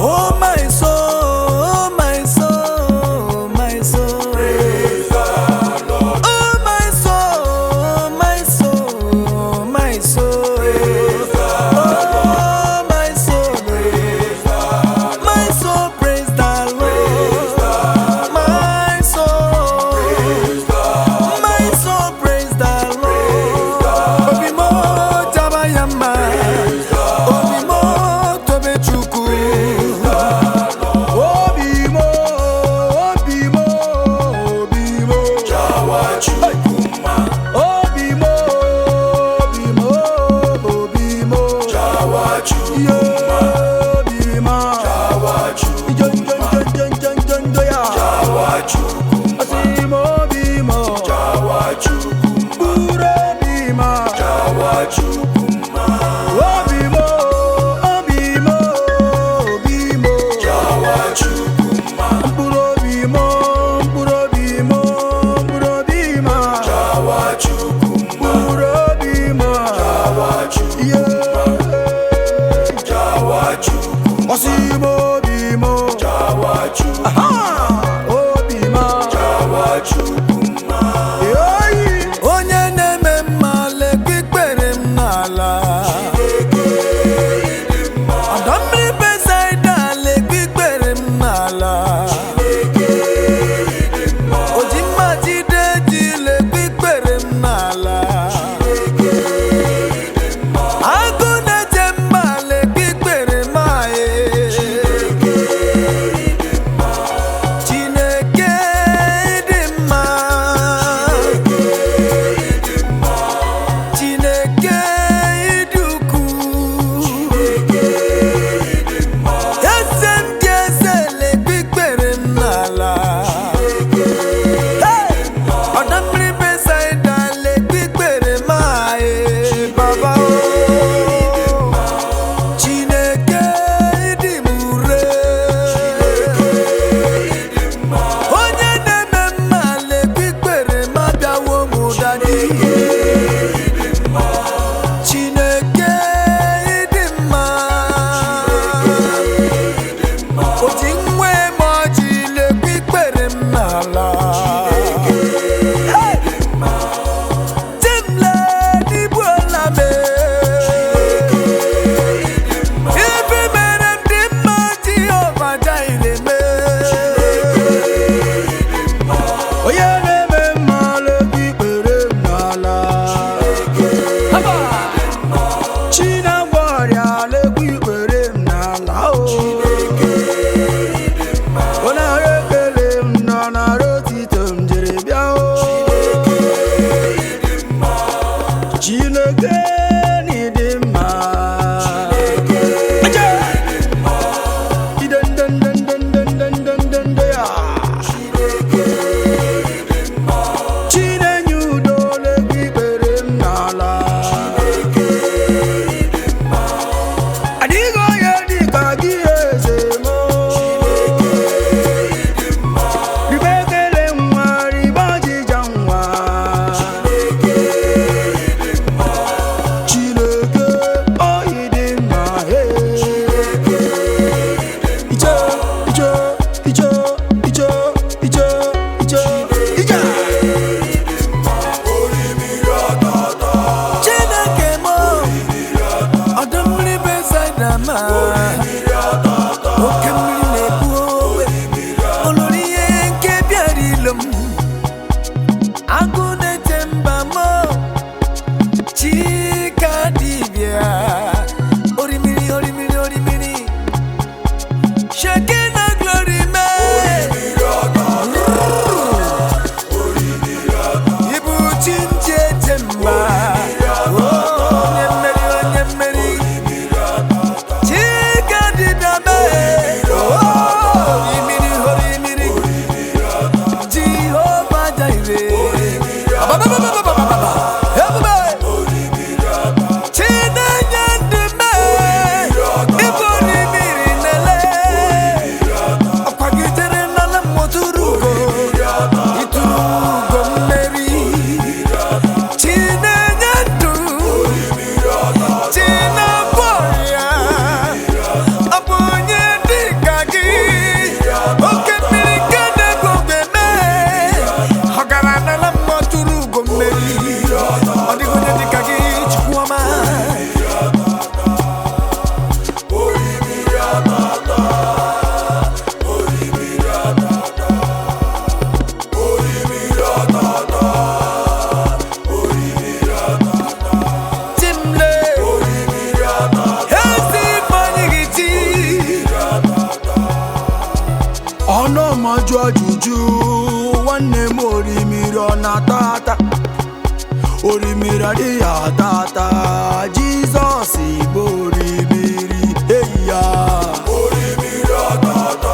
Oh my soul, my soul, my soul. Oh my soul, my soul, my soul. Oh my soul, my soul praise the Lord. My soul, my soul praise the Lord. Obimo tabayama, obimo tobechuku. Obimo, obimo, obimo. Jawachukuma, Obimo, obimo, obimo. Jawachukuma, Obima. Jon, jon, jon, jon, jon, jon, doya. Jawachukuma, Asimo, obimo. Jawachukuma, Buro, obima. Jawachukuma, Obimo, obimo, obimo. Jawachukuma, Buro, obimo, buro, obimo, buro, obima. Jawachukuma, Buro, obima. Yeah. Jawachukuma, Osimo, obimo. Jawachukuma, Ah, obima. Jawachukuma, Yoyi. Onye na-eme mma lekwa ikpere m n'ala. Ọdọ mmiri Besaida lekwa ikpere m n'ala. Oji mma jide ji lekwa ikpere m n'ala. Agụ na-eche mma lekwa ikpere m aye. Chineke dị mma. dama oke mmiri na-ebu owe olori ihe nke bịara ilo m agụ na-ete mba m chika dibịa orimiri orimiri orimiri Shekinah glory me ibu chinche temba onye mmeri chika dibịa me orimiri orimiri Jehovah Jireh Ono majua juju wanne mori mirona tata orimira dia tata Jesus ibori miri eya orimira tata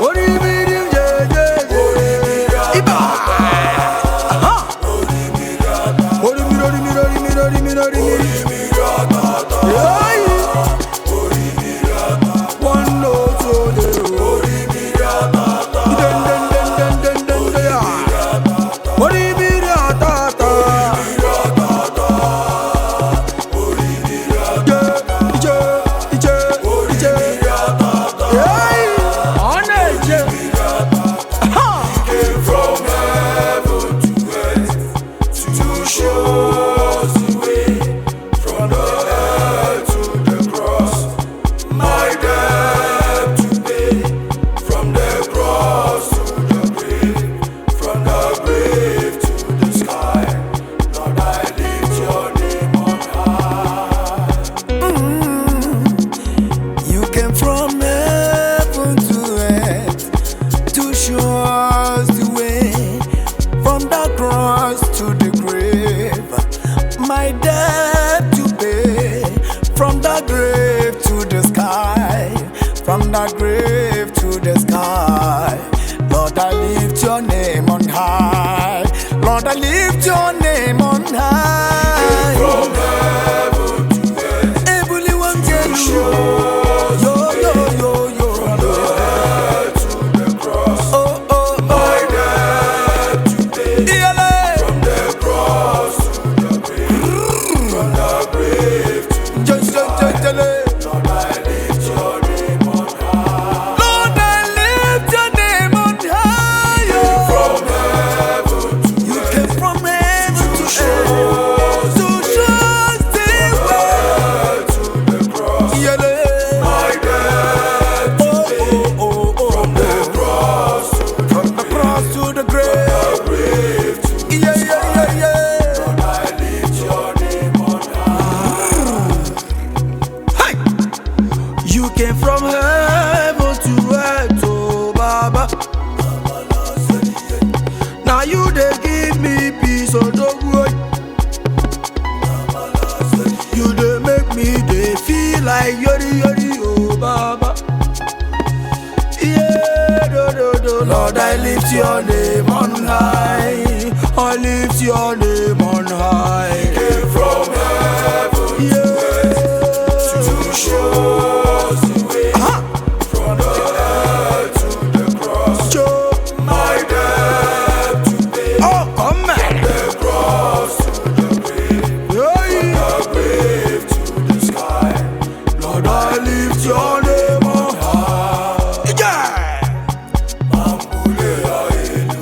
orimiri jeje iba aha orimiri tata My debt to pay from the grave to the sky, from the grave to the sky. Lord, I lift your name on high. Lord, I lift your name on high. From heaven to earth, every one tell you, yo yo yo yo. From the earth to the cross, oh oh, my debt to pay. From the cross. From the grave to the sky. Lord, I lift your name on high. Lord, I lift your name on high. From heaven to you came from heaven to earth to show us the way to the cross. My debt to pay. From the cross to the grave to the sky. Lord, I lift your name on high. You came from heaven to earth, oh Baba. Now you they give me peace, oh dog. You they make me they feel like yori yori, oh Baba. Yeah, do. Lord, I lift your name on high. I lift your name on high. He came from heaven to earth to show us the way. From the earth to the cross, my debt to pay. Oh, come on. The cross to the grave, from the grave to the sky. Lord, I lift your name on high. Yeah. Mambule aelu,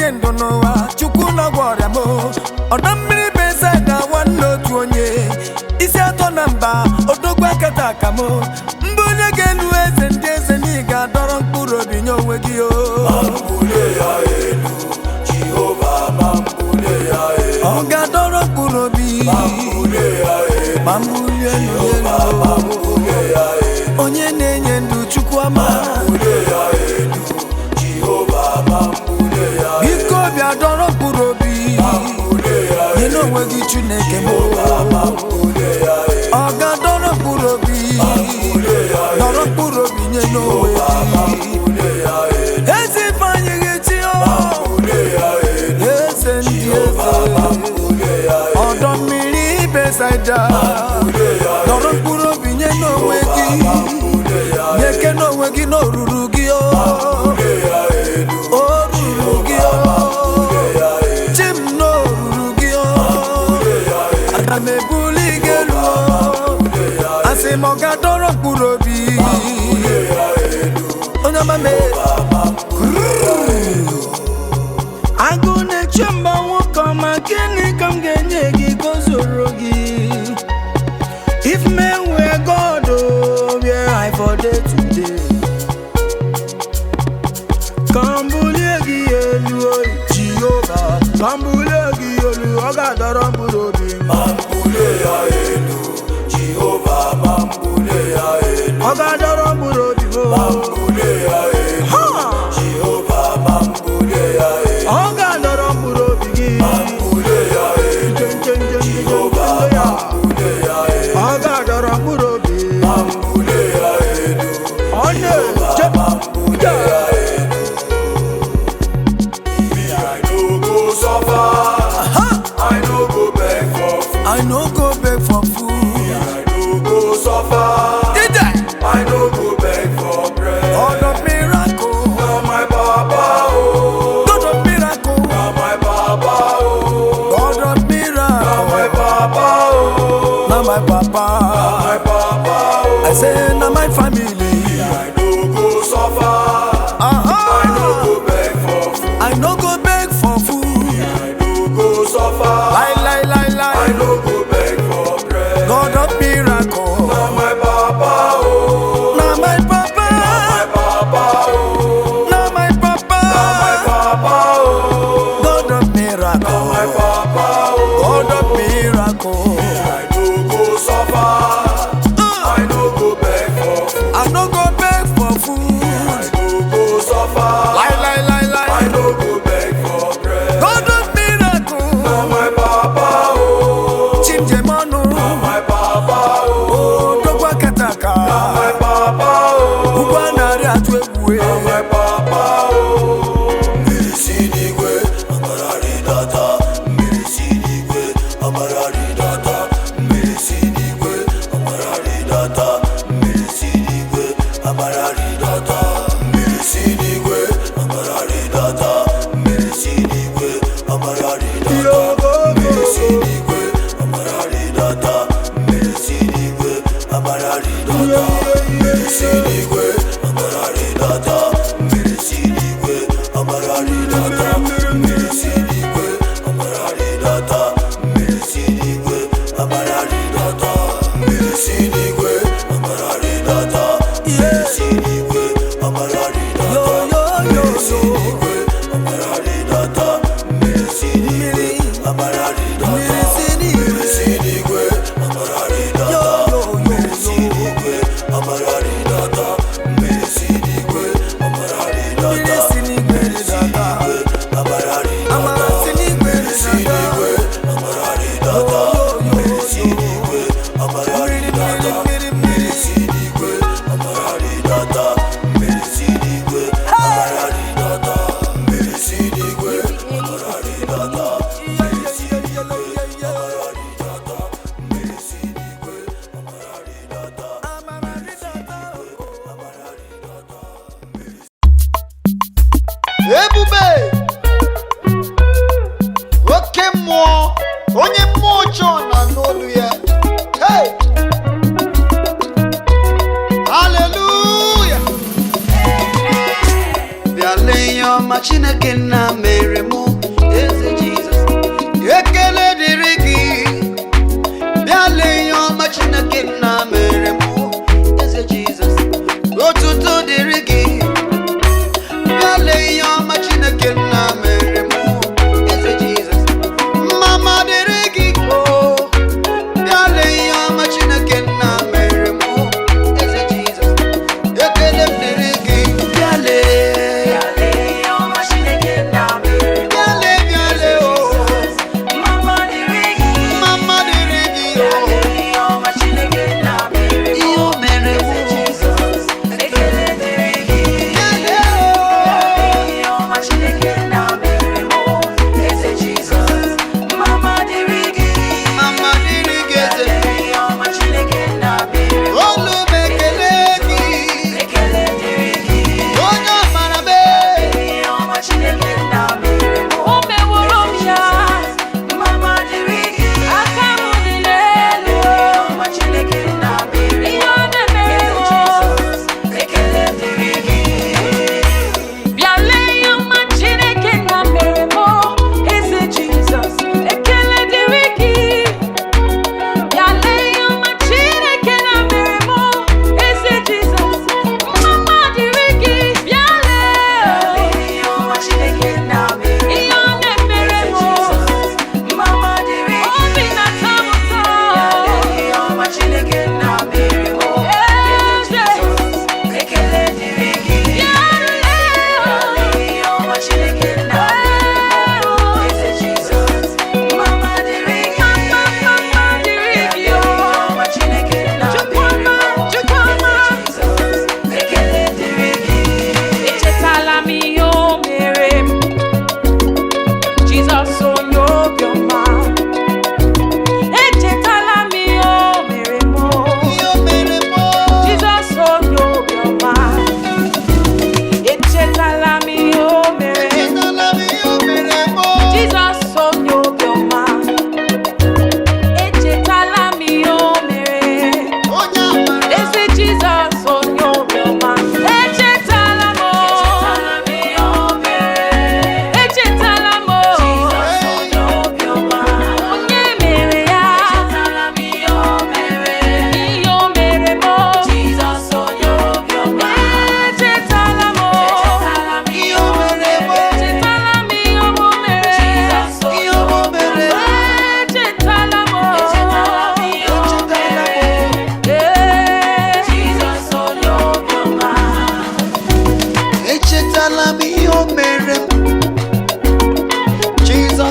nye ndụ n'ụwa chukwu nọgwọ ọrịa m ọdọ mmiri besada nwanne otu onye isi atọ na mba odogwu akata aka m mbụ onye ga-elu eze ndị eze na ị ga-adọrọ mkpụrụ obi nye onwe gị o ọ ga-adọrọ mkpụrụ obi ma mbulie elu onye na-enye ndụ chukwu ama biko bịa dọrọ mkpụrụ obi nye n'onwe gị Chineke m ọ ga-adọrọ mkpụrụ obi dọrọ mkpụrụ obi nye n'onwe gị ezi ifeanyị ga-eti eze ndị eze ọdọ mmiri Besaida dọrọ mkpụrụ obi nye n'onwe gị nyeke n'onwe gị n'oruru gị oruru gị chim n'oruru gị aga m ebuli gị elu asị m ọ ga-adọrọ mkpụrụ obi onye ọmame agụ na-eche mba nwoke ọma gịnị ka m ga-enye gị ka o zoro gị if men were God where I for day today kambulie gị elu Jehova kambulie gị elu ọ ga-adọrọ mkpụrụ obi ọ ga-adọrọ mkpụrụ obi ọ ga-adọrọ mkpụrụ obi gị ọ ga-adọrọ mkpụrụ obi ọ na-eje I no go beg for food. I no go suffer. I no go beg for bread. God of miracle, Now my papa, oh. God of miracle, Now my papa, oh. God of Now miracle, my papa, oh. now my papa. My papa, oh. I say now my family. I no go suffer. I no go beg for food. I no go beg for food. I no go suffer. Lie. I no go beg for bread. God of miracle, Now my papa, oh. now my papa, My papa, oh. now my papa. My papa, oh. God of miracle, My papa, oh. God of miracle. I no go suffer. I no go beg for food. I no go beg for food. I no go suffer. Lie. I no go beg for bread. God of miracle, Now my papa, oh.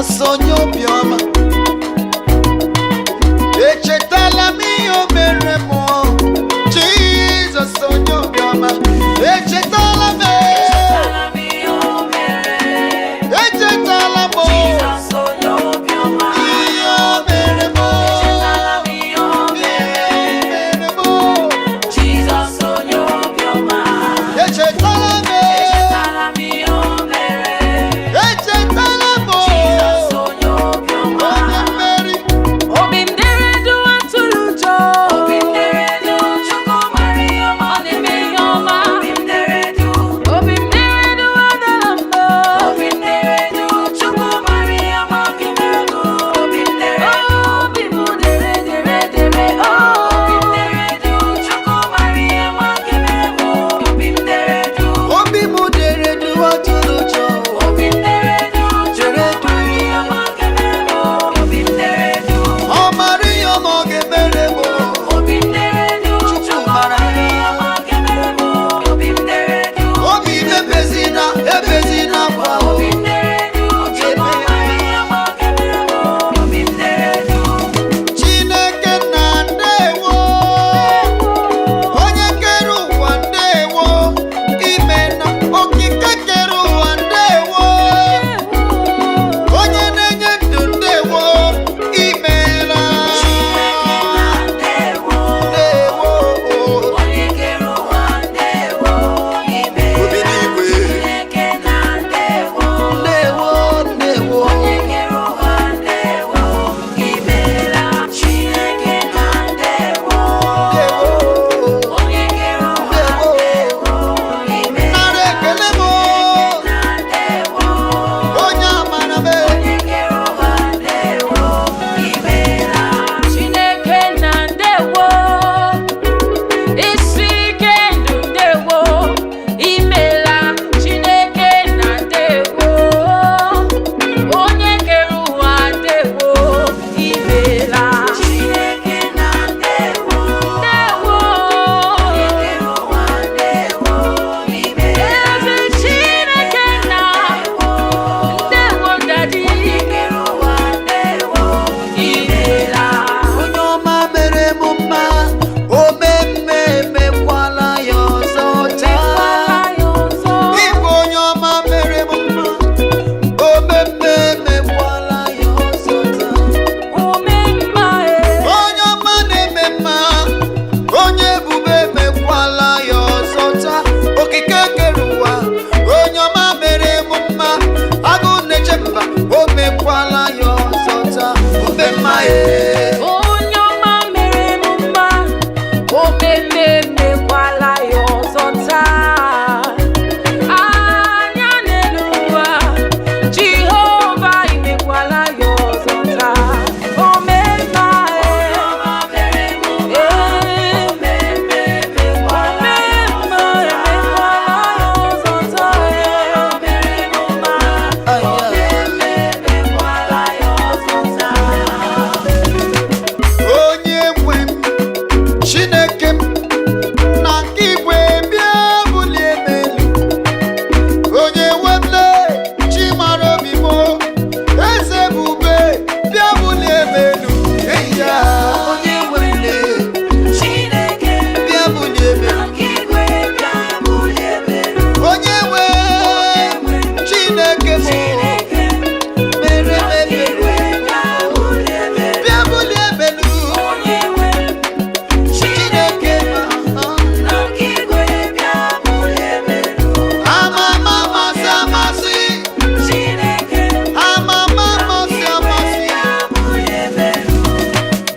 Jesus onye obiọma, echetala m ihe o mere m. Jesus onye obiọma, echetala m. Echetala m ihe o mere m.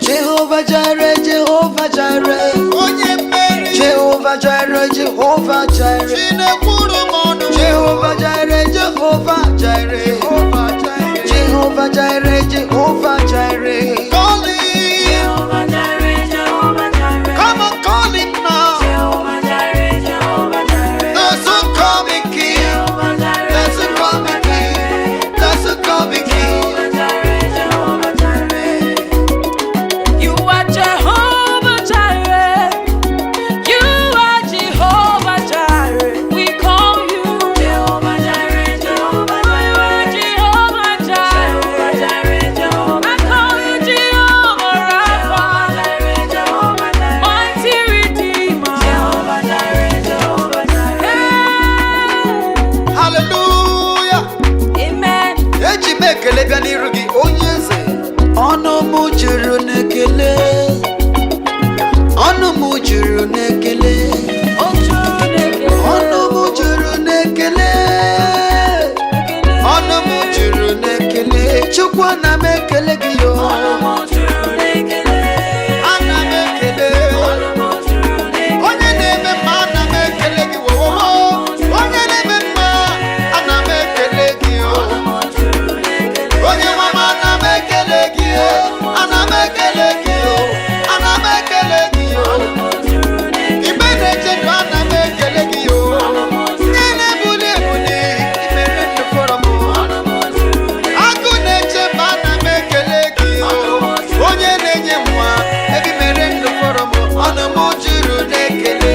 Jehovah Jireh, Jehovah Jireh, Jehovah Jireh, Jehovah Jireh, Jehovah Jireh. Call him, Jehovah Jireh, Jehovah Jireh. Come on, call him now. Jehovah Jireh, Jehovah Jireh. That's a coming King. Jehovah Jireh, that's a coming King. That's a coming King. Jehovah Jireh, Jehovah Jireh. You are Jehovah Jireh. You are Jehovah Jireh. We call you Jehovah Jireh, Jehovah Jireh. Jehovah Jireh. ekele bịa n'iru gị onye eze. ọnụ m juru n'ekele ọnụ m juru n'ekele ọnụ m juru n'ekele ọnụ m juru n'ekele Chukwu ana m ekele gị yo ana m ekele onye na-eme mma ana m ekele gị wowo onye na-eme mma ana m ekele gị yo onye nwa m ana m ekele gị yo ana m ekele gị yo ana m ekele gị yo ibe na-echedu ana m ekele gị yo ndị na-ebuli ebuli imere ndụ fọrọ m agụ na-eche mba ana m ekele gị yo onye na-enye nwa ebe mere ndụ fọrọ m ọnụ m juru n'ekele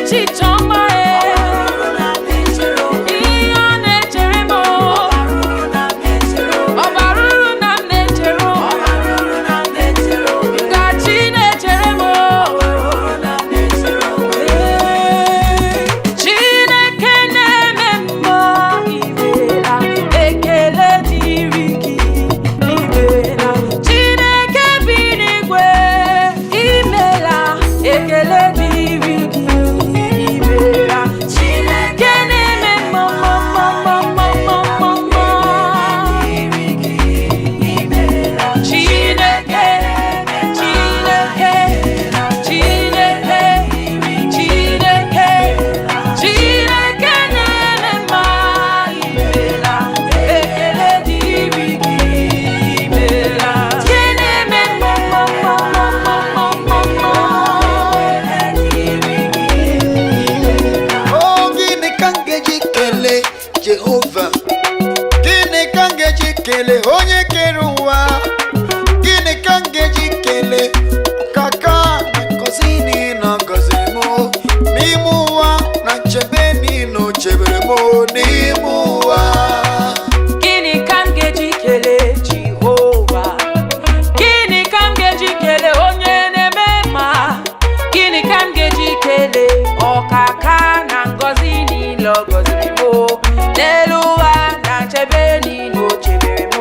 Chichoma, onye kere ụwa gịnị ka m ga-eji kelee kaka na ngọzi niile ọ gọziri m n'ime ụwa na nchebe niile o chebere m n'ime ụwa. Gịnị ka m ga-eji kelee Jehova? Gịnị ka m ga-eji kelee onye na-eme mma? Gịnị ka m ga-eji kelee ọkaka na ngọzi niile ọ gọziri m n'elu ụwa na nchebe niile o chebere m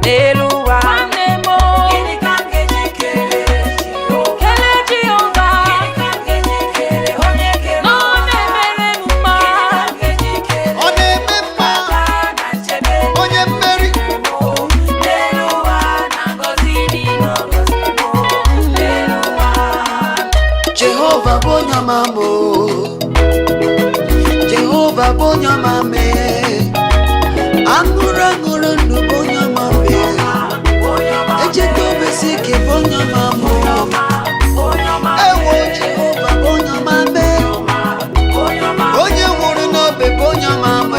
n'elu ụwa? Nwanne m, gịnị ka m ga-eji kelee Jehova? Kelee Jehova. Gịnị ka m ga-eji kelee onye kere ụwa? Na ọ na-emere m mma. Gịnị ka m ga-eji kelee Ọ na-eme mma, ọkaka na nchebe onye mmeri. n'elu ụwa na ngọzi niile ọ gọziri m n'elu ụwa? Jehova bụ onye ọma m, Jehova bụ onye ọma m, aṅụrụ aṅụrụ ndụ bụ onye ọma m, echeta obesi ike bụ onye ọma m, ewo Jehova bụ onye ọma m, onye nwụrụ n'obe bụ onye ọma m,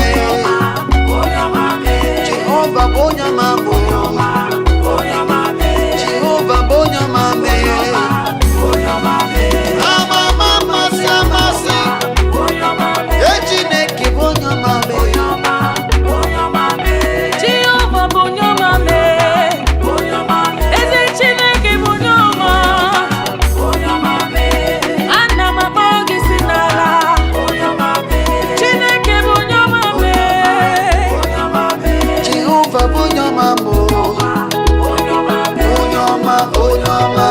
Jehova bụ onye ọma m, Jehova bụ onye ọma m. Amasị amasị, Chineke bụ onye ọma m. Jehova bụ onye ọma m, eze Chineke bụ onye ọma. Ana m akpọ gị si n'ala, Chineke bụ onye ọma m. Jehova bụ onye ọma m. Onye ọma, onye ọma.